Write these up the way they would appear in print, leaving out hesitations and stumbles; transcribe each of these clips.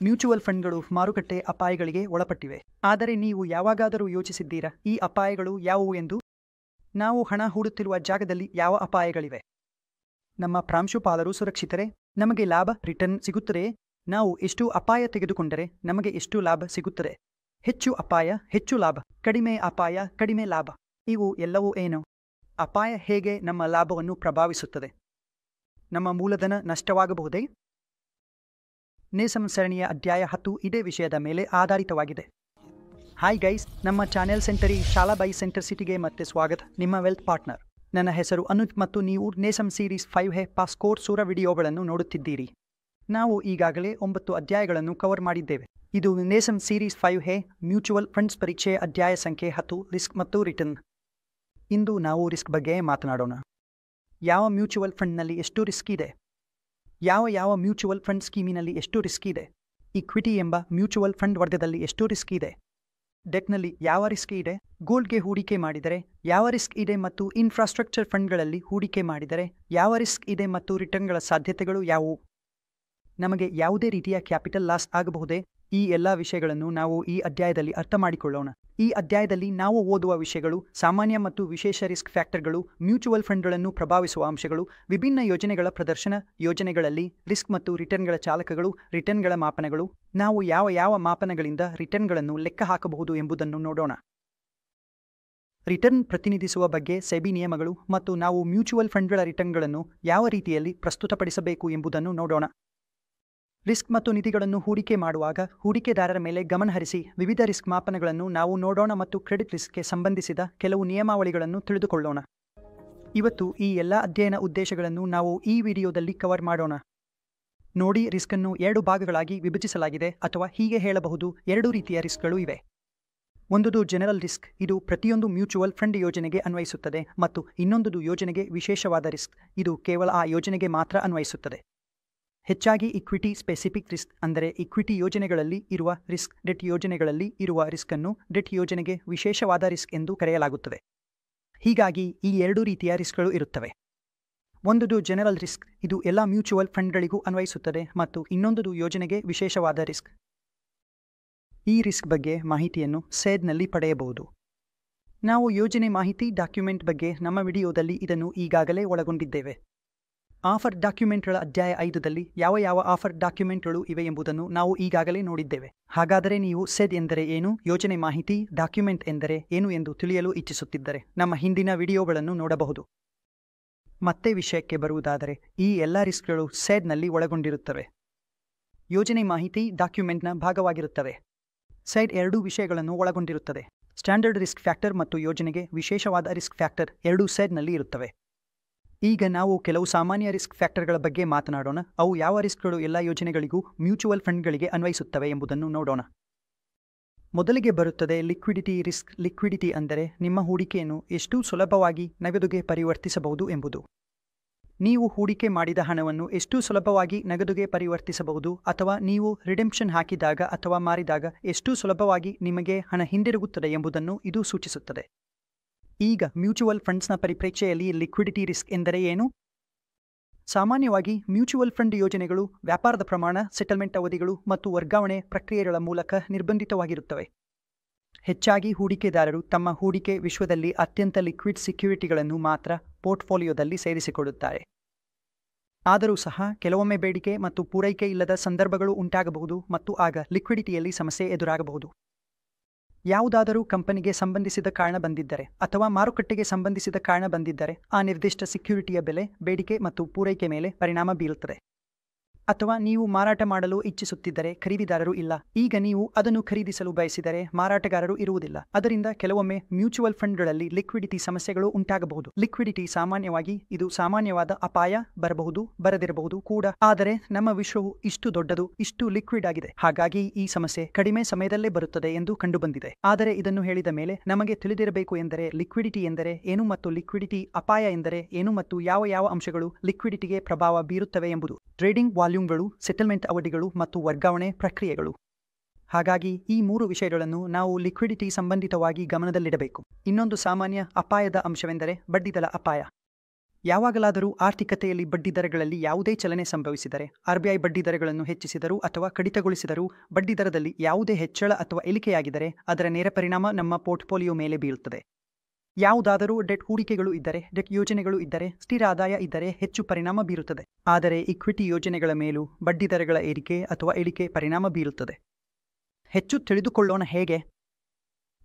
Mutual ಫಂಡ್ಗಳು ಮಾರುಕಟ್ಟೆ ಅಪಾಯಗಳಿಗೆ ಒಳಪಟ್ಟಿವೆ. ಆದರೆ ನೀವು ಯಾವಾಗಾದರೂ ಯೋಚಿಸಿದ್ದೀರಾ ಈ ಅಪಾಯಗಳು ಯಾವುವು ಎಂದು? ನಾವು ಹಣ ಹೂಡುತ್ತಿರುವ ಜಾಗದಲ್ಲಿ ಯಾವ ಅಪಾಯಗಳಿವೆ? ನಮ್ಮ ಪ್ರಾಂಶುಪಾಲರು ಸುರಕ್ಷಿತರೇ? ನಮಗೆ ಲಾಭ ರಿಟರ್ನ್ ಸಿಗುತ್ತದೆಯೇ? ನಾವು ಎಷ್ಟು ಅಪಾಯ ತೆಗೆದುಕೊಂಡರೆ ನಮಗೆ ಎಷ್ಟು ಲಾಭ ಸಿಗುತ್ತದೆ? ಹೆಚ್ಚು ಅಪಾಯ ಹೆಚ್ಚು ಲಾಭ, ಕಡಿಮೆ ಅಪಾಯ ಕಡಿಮೆ ಲಾಭ, ಇವು ಎಲ್ಲವೂ ಏನು? ಅಪಾಯ ಹೇಗೆ ನಮ್ಮ ಲಾಭವನ್ನು ಪ್ರಭಾವಿಸುತ್ತದೆ? ನಮ್ಮ ಮೂಲಧನ ನಷ್ಟವಾಗಬಹುದೇ? ನೇಸಂ ಸರಣಿಯ ಅಧ್ಯಾಯ 10 ಇದೇ ವಿಷಯದ ಮೇಲೆ ಆಧಾರಿತವಾಗಿದೆ. ಹಾಯ್ ಗೈಸ್, ನಮ್ಮ ಚಾನೆಲ್ ಸೆಂಟರಿ ಶಾಲಾಬಾಯಿ ಸೆಂಟರ್ ಸಿಟಿಗೆ ಮತ್ತೆ ಸ್ವಾಗತ. ನಿಮ್ಮ ವೆಲ್ತ್ ಪಾರ್ಟ್ನರ್. ನನ್ನ ಹೆಸರು ಅನುಜ್ ಮತ್ತು ನೀವು ನೇಸಂ ಸೀರೀಸ್ 5 ಹೇ ಪಾಸ್ ಕೋರ್ಸ್ ವಿಡಿಯೋಗಳನ್ನು ನೋಡುತ್ತಿದ್ದೀರಿ. ನಾವು ಈಗಾಗಲೇ 9 ಅಧ್ಯಾಯಗಳನ್ನು ಕವರ್ ಮಾಡಿದ್ದೇವೆ. ಇದು ನೇಸಂ ಸೀರೀಸ್ 5 ಹೇ ಮ್ಯೂಚುವಲ್ ಫಂಡ್ಸ್ ಪರೀಕ್ಷೆ ಅಧ್ಯಾಯ ಸಂಖ್ಯೆ 10 ರಿಸ್ಕ್ ಮತ್ತು ರಿಟರ್ನ್. ಇಂದು ನಾವು ರಿಸ್ಕ್ ಬಗ್ಗೆ ಮಾತನಾಡೋಣ. ಯಾವ ಮ್ಯೂಚುವಲ್ ಫಂಡ್ನಲ್ಲಿ ಎಷ್ಟು ರಿಸ್ಕ್ ಇದೆ? ಯಾವ ಮ್ಯೂಚುವಲ್ ಫಂಡ್ ಸ್ಕೀಮಿನಲ್ಲಿ ಎಷ್ಟು ರಿಸ್ಕ್ ಇದೆ? ಇಕ್ವಿಟಿ ಎಂಬ ಮ್ಯೂಚುವಲ್ ಫಂಡ್ ವರ್ಗದಲ್ಲಿ ಎಷ್ಟು ರಿಸ್ಕ್ ಇದೆ? ಡೆಟ್ನಲ್ಲಿ ಯಾವ ರಿಸ್ಕ್ ಇದೆ? ಗೋಲ್ಡ್ಗೆ ಹೂಡಿಕೆ ಮಾಡಿದರೆ ಯಾವ ರಿಸ್ಕ್ ಇದೆ ಮತ್ತು ಇನ್ಫ್ರಾಸ್ಟ್ರಕ್ಚರ್ ಫಂಡ್ಗಳಲ್ಲಿ ಹೂಡಿಕೆ ಮಾಡಿದರೆ ಯಾವ ರಿಸ್ಕ್ ಇದೆ ಮತ್ತು ರಿಟರ್ನ್ಗಳ ಸಾಧ್ಯತೆಗಳು ಯಾವುವು? ನಮಗೆ ಯಾವುದೇ ರೀತಿಯ ಕ್ಯಾಪಿಟಲ್ ಲಾಸ್ ಆಗಬಹುದೇ? ಈ ಎಲ್ಲ ವಿಷಯಗಳನ್ನು ನಾವು ಈ ಅಧ್ಯಾಯದಲ್ಲಿ ಅರ್ಥ ಮಾಡಿಕೊಳ್ಳೋಣ. ಈ ಅಧ್ಯಾಯದಲ್ಲಿ ನಾವು ಓದುವ ವಿಷಯಗಳು ಸಾಮಾನ್ಯ ಮತ್ತು ವಿಶೇಷ ರಿಸ್ಕ್ ಫ್ಯಾಕ್ಟರ್ಗಳು, ಮ್ಯೂಚುವಲ್ ಫಂಡ್ಗಳನ್ನು ಪ್ರಭಾವಿಸುವ ಅಂಶಗಳು, ವಿಭಿನ್ನ ಯೋಜನೆಗಳ ಪ್ರದರ್ಶನ, ಯೋಜನೆಗಳಲ್ಲಿ ರಿಸ್ಕ್ ಮತ್ತು ರಿಟರ್ನ್ಗಳ ಚಾಲಕಗಳು, ರಿಟರ್ನ್ಗಳ ಮಾಪನಗಳು, ನಾವು ಯಾವ ಮಾಪನಗಳಿಂದ ರಿಟರ್ನ್ಗಳನ್ನು ಲೆಕ್ಕ ಹಾಕಬಹುದು ಎಂಬುದನ್ನು ನೋಡೋಣ. ರಿಟರ್ನ್ ಪ್ರತಿನಿಧಿಸುವ ಬಗ್ಗೆ ಸೆಬಿ ನಿಯಮಗಳು ಮತ್ತು ನಾವು ಮ್ಯೂಚುವಲ್ ಫಂಡ್ಗಳ ರಿಟರ್ನ್ಗಳನ್ನು ಯಾವ ರೀತಿಯಲ್ಲಿ ಪ್ರಸ್ತುತಪಡಿಸಬೇಕು ಎಂಬುದನ್ನು ನೋಡೋಣ. ರಿಸ್ಕ್ ಮತ್ತು ನಿಧಿಗಳನ್ನು ಹೂಡಿಕೆ ಮಾಡುವಾಗ ಹೂಡಿಕೆದಾರರ ಮೇಲೆ ಗಮನಹರಿಸಿ ವಿವಿಧ ರಿಸ್ಕ್ ಮಾಪನಗಳನ್ನು ನಾವು ನೋಡೋಣ ಮತ್ತು ಕ್ರೆಡಿಟ್ ರಿಸ್ಕ್ಗೆ ಸಂಬಂಧಿಸಿದ ಕೆಲವು ನಿಯಮಾವಳಿಗಳನ್ನು ತಿಳಿದುಕೊಳ್ಳೋಣ. ಇವತ್ತು ಈ ಎಲ್ಲ ಅಧ್ಯಯನ ಉದ್ದೇಶಗಳನ್ನು ನಾವು ಈ ವಿಡಿಯೋದಲ್ಲಿ ಕವರ್ ಮಾಡೋಣ. ನೋಡಿ, ರಿಸ್ಕನ್ನು 2 ಭಾಗಗಳಾಗಿ ವಿಭಜಿಸಲಾಗಿದೆ, ಅಥವಾ ಹೀಗೆ ಹೇಳಬಹುದು, 2 ರೀತಿಯ ರಿಸ್ಕ್ಗಳು ಇವೆ. ಒಂದುದು ಜನರಲ್ ರಿಸ್ಕ್, ಇದು ಪ್ರತಿಯೊಂದು ಮ್ಯೂಚುವಲ್ ಫಂಡ್ ಯೋಜನೆಗೆ ಅನ್ವಯಿಸುತ್ತದೆ, ಮತ್ತು ಇನ್ನೊಂದುದು ಯೋಜನೆಗೆ ವಿಶೇಷವಾದ ರಿಸ್ಕ್, ಇದು ಕೇವಲ ಆ ಯೋಜನೆಗೆ ಮಾತ್ರ ಅನ್ವಯಿಸುತ್ತದೆ. ಹೆಚ್ಚಾಗಿ ಇಕ್ವಿಟಿ ಸ್ಪೆಸಿಫಿಕ್ ರಿಸ್ಕ್, ಅಂದರೆ ಇಕ್ವಿಟಿ ಯೋಜನೆಗಳಲ್ಲಿ ಇರುವ ರಿಸ್ಕ್, ಡೆಟ್ ಯೋಜನೆಗಳಲ್ಲಿ ಇರುವ ರಿಸ್ಕ್ ಅನ್ನು ಡೆಟ್ ಯೋಜನೆಗೆ ವಿಶೇಷವಾದ ರಿಸ್ಕ್ ಎಂದು ಕರೆಯಲಾಗುತ್ತದೆ. ಹೀಗಾಗಿ ಈ 2 ರೀತಿಯ ರಿಸ್ಕ್ಗಳು ಇರುತ್ತವೆ. ಒಂದುದು ಜನರಲ್ ರಿಸ್ಕ್, ಇದು ಎಲ್ಲ ಮ್ಯೂಚುವಲ್ ಫಂಡ್ಗಳಿಗೂ ಅನ್ವಯಿಸುತ್ತದೆ, ಮತ್ತು ಇನ್ನೊಂದುದು ಯೋಜನೆಗೆ ವಿಶೇಷವಾದ ರಿಸ್ಕ್. ಈ ರಿಸ್ಕ್ ಬಗ್ಗೆ ಮಾಹಿತಿಯನ್ನು ಸೇಡ್ನಲ್ಲಿ ಪಡೆಯಬಹುದು. ನಾವು ಯೋಜನೆ ಮಾಹಿತಿ ಡಾಕ್ಯುಮೆಂಟ್ ಬಗ್ಗೆ ನಮ್ಮ ವಿಡಿಯೋದಲ್ಲಿ ಇದನ್ನು ಈಗಾಗಲೇ ಒಳಗೊಂಡಿದ್ದೇವೆ. ಆಫರ್ ಡಾಕ್ಯುಮೆಂಟ್ಗಳ ಅಧ್ಯಾಯ 5ದಲ್ಲಿ ಯಾವ ಆಫರ್ ಡಾಕ್ಯುಮೆಂಟ್ಗಳು ಇವೆ ಎಂಬುದನ್ನು ನಾವು ಈಗಾಗಲೇ ನೋಡಿದ್ದೇವೆ. ಹಾಗಾದರೆ ನೀವು ಸೆಡ್ ಎಂದರೆ ಏನು, ಯೋಜನೆ ಮಾಹಿತಿ ಡಾಕ್ಯುಮೆಂಟ್ ಎಂದರೆ ಏನು ಎಂದು ತಿಳಿಯಲು ಇಚ್ಛಿಸುತ್ತಿದ್ದರೆ ನಮ್ಮ ಹಿಂದಿನ ವಿಡಿಯೋಗಳನ್ನು ನೋಡಬಹುದು. ಮತ್ತೆ ವಿಷಯಕ್ಕೆ ಬರುವುದಾದರೆ, ಈ ಎಲ್ಲ ರಿಸ್ಕ್ಗಳು ಸೆಡ್ನಲ್ಲಿ ಒಳಗೊಂಡಿರುತ್ತವೆ. ಯೋಜನೆ ಮಾಹಿತಿ ಡಾಕ್ಯುಮೆಂಟ್ನ ಭಾಗವಾಗಿರುತ್ತವೆ. ಸೆಡ್ 2 ವಿಷಯಗಳನ್ನು ಒಳಗೊಂಡಿರುತ್ತದೆ. ಸ್ಟ್ಯಾಂಡರ್ಡ್ ರಿಸ್ಕ್ ಫ್ಯಾಕ್ಟರ್ ಮತ್ತು ಯೋಜನೆಗೆ ವಿಶೇಷವಾದ ರಿಸ್ಕ್ ಫ್ಯಾಕ್ಟರ್ ಎರಡೂ ಸೆಡ್ನಲ್ಲಿ ಇರುತ್ತವೆ. ಈಗ ನಾವು ಕೆಲವು ಸಾಮಾನ್ಯ ರಿಸ್ಕ್ ಫ್ಯಾಕ್ಟರ್ಗಳ ಬಗ್ಗೆ ಮಾತನಾಡೋಣ. ಅವು ಯಾವ ರಿಸ್ಕ್ಗಳು ಎಲ್ಲ ಯೋಜನೆಗಳಿಗೂ ಮ್ಯೂಚುವಲ್ ಫಂಡ್ಗಳಿಗೆ ಅನ್ವಯಿಸುತ್ತವೆ ಎಂಬುದನ್ನು ನೋಡೋಣ. ಮೊದಲಿಗೆ ಬರುತ್ತದೆ ಲಿಕ್ವಿಡಿಟಿ ರಿಸ್ಕ್. ಲಿಕ್ವಿಡಿಟಿ ಅಂದರೆ ನಿಮ್ಮ ಹೂಡಿಕೆಯನ್ನು ಎಷ್ಟು ಸುಲಭವಾಗಿ ನಗದುಗೆ ಪರಿವರ್ತಿಸಬಹುದು ಎಂಬುದು. ನೀವು ಹೂಡಿಕೆ ಮಾಡಿದ ಹಣವನ್ನು ಎಷ್ಟು ಸುಲಭವಾಗಿ ನಗದುಗೆ ಪರಿವರ್ತಿಸಬಹುದು, ಅಥವಾ ನೀವು ರಿಡೆಂಪ್ಷನ್ ಹಾಕಿದಾಗ ಅಥವಾ ಮಾರಿದಾಗ ಎಷ್ಟು ಸುಲಭವಾಗಿ ನಿಮಗೆ ಹಣ ಹಿಂದಿರುಗುತ್ತದೆ ಎಂಬುದನ್ನು ಇದು ಸೂಚಿಸುತ್ತದೆ. ಈಗ ಮ್ಯೂಚುವಲ್ ಫಂಡ್ಸ್ನ ಪರಿಪ್ರೇಕ್ಷೆಯಲ್ಲಿ ಲಿಕ್ವಿಡಿಟಿ ರಿಸ್ಕ್ ಎಂದರೆ ಏನು? ಸಾಮಾನ್ಯವಾಗಿ ಮ್ಯೂಚುವಲ್ ಫಂಡ್ ಯೋಜನೆಗಳು ವ್ಯಾಪಾರದ ಪ್ರಮಾಣ, ಸೆಟಲ್ಮೆಂಟ್ ಅವಧಿಗಳು ಮತ್ತು ವರ್ಗಾವಣೆ ಪ್ರಕ್ರಿಯೆಗಳ ಮೂಲಕ ನಿರ್ಬಂಧಿತವಾಗಿರುತ್ತವೆ. ಹೆಚ್ಚಾಗಿ ಹೂಡಿಕೆದಾರರು ತಮ್ಮ ಹೂಡಿಕೆ ವಿಶ್ವದಲ್ಲಿ ಅತ್ಯಂತ ಲಿಕ್ವಿಡ್ ಸೆಕ್ಯುರಿಟಿಗಳನ್ನು ಮಾತ್ರ ಪೋರ್ಟ್ಫೋಲಿಯೋದಲ್ಲಿ ಸೇರಿಸಿಕೊಳ್ಳುತ್ತಾರೆ. ಆದರೂ ಸಹ ಕೆಲವೊಮ್ಮೆ ಬೇಡಿಕೆ ಮತ್ತು ಪೂರೈಕೆ ಇಲ್ಲದ ಸಂದರ್ಭಗಳು ಉಂಟಾಗಬಹುದು, ಮತ್ತು ಆಗ ಲಿಕ್ವಿಡಿಟಿಯಲ್ಲಿ ಸಮಸ್ಯೆ ಎದುರಾಗಬಹುದು. ಯಾವುದಾದರೂ ಕಂಪನಿಗೆ ಸಂಬಂಧಿಸಿದ ಕಾರಣ ಬಂದಿದ್ದರೆ ಅಥವಾ ಮಾರುಕಟ್ಟೆಗೆ ಸಂಬಂಧಿಸಿದ ಕಾರಣ ಬಂದಿದ್ದರೆ ಆ ನಿರ್ದಿಷ್ಟ ಸೆಕ್ಯುರಿಟಿಯ ಬೆಲೆ ಬೇಡಿಕೆ ಮತ್ತು ಪೂರೈಕೆ ಮೇಲೆ ಪರಿಣಾಮ ಬೀರುತ್ತದೆ. ಅಥವಾ ನೀವು ಮಾರಾಟ ಮಾಡಲು ಇಚ್ಛಿಸುತ್ತಿದ್ದರೆ ಖರೀದಿದಾರರು ಇಲ್ಲ. ಈಗ ನೀವು ಅದನ್ನು ಖರೀದಿಸಲು ಬಯಸಿದರೆ ಮಾರಾಟಗಾರರು ಇರುವುದಿಲ್ಲ. ಅದರಿಂದ ಕೆಲವೊಮ್ಮೆ ಮ್ಯೂಚುವಲ್ ಫಂಡ್ಗಳಲ್ಲಿ ಲಿಕ್ವಿಡಿಟಿ ಸಮಸ್ಯೆಗಳು ಉಂಟಾಗಬಹುದು. ಲಿಕ್ವಿಡಿಟಿ ಸಾಮಾನ್ಯವಾಗಿ ಇದು ಸಾಮಾನ್ಯವಾದ ಅಪಾಯ, ಬರಬಹುದು ಬರದಿರಬಹುದು ಕೂಡ. ಆದರೆ ನಮ್ಮ ವಿಶ್ವವು ಇಷ್ಟು ದೊಡ್ಡದು, ಇಷ್ಟು ಲಿಕ್ವಿಡ್ ಆಗಿದೆ, ಹಾಗಾಗಿ ಈ ಸಮಸ್ಯೆ ಕಡಿಮೆ ಸಮಯದಲ್ಲೇ ಬರುತ್ತದೆ ಎಂದು ಕಂಡುಬಂದಿದೆ. ಆದರೆ ಇದನ್ನು ಹೇಳಿದ ಮೇಲೆ ನಮಗೆ ತಿಳಿದಿರಬೇಕು ಎಂದರೆ ಲಿಕ್ವಿಡಿಟಿ ಎಂದರೆ ಏನು ಮತ್ತು ಲಿಕ್ವಿಡಿಟಿ ಅಪಾಯ ಎಂದರೆ ಏನು ಮತ್ತು ಯಾವ ಅಂಶಗಳು ಲಿಕ್ವಿಡಿಟಿಗೆ ಪ್ರಭಾವ ಬೀರುತ್ತವೆ ಎಂಬುದು. ಟ್ರೇಡಿಂಗ್ ವಾಲ್ಯೂಮ್ಗಳು, ಸೆಟಲ್ಮೆಂಟ್ ಅವಧಿಗಳು ಮತ್ತು ವರ್ಗಾವಣೆ ಪ್ರಕ್ರಿಯೆಗಳು. ಹಾಗಾಗಿ ಈ 3 ವಿಷಯಗಳನ್ನು ನಾವು ಲಿಕ್ವಿಡಿಟಿ ಸಂಬಂಧಿತವಾಗಿ ಗಮನದಲ್ಲಿಡಬೇಕು. ಇನ್ನೊಂದು ಸಾಮಾನ್ಯ ಅಪಾಯದ ಅಂಶವೆಂದರೆ ಬಡ್ಡಿದರ ಅಪಾಯ. ಯಾವಾಗಲಾದರೂ ಆರ್ಥಿಕತೆಯಲ್ಲಿ ಬಡ್ಡಿದರಗಳಲ್ಲಿ ಯಾವುದೇ ಚಲನೆ ಸಂಭವಿಸಿದರೆ, RBI ಬಡ್ಡಿದರಗಳನ್ನು ಹೆಚ್ಚಿಸಿದರೂ ಅಥವಾ ಕಡಿತಗೊಳಿಸಿದರೂ, ಬಡ್ಡಿದರದಲ್ಲಿ ಯಾವುದೇ ಹೆಚ್ಚಳ ಅಥವಾ ಇಳಿಕೆಯಾಗಿದ್ದರೆ ಅದರ ನೇರ ಪರಿಣಾಮ ನಮ್ಮ ಪೋರ್ಟ್ಫೋಲಿಯೋ ಮೇಲೆ ಬೀಳುತ್ತದೆ. ಯಾವುದಾದರೂ ಡೆಟ್ ಹೂಡಿಕೆಗಳು ಇದ್ದರೆ, ಡೆಟ್ ಯೋಜನೆಗಳು ಇದ್ದರೆ, ಸ್ಥಿರ ಆದಾಯ ಇದ್ದರೆ ಹೆಚ್ಚು ಪರಿಣಾಮ ಬೀರುತ್ತದೆ. ಆದರೆ ಇಕ್ವಿಟಿ ಯೋಜನೆಗಳ ಮೇಲೂ ಬಡ್ಡಿದರಗಳ ಏರಿಕೆ ಅಥವಾ ಇಳಿಕೆ ಪರಿಣಾಮ ಬೀರುತ್ತದೆ. ಹೆಚ್ಚು ತಿಳಿದುಕೊಳ್ಳೋಣ ಹೇಗೆ?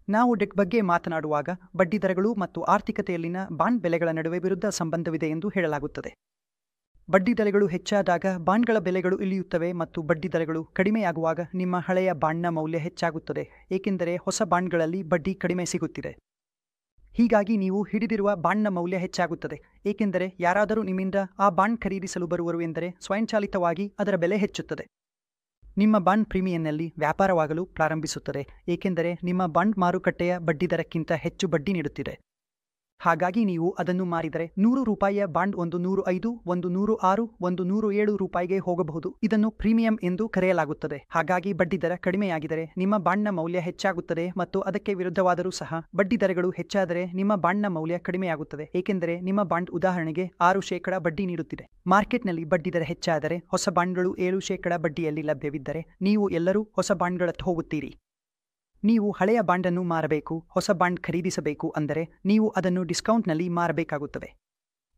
ನಾವು ಡೆಟ್ ಬಗ್ಗೆ ಮಾತನಾಡುವಾಗ ಬಡ್ಡಿದರಗಳು ಮತ್ತು ಆರ್ಥಿಕತೆಯಲ್ಲಿನ ಬಾಂಡ್ ಬೆಲೆಗಳ ನಡುವೆ ವಿರುದ್ಧ ಸಂಬಂಧವಿದೆ ಎಂದು ಹೇಳಲಾಗುತ್ತದೆ. ಬಡ್ಡಿದರಗಳು ಹೆಚ್ಚಾದಾಗ ಬಾಂಡ್ಗಳ ಬೆಲೆಗಳು ಇಳಿಯುತ್ತವೆ ಮತ್ತು ಬಡ್ಡಿದರಗಳು ಕಡಿಮೆಯಾಗುವಾಗ ನಿಮ್ಮ ಹಳೆಯ ಬಾಂಡ್ನ ಮೌಲ್ಯ ಹೆಚ್ಚಾಗುತ್ತದೆ, ಏಕೆಂದರೆ ಹೊಸ ಬಾಂಡ್ಗಳಲ್ಲಿ ಬಡ್ಡಿ ಕಡಿಮೆ ಸಿಗುತ್ತಿದೆ. ಹೀಗಾಗಿ ನೀವು ಹಿಡಿದಿರುವ ಬಾಂಡ್ನ ಮೌಲ್ಯ ಹೆಚ್ಚಾಗುತ್ತದೆ, ಏಕೆಂದರೆ ಯಾರಾದರೂ ನಿಮ್ಮಿಂದ ಆ ಬಾಂಡ್ ಖರೀದಿಸಲು ಬರುವರು ಎಂದರೆ ಸ್ವಯಂಚಾಲಿತವಾಗಿ ಅದರ ಬೆಲೆ ಹೆಚ್ಚುತ್ತದೆ. ನಿಮ್ಮ ಬಾಂಡ್ ಪ್ರೀಮಿಯಂನಲ್ಲಿ ವ್ಯಾಪಾರವಾಗಲು ಪ್ರಾರಂಭಿಸುತ್ತದೆ, ಏಕೆಂದರೆ ನಿಮ್ಮ ಬಾಂಡ್ ಮಾರುಕಟ್ಟೆಯ ಬಡ್ಡಿದರಕ್ಕಿಂತ ಹೆಚ್ಚು ಬಡ್ಡಿ ನೀಡುತ್ತಿದೆ. ಹಾಗಾಗಿ ನೀವು ಅದನ್ನು ಮಾರಿದರೆ ₹100 ಬಾಂಡ್ ಒಂದು ₹105, ಒಂದು ₹106, ಒಂದು ₹107 ಹೋಗಬಹುದು. ಇದನ್ನು ಪ್ರೀಮಿಯಂ ಎಂದು ಕರೆಯಲಾಗುತ್ತದೆ. ಹಾಗಾಗಿ ಬಡ್ಡಿದರ ಕಡಿಮೆಯಾಗಿದ್ದರೆ ನಿಮ್ಮ ಬಾಂಡ್ನ ಮೌಲ್ಯ ಹೆಚ್ಚಾಗುತ್ತದೆ ಮತ್ತು ಅದಕ್ಕೆ ವಿರುದ್ಧವಾದರೂ ಸಹ ಬಡ್ಡಿದರಗಳು ಹೆಚ್ಚಾದರೆ ನಿಮ್ಮ ಬಾಂಡ್ನ ಮೌಲ್ಯ ಕಡಿಮೆಯಾಗುತ್ತದೆ, ಏಕೆಂದರೆ ನಿಮ್ಮ ಬಾಂಡ್ ಉದಾಹರಣೆಗೆ 6% ಬಡ್ಡಿ ನೀಡುತ್ತಿದೆ. ಮಾರ್ಕೆಟ್ನಲ್ಲಿ ಬಡ್ಡಿದರ ಹೆಚ್ಚಾದರೆ ಹೊಸ ಬಾಂಡ್ಗಳು 7% ಬಡ್ಡಿಯಲ್ಲಿ ಲಭ್ಯವಿದ್ದರೆ ನೀವು ಎಲ್ಲರೂ ಹೊಸ ಬಾಂಡ್ಗಳತ್ತ ಹೋಗುತ್ತೀರಿ. ನೀವು ಹಳೆಯ ಬಾಂಡನ್ನು ಮಾರಬೇಕು, ಹೊಸ ಬಾಂಡ್ ಖರೀದಿಸಬೇಕು ಅಂದರೆ ನೀವು ಅದನ್ನು ಡಿಸ್ಕೌಂಟ್ನಲ್ಲಿ ಮಾರಬೇಕಾಗುತ್ತದೆ.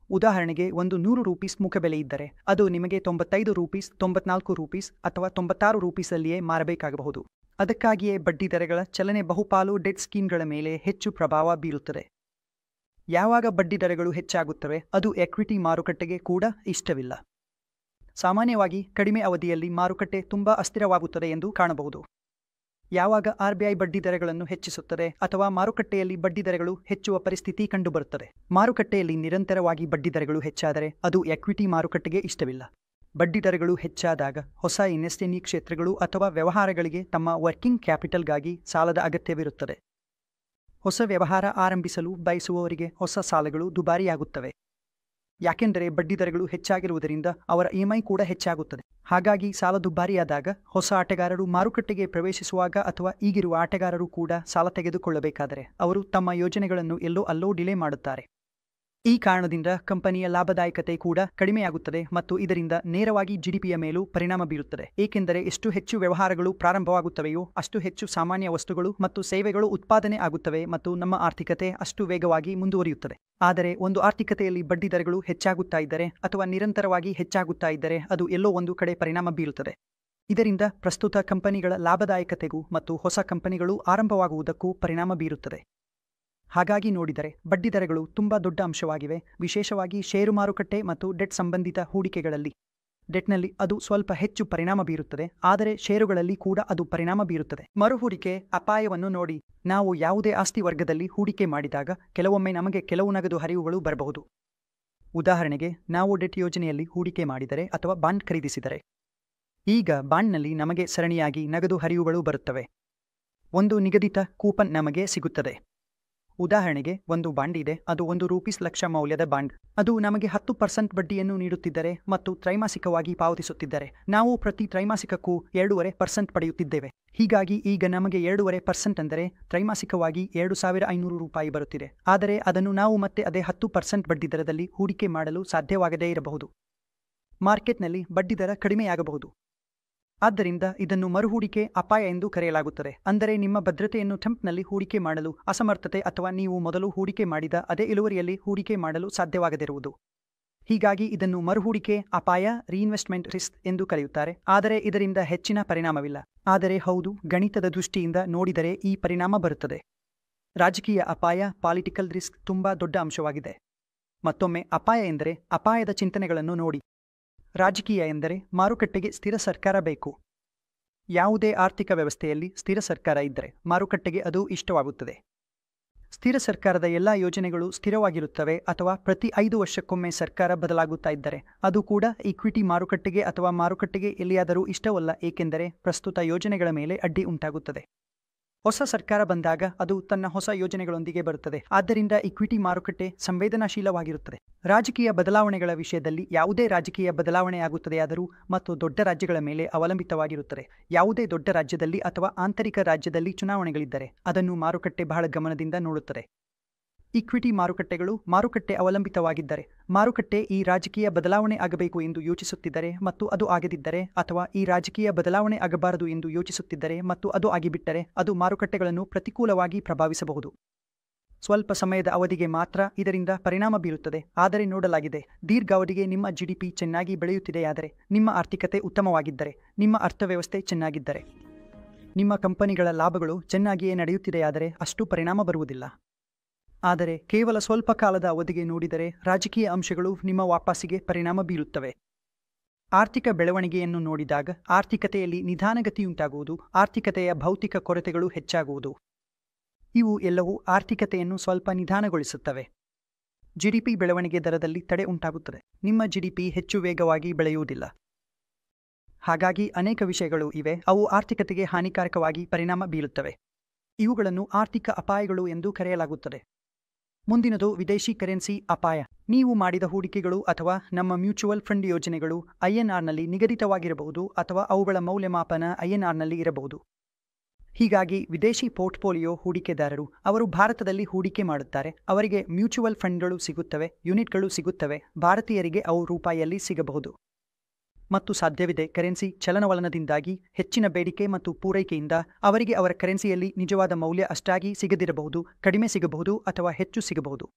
ಉದಾಹರಣೆಗೆ ಒಂದು ₹100 ಮುಖಬೆಲೆ ಇದ್ದರೆ ಅದು ನಿಮಗೆ ₹95, ₹94 ಅಥವಾ ₹96 ಮಾರಬೇಕಾಗಬಹುದು. ಅದಕ್ಕಾಗಿಯೇ ಬಡ್ಡಿದರಗಳ ಚಲನೆ ಬಹುಪಾಲು ಡೆಟ್ ಸ್ಕೀಮ್ಗಳ ಮೇಲೆ ಹೆಚ್ಚು ಪ್ರಭಾವ ಬೀರುತ್ತದೆ. ಯಾವಾಗ ಬಡ್ಡಿದರಗಳು ಹೆಚ್ಚಾಗುತ್ತವೆ ಅದು ಎಕ್ವಿಟಿ ಮಾರುಕಟ್ಟೆಗೆ ಕೂಡ ಇಷ್ಟವಿಲ್ಲ. ಸಾಮಾನ್ಯವಾಗಿ ಕಡಿಮೆ ಅವಧಿಯಲ್ಲಿ ಮಾರುಕಟ್ಟೆ ತುಂಬಾ ಅಸ್ಥಿರವಾಗುತ್ತದೆ ಎಂದು ಕಾಣಬಹುದು. ಯಾವಾಗ RBI ಬಡ್ಡಿದರಗಳನ್ನು ಹೆಚ್ಚಿಸುತ್ತದೆ ಅಥವಾ ಮಾರುಕಟ್ಟೆಯಲ್ಲಿ ಬಡ್ಡಿದರಗಳು ಹೆಚ್ಚುವ ಪರಿಸ್ಥಿತಿ ಕಂಡುಬರುತ್ತದೆ. ಮಾರುಕಟ್ಟೆಯಲ್ಲಿ ನಿರಂತರವಾಗಿ ಬಡ್ಡಿದರಗಳು ಹೆಚ್ಚಾದರೆ ಅದು ಎಕ್ವಿಟಿ ಮಾರುಕಟ್ಟೆಗೆ ಇಷ್ಟವಿಲ್ಲ. ಬಡ್ಡಿದರಗಳು ಹೆಚ್ಚಾದಾಗ ಹೊಸ ಇನ್ವೆಸ್ಟಿಂಗ್ ಕ್ಷೇತ್ರಗಳು ಅಥವಾ ವ್ಯವಹಾರಗಳಿಗೆ ತಮ್ಮ ವರ್ಕಿಂಗ್ ಕ್ಯಾಪಿಟಲ್ಗಾಗಿ ಸಾಲದ ಅಗತ್ಯವಿರುತ್ತದೆ. ಹೊಸ ವ್ಯವಹಾರ ಆರಂಭಿಸಲು ಬಯಸುವವರಿಗೆ ಹೊಸ ಸಾಲಗಳು ದುಬಾರಿಯಾಗುತ್ತವೆ, ಯಾಕೆಂದರೆ ಬಡ್ಡಿದರಗಳು ಹೆಚ್ಚಾಗಿರುವುದರಿಂದ ಅವರ EMI ಕೂಡ ಹೆಚ್ಚಾಗುತ್ತದೆ. ಹಾಗಾಗಿ ಸಾಲ ದುಬಾರಿಯಾದಾಗ ಹೊಸ ಆಟಗಾರರು ಮಾರುಕಟ್ಟೆಗೆ ಪ್ರವೇಶಿಸುವಾಗ ಅಥವಾ ಈಗಿರುವ ಆಟಗಾರರು ಕೂಡ ಸಾಲ ತೆಗೆದುಕೊಳ್ಳಬೇಕಾದರೆ ಅವರು ತಮ್ಮ ಯೋಜನೆಗಳನ್ನು ಎಲ್ಲೋ ಅಲ್ಲೋ ಡಿಲೇ ಮಾಡುತ್ತಾರೆ. ಈ ಕಾರಣದಿಂದ ಕಂಪನಿಯ ಲಾಭದಾಯಕತೆ ಕೂಡ ಕಡಿಮೆಯಾಗುತ್ತದೆ ಮತ್ತು ಇದರಿಂದ ನೇರವಾಗಿ GDPಯ ಮೇಲೂ ಪರಿಣಾಮ ಬೀರುತ್ತದೆ, ಏಕೆಂದರೆ ಎಷ್ಟು ಹೆಚ್ಚು ವ್ಯವಹಾರಗಳು ಪ್ರಾರಂಭವಾಗುತ್ತವೆಯೋ ಅಷ್ಟು ಹೆಚ್ಚು ಸಾಮಾನ್ಯ ವಸ್ತುಗಳು ಮತ್ತು ಸೇವೆಗಳು ಉತ್ಪಾದನೆ ಆಗುತ್ತವೆ ಮತ್ತು ನಮ್ಮ ಆರ್ಥಿಕತೆ ಅಷ್ಟು ವೇಗವಾಗಿ ಮುಂದುವರಿಯುತ್ತದೆ. ಆದರೆ ಒಂದು ಆರ್ಥಿಕತೆಯಲ್ಲಿ ಬಡ್ಡಿದರಗಳು ಹೆಚ್ಚಾಗುತ್ತಾ ಇದ್ದರೆ ಅಥವಾ ನಿರಂತರವಾಗಿ ಹೆಚ್ಚಾಗುತ್ತಾ ಇದ್ದರೆ ಅದು ಎಲ್ಲೋ ಒಂದು ಕಡೆ ಪರಿಣಾಮ ಬೀರುತ್ತದೆ. ಇದರಿಂದ ಪ್ರಸ್ತುತ ಕಂಪನಿಗಳ ಲಾಭದಾಯಕತೆಗೂ ಮತ್ತು ಹೊಸ ಕಂಪನಿಗಳು ಆರಂಭವಾಗುವುದಕ್ಕೂ ಪರಿಣಾಮ ಬೀರುತ್ತದೆ. ಹಾಗಾಗಿ ನೋಡಿದರೆ ಬಡ್ಡಿದರಗಳು ತುಂಬಾ ದೊಡ್ಡ ಅಂಶವಾಗಿವೆ, ವಿಶೇಷವಾಗಿ ಷೇರು ಮಾರುಕಟ್ಟೆ ಮತ್ತು ಡೆಟ್ ಸಂಬಂಧಿತ ಹೂಡಿಕೆಗಳಲ್ಲಿ. ಡೆಟ್ನಲ್ಲಿ ಅದು ಸ್ವಲ್ಪ ಹೆಚ್ಚು ಪರಿಣಾಮ ಬೀರುತ್ತದೆ, ಆದರೆ ಷೇರುಗಳಲ್ಲಿ ಕೂಡ ಅದು ಪರಿಣಾಮ ಬೀರುತ್ತದೆ. ಮರುಹೂಡಿಕೆ ಅಪಾಯವನ್ನು ನೋಡಿ. ನಾವು ಯಾವುದೇ ಆಸ್ತಿ ವರ್ಗದಲ್ಲಿ ಹೂಡಿಕೆ ಮಾಡಿದಾಗ ಕೆಲವೊಮ್ಮೆ ನಮಗೆ ಕೆಲವು ನಗದು ಹರಿವುಗಳು ಬರಬಹುದು. ಉದಾಹರಣೆಗೆ ನಾವು ಡೆಟ್ ಯೋಜನೆಯಲ್ಲಿ ಹೂಡಿಕೆ ಮಾಡಿದರೆ ಅಥವಾ ಬಾಂಡ್ ಖರೀದಿಸಿದರೆ, ಈಗ ಬಾಂಡ್ನಲ್ಲಿ ನಮಗೆ ಸರಣಿಯಾಗಿ ನಗದು ಹರಿವುಗಳು ಬರುತ್ತವೆ. ಒಂದು ನಿಗದಿತ ಕೂಪನ್ ನಮಗೆ ಸಿಗುತ್ತದೆ. ಉದಾಹರಣೆಗೆ ಒಂದು ಬಾಂಡ್ ಇದೆ, ಅದು ₹1 ಲಕ್ಷ ಮೌಲ್ಯದ ಬಾಂಡ್. ಅದು ನಮಗೆ 10% ಬಡ್ಡಿಯನ್ನು ನೀಡುತ್ತಿದ್ದರೆ ಮತ್ತು ತ್ರೈಮಾಸಿಕವಾಗಿ ಪಾವತಿಸುತ್ತಿದ್ದರೆ ನಾವು ಪ್ರತಿ ತ್ರೈಮಾಸಿಕಕ್ಕೂ 2.5% ಪಡೆಯುತ್ತಿದ್ದೇವೆ. ಹೀಗಾಗಿ ಈಗ ನಮಗೆ 2.5% ಅಂದರೆ ತ್ರೈಮಾಸಿಕವಾಗಿ ₹2,500 ಬರುತ್ತಿದೆ. ಆದರೆ ಅದನ್ನು ನಾವು ಮತ್ತೆ ಅದೇ 10% ಬಡ್ಡಿದರದಲ್ಲಿ ಹೂಡಿಕೆ ಮಾಡಲು ಸಾಧ್ಯವಾಗದೇ ಇರಬಹುದು. ಮಾರ್ಕೆಟ್ನಲ್ಲಿ ಬಡ್ಡಿದರ ಕಡಿಮೆಯಾಗಬಹುದು. ಆದ್ದರಿಂದ ಇದನ್ನು ಮರುಹೂಡಿಕೆ ಅಪಾಯ ಎಂದು ಕರೆಯಲಾಗುತ್ತದೆ. ಅಂದರೆ ನಿಮ್ಮ ಭದ್ರತೆಯನ್ನು ಟೆಂಪ್ನಲ್ಲಿ ಹೂಡಿಕೆ ಮಾಡಲು ಅಸಮರ್ಥತೆ ಅಥವಾ ನೀವು ಮೊದಲು ಹೂಡಿಕೆ ಮಾಡಿದ ಅದೇ ಇಳುವರಿಯಲ್ಲಿ ಹೂಡಿಕೆ ಮಾಡಲು ಸಾಧ್ಯವಾಗದಿರುವುದು. ಹೀಗಾಗಿ ಇದನ್ನು ಮರುಹೂಡಿಕೆ ಅಪಾಯ ರೀಇನ್ವೆಸ್ಟ್ಮೆಂಟ್ ರಿಸ್ಕ್ ಎಂದು ಕರೆಯುತ್ತಾರೆ, ಆದರೆ ಇದರಿಂದ ಹೆಚ್ಚಿನ ಪರಿಣಾಮವಿಲ್ಲ. ಆದರೆ ಹೌದು, ಗಣಿತದ ದೃಷ್ಟಿಯಿಂದ ನೋಡಿದರೆ ಈ ಪರಿಣಾಮ ಬರುತ್ತದೆ. ರಾಜಕೀಯ ಅಪಾಯ ಪಾಲಿಟಿಕಲ್ ರಿಸ್ಕ್ ತುಂಬಾ ದೊಡ್ಡ ಅಂಶವಾಗಿದೆ. ಮತ್ತೊಮ್ಮೆ ಅಪಾಯ ಎಂದರೆ ಅಪಾಯದ ಚಿಂತನೆಗಳನ್ನು ನೋಡಿ. ರಾಜಕೀಯ ಎಂದರೆ ಮಾರುಕಟ್ಟೆಗೆ ಸ್ಥಿರ ಸರ್ಕಾರ ಬೇಕು. ಯಾವುದೇ ಆರ್ಥಿಕ ವ್ಯವಸ್ಥೆಯಲ್ಲಿ ಸ್ಥಿರ ಸರ್ಕಾರ ಇದ್ದರೆ ಮಾರುಕಟ್ಟೆಗೆ ಅದು ಇಷ್ಟವಾಗುತ್ತದೆ. ಸ್ಥಿರ ಸರ್ಕಾರದ ಎಲ್ಲ ಯೋಜನೆಗಳು ಸ್ಥಿರವಾಗಿರುತ್ತವೆ ಅಥವಾ ಪ್ರತಿ 5 ವರ್ಷಕ್ಕೊಮ್ಮೆ ಸರ್ಕಾರ ಬದಲಾಗುತ್ತಾ ಇದ್ದರೆ ಅದು ಕೂಡ ಈಕ್ವಿಟಿ ಮಾರುಕಟ್ಟೆಗೆ ಅಥವಾ ಮಾರುಕಟ್ಟೆಗೆ ಎಲ್ಲಿಯಾದರೂ ಇಷ್ಟವಲ್ಲ, ಏಕೆಂದರೆ ಪ್ರಸ್ತುತ ಯೋಜನೆಗಳ ಮೇಲೆ ಅಡ್ಡಿ ಉಂಟಾಗುತ್ತದೆ. ಹೊಸ ಸರ್ಕಾರ ಬಂದಾಗ ಅದು ತನ್ನ ಹೊಸ ಯೋಜನೆಗಳೊಂದಿಗೆ ಬರುತ್ತದೆ. ಆದ್ದರಿಂದ ಇಕ್ವಿಟಿ ಮಾರುಕಟ್ಟೆ ಸಂವೇದನಾಶೀಲವಾಗಿರುತ್ತದೆ. ರಾಜಕೀಯ ಬದಲಾವಣೆಗಳ ವಿಷಯದಲ್ಲಿ ಯಾವುದೇ ರಾಜಕೀಯ ಬದಲಾವಣೆಯಾಗುತ್ತದೆಯಾದರೂ ಮತ್ತು ದೊಡ್ಡ ರಾಜ್ಯಗಳ ಮೇಲೆ ಅವಲಂಬಿತವಾಗಿರುತ್ತದೆ. ಯಾವುದೇ ದೊಡ್ಡ ರಾಜ್ಯದಲ್ಲಿ ಅಥವಾ ಆಂತರಿಕ ರಾಜ್ಯದಲ್ಲಿ ಚುನಾವಣೆಗಳಿದ್ದರೆ ಅದನ್ನು ಮಾರುಕಟ್ಟೆ ಬಹಳ ಗಮನದಿಂದ ನೋಡುತ್ತದೆ. ಈಕ್ವಿಟಿ ಮಾರುಕಟ್ಟೆಗಳು ಮಾರುಕಟ್ಟೆ ಅವಲಂಬಿತವಾಗಿದ್ದರೆ, ಮಾರುಕಟ್ಟೆ ಈ ರಾಜಕೀಯ ಬದಲಾವಣೆ ಆಗಬೇಕು ಎಂದು ಯೋಚಿಸುತ್ತಿದ್ದರೆ ಮತ್ತು ಅದು ಆಗದಿದ್ದರೆ, ಅಥವಾ ಈ ರಾಜಕೀಯ ಬದಲಾವಣೆ ಆಗಬಾರದು ಎಂದು ಯೋಚಿಸುತ್ತಿದ್ದರೆ ಮತ್ತು ಅದು ಆಗಿಬಿಟ್ಟರೆ, ಅದು ಮಾರುಕಟ್ಟೆಗಳನ್ನು ಪ್ರತಿಕೂಲವಾಗಿ ಪ್ರಭಾವಿಸಬಹುದು. ಸ್ವಲ್ಪ ಸಮಯದ ಅವಧಿಗೆ ಮಾತ್ರ ಇದರಿಂದ ಪರಿಣಾಮ ಬೀರುತ್ತದೆ, ಆದರೆ ನೋಡಲಾಗಿದೆ ದೀರ್ಘಾವಧಿಗೆ ನಿಮ್ಮ ಜಿಡಿಪಿ ಚೆನ್ನಾಗಿ ಬೆಳೆಯುತ್ತಿದೆಯಾದರೆ, ನಿಮ್ಮ ಆರ್ಥಿಕತೆ ಉತ್ತಮವಾಗಿದ್ದರೆ, ನಿಮ್ಮ ಅರ್ಥವ್ಯವಸ್ಥೆ ಚೆನ್ನಾಗಿದ್ದರೆ, ನಿಮ್ಮ ಕಂಪನಿಗಳ ಲಾಭಗಳು ಚೆನ್ನಾಗಿಯೇ ನಡೆಯುತ್ತಿದೆಯಾದರೆ ಅಷ್ಟು ಪರಿಣಾಮ ಬರುವುದಿಲ್ಲ. ಆದರೆ ಕೇವಲ ಸ್ವಲ್ಪ ಕಾಲದ ಅವಧಿಗೆ ನೋಡಿದರೆ ರಾಜಕೀಯ ಅಂಶಗಳು ನಿಮ್ಮ ವಾಪಸ್ಸಿಗೆ ಪರಿಣಾಮ ಬೀರುತ್ತವೆ. ಆರ್ಥಿಕ ಬೆಳವಣಿಗೆಯನ್ನು ನೋಡಿದಾಗ ಆರ್ಥಿಕತೆಯಲ್ಲಿ ನಿಧಾನಗತಿಯುಂಟಾಗುವುದು, ಆರ್ಥಿಕತೆಯ ಭೌತಿಕ ಕೊರತೆಗಳು ಹೆಚ್ಚಾಗುವುದು, ಇವು ಎಲ್ಲವೂ ಆರ್ಥಿಕತೆಯನ್ನು ಸ್ವಲ್ಪ ನಿಧಾನಗೊಳಿಸುತ್ತವೆ. ಜಿಡಿಪಿ ಬೆಳವಣಿಗೆ ದರದಲ್ಲಿ ತಡೆ ಉಂಟಾಗುತ್ತದೆ. ನಿಮ್ಮ ಜಿಡಿಪಿ ಹೆಚ್ಚು ವೇಗವಾಗಿ ಬೆಳೆಯುವುದಿಲ್ಲ. ಹಾಗಾಗಿ ಅನೇಕ ವಿಷಯಗಳು ಇವೆ, ಅವು ಆರ್ಥಿಕತೆಗೆ ಹಾನಿಕಾರಕವಾಗಿ ಪರಿಣಾಮ ಬೀರುತ್ತವೆ. ಇವುಗಳನ್ನು ಆರ್ಥಿಕ ಅಪಾಯಗಳು ಎಂದು ಕರೆಯಲಾಗುತ್ತದೆ. ಮುಂದಿನದು ವಿದೇಶಿ ಕರೆನ್ಸಿ ಅಪಾಯ. ನೀವು ಮಾಡಿದ ಹೂಡಿಕೆಗಳು ಅಥವಾ ನಮ್ಮ ಮ್ಯೂಚುವಲ್ ಫಂಡ್ ಯೋಜನೆಗಳು ಐಎನ್ಆರ್ನಲ್ಲಿ ನಿಗದಿತವಾಗಿರಬಹುದು ಅಥವಾ ಅವುಗಳ ಮೌಲ್ಯಮಾಪನ ಐಎನ್ಆರ್ನಲ್ಲಿ ಇರಬಹುದು. ಹೀಗಾಗಿ ವಿದೇಶಿ ಪೋರ್ಟ್ಫೋಲಿಯೋ ಹೂಡಿಕೆದಾರರು ಅವರು ಭಾರತದಲ್ಲಿ ಹೂಡಿಕೆ ಮಾಡುತ್ತಾರೆ, ಅವರಿಗೆ ಮ್ಯೂಚುವಲ್ ಫಂಡ್ಗಳು ಸಿಗುತ್ತವೆ, ಯೂನಿಟ್ಗಳು ಸಿಗುತ್ತವೆ. ಭಾರತೀಯರಿಗೆ ಅವು ರೂಪಾಯಿಯಲ್ಲಿ ಸಿಗಬಹುದು. ಮತ್ತು ಸಾಧ್ಯವಿದೆ ಕರೆನ್ಸಿ ಚಲನವಲನದಿಂದಾಗಿ ಹೆಚ್ಚಿನ ಬೇಡಿಕೆ ಮತ್ತು ಪೂರೈಕೆಯಿಂದ ಅವರಿಗೆ ಅವರ ಕರೆನ್ಸಿಯಲ್ಲಿ ನಿಜವಾದ ಮೌಲ್ಯ ಅಷ್ಟಾಗಿ ಸಿಗದಿರಬಹುದು, ಕಡಿಮೆ ಸಿಗಬಹುದು ಅಥವಾ ಹೆಚ್ಚು ಸಿಗಬಹುದು.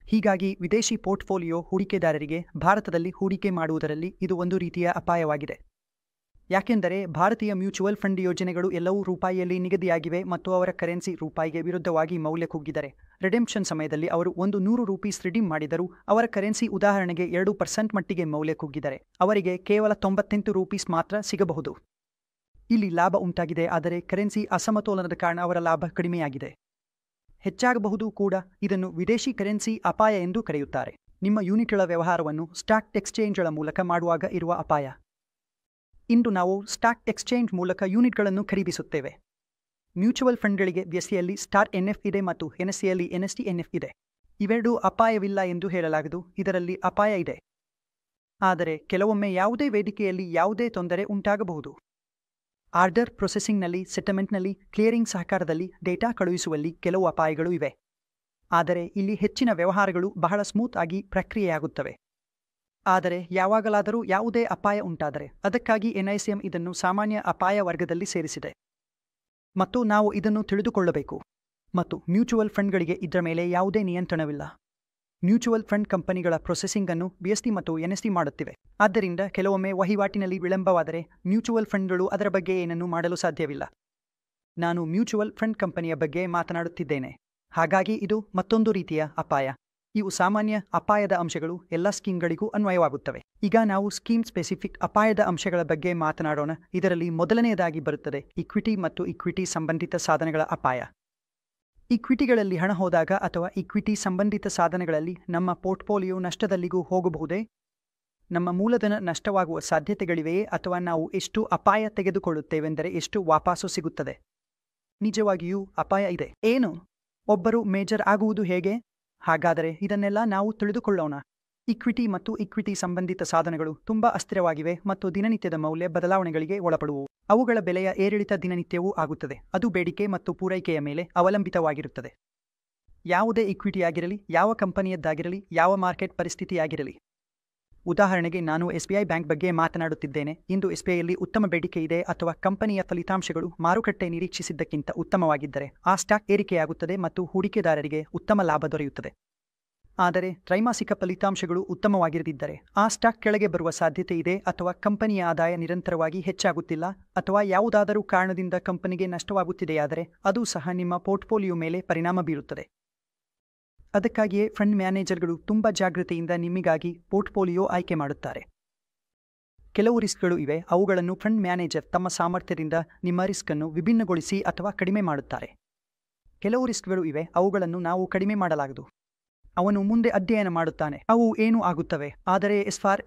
ಹೀಗಾಗಿ ವಿದೇಶಿ ಪೋರ್ಟ್ಫೋಲಿಯೋ ಹೂಡಿಕೆದಾರರಿಗೆ ಭಾರತದಲ್ಲಿ ಹೂಡಿಕೆ ಮಾಡುವುದರಲ್ಲಿ ಇದು ಒಂದು ರೀತಿಯ ಅಪಾಯವಾಗಿದೆ. ಯಾಕೆಂದರೆ ಭಾರತೀಯ ಮ್ಯೂಚುವಲ್ ಫಂಡ್ ಯೋಜನೆಗಳು ಎಲ್ಲವೂ ರೂಪಾಯಿಯಲ್ಲಿ ನಿಗದಿಯಾಗಿವೆ ಮತ್ತು ಅವರ ಕರೆನ್ಸಿ ರೂಪಾಯಿಗೆ ವಿರುದ್ಧವಾಗಿ ಮೌಲ್ಯ ಕುಗ್ಗಿದರೆ, ರಿಡೆಂಪ್ಷನ್ ಸಮಯದಲ್ಲಿ ಅವರು ಒಂದು 100 ರೂಪೀಸ್ ರಿಡೀಮ್ ಮಾಡಿದರೂ ಅವರ ಕರೆನ್ಸಿ ಉದಾಹರಣೆಗೆ 2% ಮಟ್ಟಿಗೆ ಮೌಲ್ಯ ಕುಗ್ಗಿದರೆ ಅವರಿಗೆ ಕೇವಲ 98 ರೂಪೀಸ್ ಮಾತ್ರ ಸಿಗಬಹುದು. ಇಲ್ಲಿ ಲಾಭ ಉಂಟಾಗಿದೆ, ಆದರೆ ಕರೆನ್ಸಿ ಅಸಮತೋಲನದ ಕಾರಣ ಅವರ ಲಾಭ ಕಡಿಮೆಯಾಗಿದೆ. ಹೆಚ್ಚಾಗಬಹುದು ಕೂಡ. ಇದನ್ನು ವಿದೇಶಿ ಕರೆನ್ಸಿ ಅಪಾಯ ಎಂದು ಕರೆಯುತ್ತಾರೆ. ನಿಮ್ಮ ಯೂನಿಟ್ಗಳ ವ್ಯವಹಾರವನ್ನು ಸ್ಟಾಕ್ ಎಕ್ಸ್ಚೇಂಜ್ಗಳ ಮೂಲಕ ಮಾಡುವಾಗ ಇರುವ ಅಪಾಯ. ಇಂದು ನಾವು ಸ್ಟಾಕ್ ಎಕ್ಸ್ಚೇಂಜ್ ಮೂಲಕ ಯೂನಿಟ್ಗಳನ್ನು ಖರೀದಿಸುತ್ತೇವೆ. ಮ್ಯೂಚುವಲ್ ಫಂಡ್ಗಳಿಗೆ ಬಿಎಸ್ಸಿಯಲ್ಲಿ ಸ್ಟಾರ್ ಎನ್ಎಫ್ ಇದೆ ಮತ್ತು ಎನ್ಎಸ್ಸಿಯಲ್ಲಿ ಎನ್ಎಸ್ಟಿ ಎನ್ಎಫ್ ಇದೆ. ಇವೆರಡೂ ಅಪಾಯವಿಲ್ಲ ಎಂದು ಹೇಳಲಾಗದು, ಇದರಲ್ಲಿ ಅಪಾಯ ಇದೆ. ಆದರೆ ಕೆಲವೊಮ್ಮೆ ಯಾವುದೇ ವೇದಿಕೆಯಲ್ಲಿ ಯಾವುದೇ ತೊಂದರೆ ಉಂಟಾಗಬಹುದು. ಆರ್ಡರ್ ಪ್ರೊಸೆಸಿಂಗ್ನಲ್ಲಿ, ಸೆಟಲ್ಮೆಂಟ್ನಲ್ಲಿ, ಕ್ಲಿಯರಿಂಗ್ ಸಹಕಾರದಲ್ಲಿ, ಡೇಟಾ ಕಳುಹಿಸುವಲ್ಲಿ ಕೆಲವು ಅಪಾಯಗಳು ಇವೆ. ಆದರೆ ಇಲ್ಲಿ ಹೆಚ್ಚಿನ ವ್ಯವಹಾರಗಳು ಬಹಳ ಸ್ಮೂತ್ ಆಗಿ ಪ್ರಕ್ರಿಯೆಯಾಗುತ್ತವೆ. ಆದರೆ ಯಾವಾಗಲಾದರೂ ಯಾವುದೇ ಅಪಾಯ ಉಂಟಾದರೆ ಅದಕ್ಕಾಗಿ ಎನ್ಐಸಿಎಂ ಇದನ್ನು ಸಾಮಾನ್ಯ ಅಪಾಯ ವರ್ಗದಲ್ಲಿ ಸೇರಿಸಿದೆ ಮತ್ತು ನಾವು ಇದನ್ನು ತಿಳಿದುಕೊಳ್ಳಬೇಕು. ಮತ್ತು ಮ್ಯೂಚುವಲ್ ಫಂಡ್ಗಳಿಗೆ ಇದರ ಮೇಲೆ ಯಾವುದೇ ನಿಯಂತ್ರಣವಿಲ್ಲ. ಮ್ಯೂಚುವಲ್ ಫಂಡ್ ಕಂಪನಿಗಳ ಪ್ರೊಸೆಸಿಂಗ್ ಅನ್ನು ಬಿಎಸ್ಟಿ ಮತ್ತು ಎನ್ಎಸ್ಟಿ ಮಾಡುತ್ತಿವೆ. ಆದ್ದರಿಂದ ಕೆಲವೊಮ್ಮೆ ವಹಿವಾಟಿನಲ್ಲಿ ವಿಳಂಬವಾದರೆ ಮ್ಯೂಚುವಲ್ ಫಂಡ್ಗಳು ಅದರ ಬಗ್ಗೆ ಏನನ್ನೂ ಮಾಡಲು ಸಾಧ್ಯವಿಲ್ಲ. ನಾನು ಮ್ಯೂಚುವಲ್ ಫಂಡ್ ಕಂಪನಿಯ ಬಗ್ಗೆ ಮಾತನಾಡುತ್ತಿದ್ದೇನೆ. ಹಾಗಾಗಿ ಇದು ಮತ್ತೊಂದು ರೀತಿಯ ಅಪಾಯ. ಇವು ಸಾಮಾನ್ಯ ಅಪಾಯದ ಅಂಶಗಳು ಎಲ್ಲ ಸ್ಕೀಮ್ಗಳಿಗೂ ಅನ್ವಯವಾಗುತ್ತವೆ. ಈಗ ನಾವು ಸ್ಕೀಮ್ ಸ್ಪೆಸಿಫಿಕ್ ಅಪಾಯದ ಅಂಶಗಳ ಬಗ್ಗೆ ಮಾತನಾಡೋಣ. ಇದರಲ್ಲಿ ಮೊದಲನೆಯದಾಗಿ ಬರುತ್ತದೆ ಇಕ್ವಿಟಿ ಮತ್ತು ಇಕ್ವಿಟಿ ಸಂಬಂಧಿತ ಸಾಧನಗಳ ಅಪಾಯ. ಇಕ್ವಿಟಿಗಳಲ್ಲಿ ಹಣ ಹೋದಾಗ ಅಥವಾ ಇಕ್ವಿಟಿ ಸಂಬಂಧಿತ ಸಾಧನಗಳಲ್ಲಿ ನಮ್ಮ ಪೋರ್ಟ್ಫೋಲಿಯೋ ನಷ್ಟದಲ್ಲಿಗೂ ಹೋಗಬಹುದೇ? ನಮ್ಮ ಮೂಲಧನ ನಷ್ಟವಾಗುವ ಸಾಧ್ಯತೆಗಳಿವೆಯೇ? ಅಥವಾ ನಾವು ಎಷ್ಟು ಅಪಾಯ ತೆಗೆದುಕೊಳ್ಳುತ್ತೇವೆಂದರೆ ಎಷ್ಟು ವಾಪಸ್ಸು ಸಿಗುತ್ತದೆ? ನಿಜವಾಗಿಯೂ ಅಪಾಯ ಇದೆ. ಏನು? ಒಬ್ಬರು ಮೇಜರ್ ಆಗುವುದು ಹೇಗೆ? ಹಾಗಾದರೆ ಇದನ್ನೆಲ್ಲ ನಾವು ತಿಳಿದುಕೊಳ್ಳೋಣ. ಇಕ್ವಿಟಿ ಮತ್ತು ಇಕ್ವಿಟಿ ಸಂಬಂಧಿತ ಸಾಧನಗಳು ತುಂಬಾ ಅಸ್ಥಿರವಾಗಿವೆ ಮತ್ತು ದಿನನಿತ್ಯದ ಮೌಲ್ಯ ಬದಲಾವಣೆಗಳಿಗೆ ಒಳಪಡುವವು. ಅವುಗಳ ಬೆಲೆಯ ಏರಿಳಿತ ದಿನನಿತ್ಯವೂ ಆಗುತ್ತದೆ. ಅದು ಬೇಡಿಕೆ ಮತ್ತು ಪೂರೈಕೆಯ ಮೇಲೆ ಅವಲಂಬಿತವಾಗಿರುತ್ತದೆ. ಯಾವುದೇ ಇಕ್ವಿಟಿಯಾಗಿರಲಿ, ಯಾವ ಕಂಪನಿಯದ್ದಾಗಿರಲಿ, ಯಾವ ಮಾರ್ಕೆಟ್ ಪರಿಸ್ಥಿತಿಯಾಗಿರಲಿ. ಉದಾಹರಣೆಗೆ ನಾನು ಎಸ್ಬಿಐ ಬ್ಯಾಂಕ್ ಬಗ್ಗೆ ಮಾತನಾಡುತ್ತಿದ್ದೇನೆ. ಇಂದು ಎಸ್ಬಿಐಯಲ್ಲಿ ಉತ್ತಮ ಬೇಡಿಕೆ ಇದೆ ಅಥವಾ ಕಂಪನಿಯ ಫಲಿತಾಂಶಗಳು ಮಾರುಕಟ್ಟೆ ನಿರೀಕ್ಷಿಸಿದ್ದಕ್ಕಿಂತ ಉತ್ತಮವಾಗಿದ್ದರೆ ಆ ಸ್ಟಾಕ್ ಏರಿಕೆಯಾಗುತ್ತದೆ ಮತ್ತು ಹೂಡಿಕೆದಾರರಿಗೆ ಉತ್ತಮ ಲಾಭ ದೊರೆಯುತ್ತದೆ. ಆದರೆ ತ್ರೈಮಾಸಿಕ ಫಲಿತಾಂಶಗಳು ಉತ್ತಮವಾಗಿರದಿದ್ದರೆ ಆ ಸ್ಟಾಕ್ ಕೆಳಗೆ ಬರುವ ಸಾಧ್ಯತೆ ಇದೆ ಅಥವಾ ಕಂಪನಿಯ ಆದಾಯ ನಿರಂತರವಾಗಿ ಹೆಚ್ಚಾಗುತ್ತಿಲ್ಲ ಅಥವಾ ಯಾವುದಾದರೂ ಕಾರಣದಿಂದ ಕಂಪನಿಗೆ ನಷ್ಟವಾಗುತ್ತಿದೆಯಾದರೆ ಅದು ಸಹ ನಿಮ್ಮ ಪೋರ್ಟ್ಫೋಲಿಯೋ ಮೇಲೆ ಪರಿಣಾಮ ಬೀರುತ್ತದೆ. ಅದಕ್ಕಾಗಿಯೇ ಫಂಡ್ ಮ್ಯಾನೇಜರ್ಗಳು ತುಂಬಾ ಜಾಗೃತಿಯಿಂದ ನಿಮಗಾಗಿ ಪೋರ್ಟ್ಫೋಲಿಯೋ ಆಯ್ಕೆ ಮಾಡುತ್ತಾರೆ. ಕೆಲವು ರಿಸ್ಕ್ಗಳು ಇವೆ, ಅವುಗಳನ್ನು ಫಂಡ್ ಮ್ಯಾನೇಜರ್ ತಮ್ಮ ಸಾಮರ್ಥ್ಯದಿಂದ ನಿಮ್ಮ ರಿಸ್ಕ್ ಅನ್ನು ವಿಭಿನ್ನಗೊಳಿಸಿ ಅಥವಾ ಕಡಿಮೆ ಮಾಡುತ್ತಾರೆ. ಕೆಲವು ರಿಸ್ಕ್ಗಳು ಇವೆ, ಅವುಗಳನ್ನು ನಾವು ಕಡಿಮೆ ಮಾಡಲಾಗದು. ಅವನು ಮುಂದೆ ಅಧ್ಯಯನ ಮಾಡುತ್ತಾನೆ, ಅವು ಏನು ಆಗುತ್ತವೆ. ಆದರೆ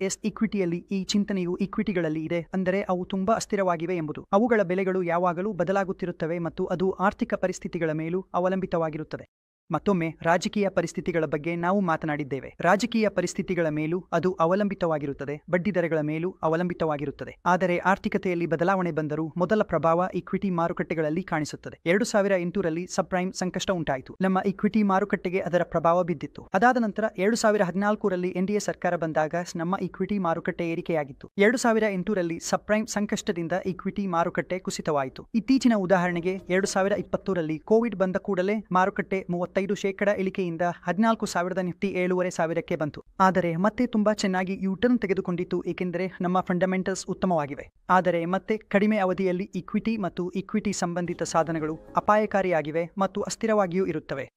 ಎಸ್ ಇಕ್ವಿಟಿಯಲ್ಲಿ ಈ ಚಿಂತನೆಯು ಇಕ್ವಿಟಿಗಳಲ್ಲಿ ಇದೆ, ಅಂದರೆ ಅವು ತುಂಬಾ ಅಸ್ಥಿರವಾಗಿವೆ ಎಂಬುದು. ಅವುಗಳ ಬೆಲೆಗಳು ಯಾವಾಗಲೂ ಬದಲಾಗುತ್ತಿರುತ್ತವೆ ಮತ್ತು ಅದು ಆರ್ಥಿಕ ಪರಿಸ್ಥಿತಿಗಳ ಮೇಲೂ ಅವಲಂಬಿತವಾಗಿರುತ್ತದೆ. ಮತ್ತೊಮ್ಮೆ ರಾಜಕೀಯ ಪರಿಸ್ಥಿತಿಗಳ ಬಗ್ಗೆ ನಾವು ಮಾತನಾಡಿದ್ದೇವೆ. ರಾಜಕೀಯ ಪರಿಸ್ಥಿತಿಗಳ ಮೇಲೂ ಅದು ಅವಲಂಬಿತವಾಗಿರುತ್ತದೆ, ಬಡ್ಡಿದರಗಳ ಮೇಲೂ ಅವಲಂಬಿತವಾಗಿರುತ್ತದೆ. ಆದರೆ ಆರ್ಥಿಕತೆಯಲ್ಲಿ ಬದಲಾವಣೆ ಬಂದರೂ ಮೊದಲ ಪ್ರಭಾವ ಇಕ್ವಿಟಿ ಮಾರುಕಟ್ಟೆಗಳಲ್ಲಿ ಕಾಣಿಸುತ್ತದೆ. 2008ರಲ್ಲಿ ಸಬ್ಪ್ರೈಮ್ ಸಂಕಷ್ಟ ಉಂಟಾಯಿತು. ನಮ್ಮ ಇಕ್ವಿಟಿ ಮಾರುಕಟ್ಟೆಗೆ ಅದರ ಪ್ರಭಾವ ಬಿದ್ದಿತ್ತು. ಅದಾದ ನಂತರ 2014ರಲ್ಲಿ ಎನ್ಡಿಎ ಸರ್ಕಾರ ಬಂದಾಗ ನಮ್ಮ ಇಕ್ವಿಟಿ ಮಾರುಕಟ್ಟೆ ಏರಿಕೆಯಾಗಿತ್ತು. 2008ರಲ್ಲಿ ಸಬ್ಪ್ರೈಮ್ ಸಂಕಷ್ಟದಿಂದ ಇಕ್ವಿಟಿ ಮಾರುಕಟ್ಟೆ ಕುಸಿತವಾಯಿತು. ಇತ್ತೀಚಿನ ಉದಾಹರಣೆಗೆ 2020ರಲ್ಲಿ ಕೋವಿಡ್ ಬಂದ ಕೂಡಲೇ ಮಾರುಕಟ್ಟೆ 35% ಇಳಿಕೆಯಿಂದ 14,000 ನಿಫ್ಟಿ 7,500ಕ್ಕೆ ಬಂತು. ಆದರೆ ಮತ್ತೆ ತುಂಬಾ ಚೆನ್ನಾಗಿ ಯೂಟರ್ನ್ ತೆಗೆದುಕೊಂಡಿತು, ಏಕೆಂದರೆ ನಮ್ಮ ಫಂಡಮೆಂಟಲ್ಸ್ ಉತ್ತಮವಾಗಿವೆ. ಆದರೆ ಮತ್ತೆ ಕಡಿಮೆ ಅವಧಿಯಲ್ಲಿ ಇಕ್ವಿಟಿ ಮತ್ತು ಇಕ್ವಿಟಿ ಸಂಬಂಧಿತ ಸಾಧನಗಳು ಅಪಾಯಕಾರಿಯಾಗಿವೆ ಮತ್ತು ಅಸ್ಥಿರವಾಗಿಯೂ ಇರುತ್ತವೆ.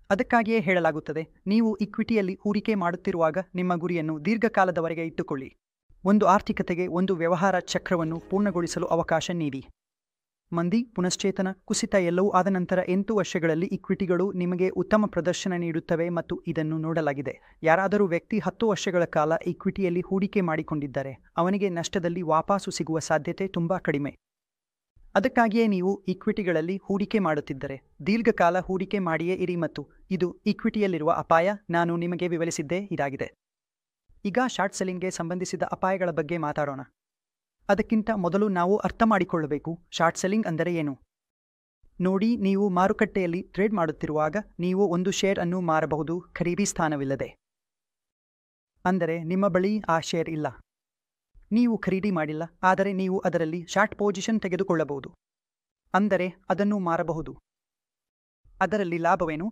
ಅದಕ್ಕಾಗಿಯೇ ಹೇಳಲಾಗುತ್ತದೆ, ನೀವು ಇಕ್ವಿಟಿಯಲ್ಲಿ ಹೂಡಿಕೆ ಮಾಡುತ್ತಿರುವಾಗ ನಿಮ್ಮ ಗುರಿಯನ್ನು ದೀರ್ಘಕಾಲದವರೆಗೆ ಇಟ್ಟುಕೊಳ್ಳಿ. ಒಂದು ಆರ್ಥಿಕತೆಗೆ ಒಂದು ವ್ಯವಹಾರ ಚಕ್ರವನ್ನು ಪೂರ್ಣಗೊಳಿಸಲು ಅವಕಾಶ ನೀಡಿ. ಮಂದಿ ಪುನಶ್ಚೇತನ ಕುಸಿತ ಎಲ್ಲವೂ ಆದ ನಂತರ 8 ವರ್ಷಗಳಲ್ಲಿ ಇಕ್ವಿಟಿಗಳು ನಿಮಗೆ ಉತ್ತಮ ಪ್ರದರ್ಶನ ನೀಡುತ್ತವೆ ಮತ್ತು ಇದನ್ನು ನೋಡಲಾಗಿದೆ. ಯಾರಾದರೂ ವ್ಯಕ್ತಿ 10 ವರ್ಷಗಳ ಕಾಲ ಇಕ್ವಿಟಿಯಲ್ಲಿ ಹೂಡಿಕೆ ಮಾಡಿಕೊಂಡಿದ್ದರೆ ಅವನಿಗೆ ನಷ್ಟದಲ್ಲಿ ವಾಪಸು ಸಿಗುವ ಸಾಧ್ಯತೆ ತುಂಬಾ ಕಡಿಮೆ. ಅದಕ್ಕಾಗಿಯೇ ನೀವು ಇಕ್ವಿಟಿಗಳಲ್ಲಿ ಹೂಡಿಕೆ ಮಾಡುತ್ತಿದ್ದರೆ ದೀರ್ಘಕಾಲ ಹೂಡಿಕೆ ಮಾಡಿಯೇ ಇರಿ ಮತ್ತು ಇದು ಇಕ್ವಿಟಿಯಲ್ಲಿರುವ ಅಪಾಯ. ನಾನು ನಿಮಗೆ ವಿವರಿಸಿದ್ದೇ ಇದಾಗಿದೆ. ಈಗ ಶಾರ್ಟ್ ಸೆಲ್ಲಿಂಗ್ಗೆ ಸಂಬಂಧಿಸಿದ ಅಪಾಯಗಳ ಬಗ್ಗೆ ಮಾತಾಡೋಣ. ಅದಕ್ಕಿಂತ ಮೊದಲು ನಾವು ಅರ್ಥ ಮಾಡಿಕೊಳ್ಳಬೇಕು, ಶಾರ್ಟ್ ಸೆಲ್ಲಿಂಗ್ ಅಂದರೆ ಏನು. ನೋಡಿ, ನೀವು ಮಾರುಕಟ್ಟೆಯಲ್ಲಿ ಟ್ರೇಡ್ ಮಾಡುತ್ತಿರುವಾಗ ನೀವು ಒಂದು ಶೇರ್ ಅನ್ನು ಮಾರಬಹುದು ಖರೀದಿ ಸ್ಥಾನವಿಲ್ಲದೆ. ಅಂದರೆ ನಿಮ್ಮ ಬಳಿ ಆ ಶೇರ್ ಇಲ್ಲ, ನೀವು ಖರೀದಿ ಮಾಡಿಲ್ಲ, ಆದರೆ ನೀವು ಅದರಲ್ಲಿ ಶಾರ್ಟ್ ಪೊಸಿಷನ್ ತೆಗೆದುಕೊಳ್ಳಬಹುದು, ಅಂದರೆ ಅದನ್ನು ಮಾರಬಹುದು. ಅದರಲ್ಲಿ ಲಾಭವೇನು?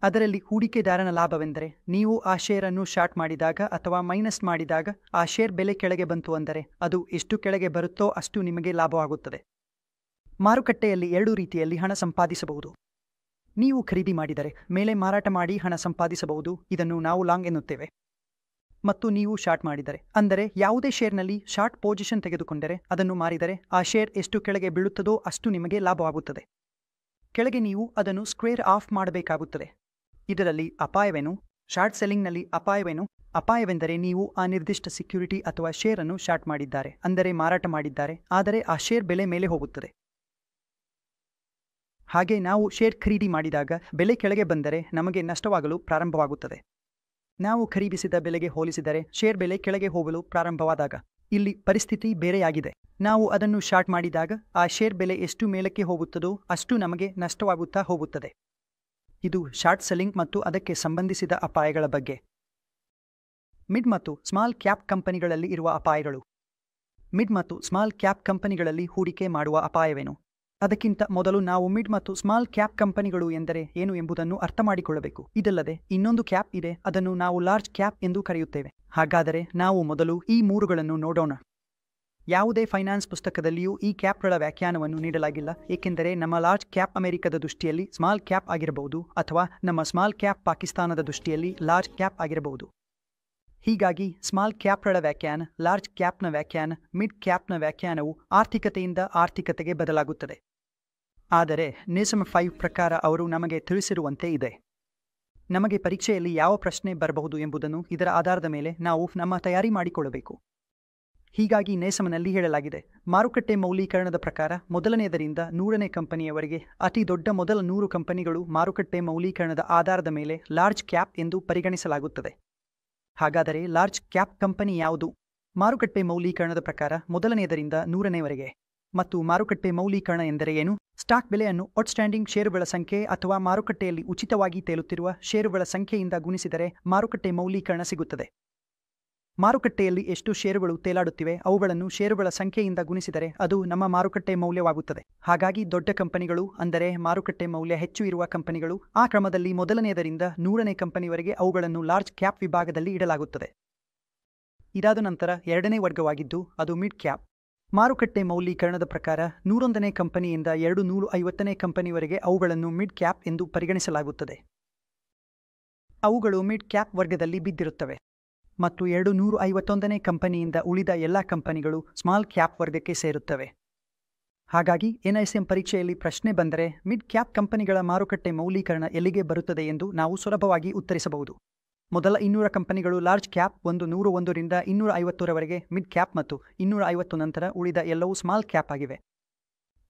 ಅದರಲ್ಲಿ ಹೂಡಿಕೆದಾರನ ಲಾಭವೆಂದರೆ ನೀವು ಆ ಶೇರ್ ಅನ್ನು ಶಾರ್ಟ್ ಮಾಡಿದಾಗ ಅಥವಾ ಮೈನಸ್ ಮಾಡಿದಾಗ ಆ ಶೇರ್ ಬೆಲೆ ಕೆಳಗೆ ಬಂತು ಅಂದರೆ ಅದು ಎಷ್ಟು ಕೆಳಗೆ ಬರುತ್ತೋ ಅಷ್ಟು ನಿಮಗೆ ಲಾಭವಾಗುತ್ತದೆ. ಮಾರುಕಟ್ಟೆಯಲ್ಲಿ 2 ರೀತಿಯಲ್ಲಿ ಹಣ ಸಂಪಾದಿಸಬಹುದು. ನೀವು ಖರೀದಿ ಮಾಡಿದರೆ ಮೇಲೆ ಮಾರಾಟ ಮಾಡಿ ಹಣ ಸಂಪಾದಿಸಬಹುದು, ಇದನ್ನು ನಾವು ಲಾಂಗ್ ಎನ್ನುತ್ತೇವೆ. ಮತ್ತು ನೀವು ಶಾರ್ಟ್ ಮಾಡಿದರೆ, ಅಂದರೆ ಯಾವುದೇ ಶೇರ್ನಲ್ಲಿ ಶಾರ್ಟ್ ಪೊಸಿಷನ್ ತೆಗೆದುಕೊಂಡರೆ ಅದನ್ನು ಮಾರಿದರೆ ಆ ಶೇರ್ ಎಷ್ಟು ಕೆಳಗೆ ಬೀಳುತ್ತದೋ ಅಷ್ಟು ನಿಮಗೆ ಲಾಭವಾಗುತ್ತದೆ. ಕೆಳಗೆ ನೀವು ಅದನ್ನು ಸ್ಕ್ವೇರ್ ಆಫ್ ಮಾಡಬೇಕಾಗುತ್ತದೆ. ಇದರಲ್ಲಿ ಅಪಾಯವೇನು? ಶಾರ್ಟ್ ಸೆಲ್ಲಿಂಗ್ನಲ್ಲಿ ಅಪಾಯವೇನು? ಅಪಾಯವೆಂದರೆ ನೀವು ಆ ನಿರ್ದಿಷ್ಟ ಸೆಕ್ಯೂರಿಟಿ ಅಥವಾ ಶೇರ್ ಅನ್ನು ಶಾರ್ಟ್ ಮಾಡಿದ್ದಾರೆ, ಅಂದರೆ ಮಾರಾಟ ಮಾಡಿದ್ದಾರೆ, ಆದರೆ ಆ ಶೇರ್ ಬೆಲೆ ಮೇಲೆ ಹೋಗುತ್ತದೆ. ಹಾಗೆ ನಾವು ಶೇರ್ ಖರೀದಿ ಮಾಡಿದಾಗ ಬೆಲೆ ಕೆಳಗೆ ಬಂದರೆ ನಮಗೆ ನಷ್ಟವಾಗಲು ಪ್ರಾರಂಭವಾಗುತ್ತದೆ. ನಾವು ಖರೀದಿಸಿದ ಬೆಲೆಗೆ ಹೋಲಿಸಿದರೆ ಶೇರ್ ಬೆಲೆ ಕೆಳಗೆ ಹೋಗಲು ಪ್ರಾರಂಭವಾದಾಗ ಇಲ್ಲಿ ಪರಿಸ್ಥಿತಿ ಬೇರೆಯಾಗಿದೆ. ನಾವು ಅದನ್ನು ಶಾರ್ಟ್ ಮಾಡಿದಾಗ ಆ ಶೇರ್ ಬೆಲೆ ಎಷ್ಟು ಮೇಲಕ್ಕೆ ಹೋಗುತ್ತದೋ ಅಷ್ಟು ನಮಗೆ ನಷ್ಟವಾಗುತ್ತಾ ಹೋಗುತ್ತದೆ. ಇದು ಶಾರ್ಟ್ ಸೆಲ್ಲಿಂಗ್ ಮತ್ತು ಅದಕ್ಕೆ ಸಂಬಂಧಿಸಿದ ಅಪಾಯಗಳ ಬಗ್ಗೆ. ಮಿಡ್ ಮತ್ತು ಸ್ಮಾಲ್ ಕ್ಯಾಪ್ ಕಂಪನಿಗಳಲ್ಲಿ ಇರುವ ಅಪಾಯಗಳು. ಮಿಡ್ ಮತ್ತು ಸ್ಮಾಲ್ ಕ್ಯಾಪ್ ಕಂಪನಿಗಳಲ್ಲಿ ಹೂಡಿಕೆ ಮಾಡುವ ಅಪಾಯವೇನು? ಅದಕ್ಕಿಂತ ಮೊದಲು ನಾವು ಮಿಡ್ ಮತ್ತು ಸ್ಮಾಲ್ ಕ್ಯಾಪ್ ಕಂಪನಿಗಳು ಎಂದರೆ ಏನು ಎಂಬುದನ್ನು ಅರ್ಥ ಮಾಡಿಕೊಳ್ಳಬೇಕು. ಇದಲ್ಲದೆ ಇನ್ನೊಂದು ಕ್ಯಾಪ್ ಇದೆ, ಅದನ್ನು ನಾವು ಲಾರ್ಜ್ ಕ್ಯಾಪ್ ಎಂದು ಕರೆಯುತ್ತೇವೆ. ಹಾಗಾದರೆ ನಾವು ಮೊದಲು ಈ 3ಗಳನ್ನು ನೋಡೋಣ. ಯಾವುದೇ ಫೈನಾನ್ಸ್ ಪುಸ್ತಕದಲ್ಲಿಯೂ ಈ ಕ್ಯಾಪ್ಗಳ ವ್ಯಾಖ್ಯಾನವನ್ನು ನೀಡಲಾಗಿಲ್ಲ, ಏಕೆಂದರೆ ನಮ್ಮ ಲಾರ್ಜ್ ಕ್ಯಾಪ್ ಅಮೆರಿಕದ ದೃಷ್ಟಿಯಲ್ಲಿ ಸ್ಮಾಲ್ ಕ್ಯಾಪ್ ಆಗಿರಬಹುದು ಅಥವಾ ನಮ್ಮ ಸ್ಮಾಲ್ ಕ್ಯಾಪ್ ಪಾಕಿಸ್ತಾನದ ದೃಷ್ಟಿಯಲ್ಲಿ ಲಾರ್ಜ್ ಕ್ಯಾಪ್ ಆಗಿರಬಹುದು. ಹೀಗಾಗಿ ಸ್ಮಾಲ್ ಕ್ಯಾಪ್ಗಳ ವ್ಯಾಖ್ಯಾನ, ಲಾರ್ಜ್ ಕ್ಯಾಪ್ನ ವ್ಯಾಖ್ಯಾನ, ಮಿಡ್ ಕ್ಯಾಪ್ನ ವ್ಯಾಖ್ಯಾನವು ಆರ್ಥಿಕತೆಯಿಂದ ಆರ್ಥಿಕತೆಗೆ ಬದಲಾಗುತ್ತದೆ. ಆದರೆ NISM 5 ಪ್ರಕಾರ ಅವರು ನಮಗೆ ತಿಳಿಸಿರುವಂತೆ ಇದೆ. ನಮಗೆ ಪರೀಕ್ಷೆಯಲ್ಲಿ ಯಾವ ಪ್ರಶ್ನೆ ಬರಬಹುದು ಎಂಬುದನ್ನು ಇದರ ಆಧಾರದ ಮೇಲೆ ನಾವು ನಮ್ಮ ತಯಾರಿ ಮಾಡಿಕೊಳ್ಳಬೇಕು. ಹೀಗಾಗಿ NISMನಲ್ಲಿ ಹೇಳಲಾಗಿದೆ, ಮಾರುಕಟ್ಟೆ ಮೌಲ್ಯೀಕರಣದ ಪ್ರಕಾರ ಮೊದಲನೆಯದರಿಂದ 100ನೇ ಕಂಪನಿಯವರೆಗೆ ಅತಿ ದೊಡ್ಡ ಮೊದಲ 100 ಕಂಪನಿಗಳು ಮಾರುಕಟ್ಟೆ ಮೌಲ್ಯೀಕರಣದ ಆಧಾರದ ಮೇಲೆ ಲಾರ್ಜ್ ಕ್ಯಾಪ್ ಎಂದು ಪರಿಗಣಿಸಲಾಗುತ್ತದೆ. ಹಾಗಾದರೆ ಲಾರ್ಜ್ ಕ್ಯಾಪ್ ಕಂಪನಿ ಯಾವುದು? ಮಾರುಕಟ್ಟೆ ಮೌಲ್ಯೀಕರಣದ ಪ್ರಕಾರ ಮೊದಲನೆಯದರಿಂದ 100ನೇವರೆಗೆ. ಮತ್ತು ಮಾರುಕಟ್ಟೆ ಮೌಲ್ಯೀಕರಣ ಎಂದರೆ ಏನು? ಸ್ಟಾಕ್ ಬೆಲೆಯನ್ನು ಔಟ್ಸ್ಟ್ಯಾಂಡಿಂಗ್ ಷೇರುಗಳ ಸಂಖ್ಯೆ ಅಥವಾ ಮಾರುಕಟ್ಟೆಯಲ್ಲಿ ಉಚಿತವಾಗಿ ತೇಲುತ್ತಿರುವ ಷೇರುಗಳ ಸಂಖ್ಯೆಯಿಂದ ಗುಣಿಸಿದರೆ ಮಾರುಕಟ್ಟೆ ಮೌಲ್ಯೀಕರಣ ಸಿಗುತ್ತದೆ. ಮಾರುಕಟ್ಟೆಯಲ್ಲಿ ಎಷ್ಟು ಷೇರುಗಳು ತೇಲಾಡುತ್ತಿವೆ ಅವುಗಳನ್ನು ಷೇರುಗಳ ಸಂಖ್ಯೆಯಿಂದ ಗುಣಿಸಿದರೆ ಅದು ನಮ್ಮ ಮಾರುಕಟ್ಟೆ ಮೌಲ್ಯವಾಗುತ್ತದೆ. ಹಾಗಾಗಿ ದೊಡ್ಡ ಕಂಪನಿಗಳು, ಅಂದರೆ ಮಾರುಕಟ್ಟೆ ಮೌಲ್ಯ ಹೆಚ್ಚು ಇರುವ ಕಂಪನಿಗಳು, ಆ ಕ್ರಮದಲ್ಲಿ ಮೊದಲನೆಯದರಿಂದ 100ನೇ ಕಂಪನಿವರೆಗೆ ಅವುಗಳನ್ನು ಲಾರ್ಜ್ ಕ್ಯಾಪ್ ವಿಭಾಗದಲ್ಲಿ ಇಡಲಾಗುತ್ತದೆ. ಇದಾದ ನಂತರ 2ನೇ ವರ್ಗವಾಗಿದ್ದು ಅದು ಮಿಡ್ ಕ್ಯಾಪ್. ಮಾರುಕಟ್ಟೆ ಮೌಲ್ಯೀಕರಣದ ಪ್ರಕಾರ 101ನೇ ಕಂಪನಿಯಿಂದ 250ನೇ ಕಂಪನಿವರೆಗೆ ಅವುಗಳನ್ನು ಮಿಡ್ ಕ್ಯಾಪ್ ಎಂದು ಪರಿಗಣಿಸಲಾಗುತ್ತದೆ. ಅವುಗಳು ಮಿಡ್ ಕ್ಯಾಪ್ ವರ್ಗದಲ್ಲಿ ಬಿದ್ದಿರುತ್ತವೆ. ಮತ್ತು 251ನೇ ಕಂಪನಿಯಿಂದ ಉಳಿದ ಎಲ್ಲ ಕಂಪನಿಗಳು ಸ್ಮಾಲ್ ಕ್ಯಾಪ್ ವರ್ಗಕ್ಕೆ ಸೇರುತ್ತವೆ. ಹಾಗಾಗಿ NISM ಪರೀಕ್ಷೆಯಲ್ಲಿ ಪ್ರಶ್ನೆ ಬಂದರೆ ಮಿಡ್ ಕ್ಯಾಪ್ ಕಂಪನಿಗಳ ಮಾರುಕಟ್ಟೆ ಮೌಲ್ಯೀಕರಣ ಎಲ್ಲಿಗೆ ಬರುತ್ತದೆ ಎಂದು ನಾವು ಸುಲಭವಾಗಿ ಉತ್ತರಿಸಬಹುದು. ಮೊದಲ 200 ಕಂಪನಿಗಳು ಲಾರ್ಜ್ ಕ್ಯಾಪ್, 101ರಿಂದ 250ರವರೆಗೆ ಮಿಡ್ ಕ್ಯಾಪ್ ಮತ್ತು 250 ನಂತರ ಉಳಿದ ಎಲ್ಲವೂ ಸ್ಮಾಲ್ ಕ್ಯಾಪ್ ಆಗಿವೆ.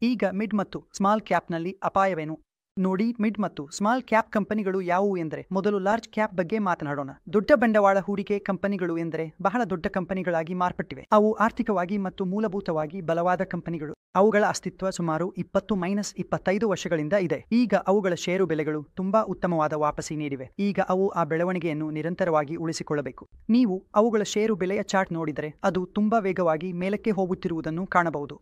ಈಗ ಮಿಡ್ ಮತ್ತು ಸ್ಮಾಲ್ ಕ್ಯಾಪ್ನಲ್ಲಿ ಅಪಾಯವೇನು? ನೋಡಿ, ಮಿಡ್ ಮತ್ತು ಸ್ಮಾಲ್ ಕ್ಯಾಪ್ ಕಂಪನಿಗಳು ಯಾವುವು ಎಂದರೆ, ಮೊದಲು ಲಾರ್ಜ್ ಕ್ಯಾಪ್ ಬಗ್ಗೆ ಮಾತನಾಡೋಣ. ದೊಡ್ಡ ಬಂಡವಾಳ ಹೂಡಿಕೆ ಕಂಪನಿಗಳು ಎಂದರೆ ಬಹಳ ದೊಡ್ಡ ಕಂಪನಿಗಳಾಗಿ ಮಾರ್ಪಟ್ಟಿವೆ. ಅವು ಆರ್ಥಿಕವಾಗಿ ಮತ್ತು ಮೂಲಭೂತವಾಗಿ ಬಲವಾದ ಕಂಪನಿಗಳು. ಅವುಗಳ ಅಸ್ತಿತ್ವ ಸುಮಾರು 20-25 ವರ್ಷಗಳಿಂದ ಇದೆ. ಈಗ ಅವುಗಳ ಷೇರು ಬೆಲೆಗಳು ತುಂಬಾ ಉತ್ತಮವಾದ ವಾಪಸಿ ನೀಡಿವೆ. ಈಗ ಅವು ಆ ಬೆಳವಣಿಗೆಯನ್ನು ನಿರಂತರವಾಗಿ ಉಳಿಸಿಕೊಳ್ಳಬೇಕು. ನೀವು ಅವುಗಳ ಷೇರು ಬೆಲೆಯ ಚಾರ್ಟ್ ನೋಡಿದರೆ ಅದು ತುಂಬಾ ವೇಗವಾಗಿ ಮೇಲಕ್ಕೆ ಹೋಗುತ್ತಿರುವುದನ್ನು ಕಾಣಬಹುದು.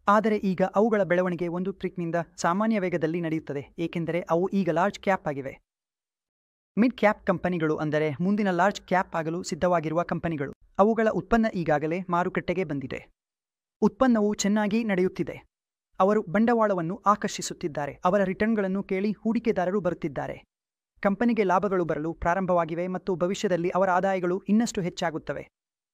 ಆದರೆ ಈಗ ಅವುಗಳ ಬೆಳವಣಿಗೆ ಒಂದು ಟ್ರಿಕ್ನಿಂದ ಸಾಮಾನ್ಯ ವೇಗದಲ್ಲಿ ನಡೆಯುತ್ತದೆ, ಏಕೆಂದರೆ ಅವು ಈಗ ಲಾರ್ಜ್ ಕ್ಯಾಪ್ ಆಗಿವೆ. ಮಿಡ್ ಕ್ಯಾಪ್ ಕಂಪನಿಗಳು ಅಂದರೆ ಮುಂದಿನ ಲಾರ್ಜ್ ಕ್ಯಾಪ್ ಆಗಲು ಸಿದ್ಧವಾಗಿರುವ ಕಂಪನಿಗಳು. ಅವುಗಳ ಉತ್ಪನ್ನ ಈಗಾಗಲೇ ಮಾರುಕಟ್ಟೆಗೆ ಬಂದಿದೆ. ಉತ್ಪನ್ನವು ಚೆನ್ನಾಗಿ ನಡೆಯುತ್ತಿದೆ. ಅವರು ಬಂಡವಾಳವನ್ನು ಆಕರ್ಷಿಸುತ್ತಿದ್ದಾರೆ. ಅವರ ರಿಟರ್ನ್ಗಳನ್ನು ಕೇಳಿ ಹೂಡಿಕೆದಾರರು ಬರುತ್ತಿದ್ದಾರೆ. ಕಂಪನಿಗೆ ಲಾಭಗಳು ಬರಲು ಪ್ರಾರಂಭವಾಗಿವೆ ಮತ್ತು ಭವಿಷ್ಯದಲ್ಲಿ ಅವರ ಆದಾಯಗಳು ಇನ್ನಷ್ಟು ಹೆಚ್ಚಾಗುತ್ತವೆ.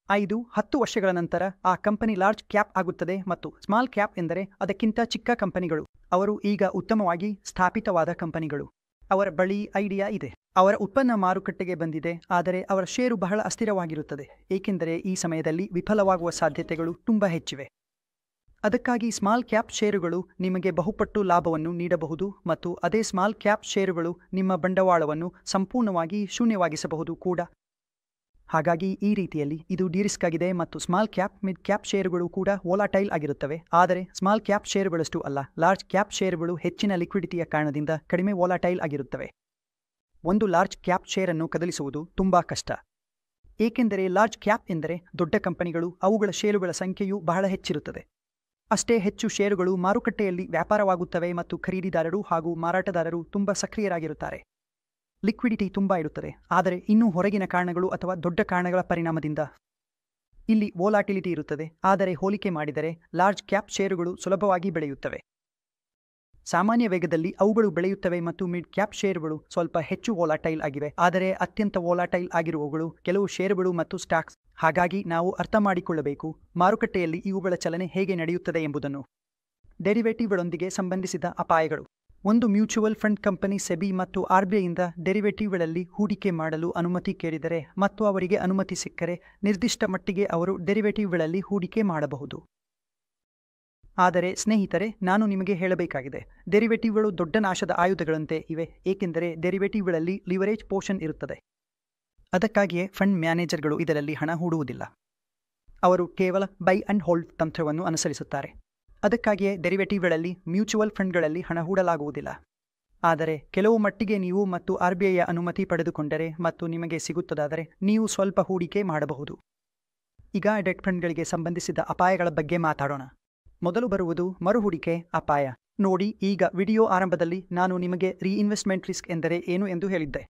5-10 ವರ್ಷಗಳ ನಂತರ ಆ ಕಂಪನಿ ಲಾರ್ಜ್ ಕ್ಯಾಪ್ ಆಗುತ್ತದೆ ಮತ್ತು ಸ್ಮಾಲ್ ಕ್ಯಾಪ್ ಎಂದರೆ ಅದಕ್ಕಿಂತ ಚಿಕ್ಕ ಕಂಪನಿಗಳು. ಅವರು ಈಗ ಉತ್ತಮವಾಗಿ ಸ್ಥಾಪಿತವಾದ ಕಂಪನಿಗಳು. ಅವರ ಬಳಿ ಐಡಿಯಾ ಇದೆ. ಅವರ ಉತ್ಪನ್ನ ಮಾರುಕಟ್ಟೆಗೆ ಬಂದಿದೆ, ಆದರೆ ಅವರ ಷೇರು ಬಹಳ ಅಸ್ಥಿರವಾಗಿರುತ್ತದೆ, ಏಕೆಂದರೆ ಈ ಸಮಯದಲ್ಲಿ ವಿಫಲವಾಗುವ ಸಾಧ್ಯತೆಗಳು ತುಂಬಾ ಹೆಚ್ಚಿವೆ. ಅದಕ್ಕಾಗಿ ಸ್ಮಾಲ್ ಕ್ಯಾಪ್ ಷೇರುಗಳು ನಿಮಗೆ ಬಹುಪಟ್ಟು ಲಾಭವನ್ನು ನೀಡಬಹುದು ಮತ್ತು ಅದೇ ಸ್ಮಾಲ್ ಕ್ಯಾಪ್ ಷೇರುಗಳು ನಿಮ್ಮ ಬಂಡವಾಳವನ್ನು ಸಂಪೂರ್ಣವಾಗಿ ಶೂನ್ಯವಾಗಿಸಬಹುದು ಕೂಡ. ಹಾಗಾಗಿ ಈ ರೀತಿಯಲ್ಲಿ ಇದು ಡಿರಿಸ್ಕ್ ಆಗಿದೆ ಮತ್ತು ಸ್ಮಾಲ್ ಕ್ಯಾಪ್, ಮಿಡ್ ಕ್ಯಾಪ್ ಷೇರುಗಳು ಕೂಡ ವೋಲಾಟೈಲ್ ಆಗಿರುತ್ತವೆ. ಆದರೆ ಸ್ಮಾಲ್ ಕ್ಯಾಪ್ ಷೇರುಗಳಷ್ಟು ಅಲ್ಲ. ಲಾರ್ಜ್ ಕ್ಯಾಪ್ ಷೇರುಗಳು ಹೆಚ್ಚಿನ ಲಿಕ್ವಿಡಿಟಿಯ ಕಾರಣದಿಂದ ಕಡಿಮೆ ವೋಲಾಟೈಲ್ ಆಗಿರುತ್ತವೆ. ಒಂದು ಲಾರ್ಜ್ ಕ್ಯಾಪ್ ಶೇರನ್ನು ಕದಲಿಸುವುದು ತುಂಬಾ ಕಷ್ಟ, ಏಕೆಂದರೆ ಲಾರ್ಜ್ ಕ್ಯಾಪ್ ಎಂದರೆ ದೊಡ್ಡ ಕಂಪನಿಗಳು, ಅವುಗಳ ಷೇರುಗಳ ಸಂಖ್ಯೆಯು ಬಹಳ ಹೆಚ್ಚಿರುತ್ತದೆ. ಅಷ್ಟೇ ಹೆಚ್ಚು ಷೇರುಗಳು ಮಾರುಕಟ್ಟೆಯಲ್ಲಿ ವ್ಯಾಪಾರವಾಗುತ್ತವೆ ಮತ್ತು ಖರೀದಿದಾರರು ಹಾಗೂ ಮಾರಾಟಗಾರರು ತುಂಬಾ ಸಕ್ರಿಯರಾಗಿರುತ್ತಾರೆ. ಲಿಕ್ವಿಡಿಟಿ ತುಂಬಾ ಇರುತ್ತದೆ, ಆದರೆ ಇನ್ನೂ ಹೊರಗಿನ ಕಾರಣಗಳು ಅಥವಾ ದೊಡ್ಡ ಕಾರಣಗಳ ಪರಿಣಾಮದಿಂದ ಇಲ್ಲಿ ವೋಲಾಟಿಲಿಟಿ ಇರುತ್ತದೆ. ಆದರೆ ಹೋಲಿಕೆ ಮಾಡಿದರೆ ಲಾರ್ಜ್ ಕ್ಯಾಪ್ ಷೇರುಗಳು ಸುಲಭವಾಗಿ ಬೆಳೆಯುತ್ತವೆ. ಸಾಮಾನ್ಯ ವೇಗದಲ್ಲಿ ಅವುಗಳು ಬೆಳೆಯುತ್ತವೆ ಮತ್ತು ಮಿಡ್ ಕ್ಯಾಪ್ ಷೇರುಗಳು ಸ್ವಲ್ಪ ಹೆಚ್ಚು ವೋಲಾಟೈಲ್ ಆಗಿವೆ. ಆದರೆ ಅತ್ಯಂತ ವೋಲಾಟೈಲ್ ಆಗಿರುವವುಗಳು ಕೆಲವು ಷೇರುಗಳು ಮತ್ತು ಸ್ಟಾಕ್ಸ್. ಹಾಗಾಗಿ ನಾವು ಅರ್ಥ ಮಾಡಿಕೊಳ್ಳಬೇಕು ಮಾರುಕಟ್ಟೆಯಲ್ಲಿ ಇವುಗಳ ಚಲನೆ ಹೇಗೆ ನಡೆಯುತ್ತದೆ ಎಂಬುದನ್ನು. ಡೆರಿವೇಟಿವ್ಗಳೊಂದಿಗೆ ಸಂಬಂಧಿಸಿದ ಅಪಾಯಗಳು. ಒಂದು ಮ್ಯೂಚುವಲ್ ಫಂಡ್ ಕಂಪನಿ ಸೆಬಿ ಮತ್ತು ಆರ್ಬಿಐಯಿಂದ ಡೆರಿವೇಟಿವ್ಗಳಲ್ಲಿ ಹೂಡಿಕೆ ಮಾಡಲು ಅನುಮತಿ ಕೇಳಿದರೆ ಮತ್ತು ಅವರಿಗೆ ಅನುಮತಿ ಸಿಕ್ಕರೆ ನಿರ್ದಿಷ್ಟ ಮಟ್ಟಿಗೆ ಅವರು ಡೆರಿವೇಟಿವ್ಗಳಲ್ಲಿ ಹೂಡಿಕೆ ಮಾಡಬಹುದು. ಆದರೆ ಸ್ನೇಹಿತರೆ, ನಾನು ನಿಮಗೆ ಹೇಳಬೇಕಾಗಿದೆ, ಡೆರಿವೇಟಿವ್ಗಳು ದೊಡ್ಡ ನಾಶದ ಆಯುಧಗಳಂತೆ ಇವೆ, ಏಕೆಂದರೆ ಡೆರಿವೇಟಿವ್ಗಳಲ್ಲಿ ಲಿವರೇಜ್ ಪೋರ್ಷನ್ ಇರುತ್ತದೆ. ಅದಕ್ಕಾಗಿಯೇ ಫಂಡ್ ಮ್ಯಾನೇಜರ್ಗಳು ಇದರಲ್ಲಿ ಹಣ ಹೂಡುವುದಿಲ್ಲ. ಅವರು ಕೇವಲ ಬೈ ಅಂಡ್ ಹೋಲ್ಡ್ ತಂತ್ರವನ್ನು ಅನುಸರಿಸುತ್ತಾರೆ. ಅದಕ್ಕಾಗಿಯೇ ಡೆರಿವೇಟಿವ್ಗಳಲ್ಲಿ ಮ್ಯೂಚುವಲ್ ಫಂಡ್ಗಳಲ್ಲಿ ಹಣ ಹೂಡಲಾಗುವುದಿಲ್ಲ. ಆದರೆ ಕೆಲವು ಮಟ್ಟಿಗೆ ನೀವು ಮತ್ತು ಆರ್ಬಿಐಯ ಅನುಮತಿ ಪಡೆದುಕೊಂಡರೆ ಮತ್ತು ನಿಮಗೆ ಸಿಗುತ್ತದಾದರೆ ನೀವು ಸ್ವಲ್ಪ ಹೂಡಿಕೆ ಮಾಡಬಹುದು. ಈಗ ಡೆಟ್ ಫಂಡ್ಗಳಿಗೆ ಸಂಬಂಧಿಸಿದ ಅಪಾಯಗಳ ಬಗ್ಗೆ ಮಾತಾಡೋಣ. ಮೊದಲು ಬರುವುದು ಮರುಹೂಡಿಕೆ ಅಪಾಯ. ನೋಡಿ, ಈಗ ವಿಡಿಯೋ ಆರಂಭದಲ್ಲಿ ನಾನು ನಿಮಗೆ ರೀಇನ್ವೆಸ್ಟ್ಮೆಂಟ್ ರಿಸ್ಕ್ ಎಂದರೆ ಏನು ಎಂದು ಹೇಳಿದ್ದೆ.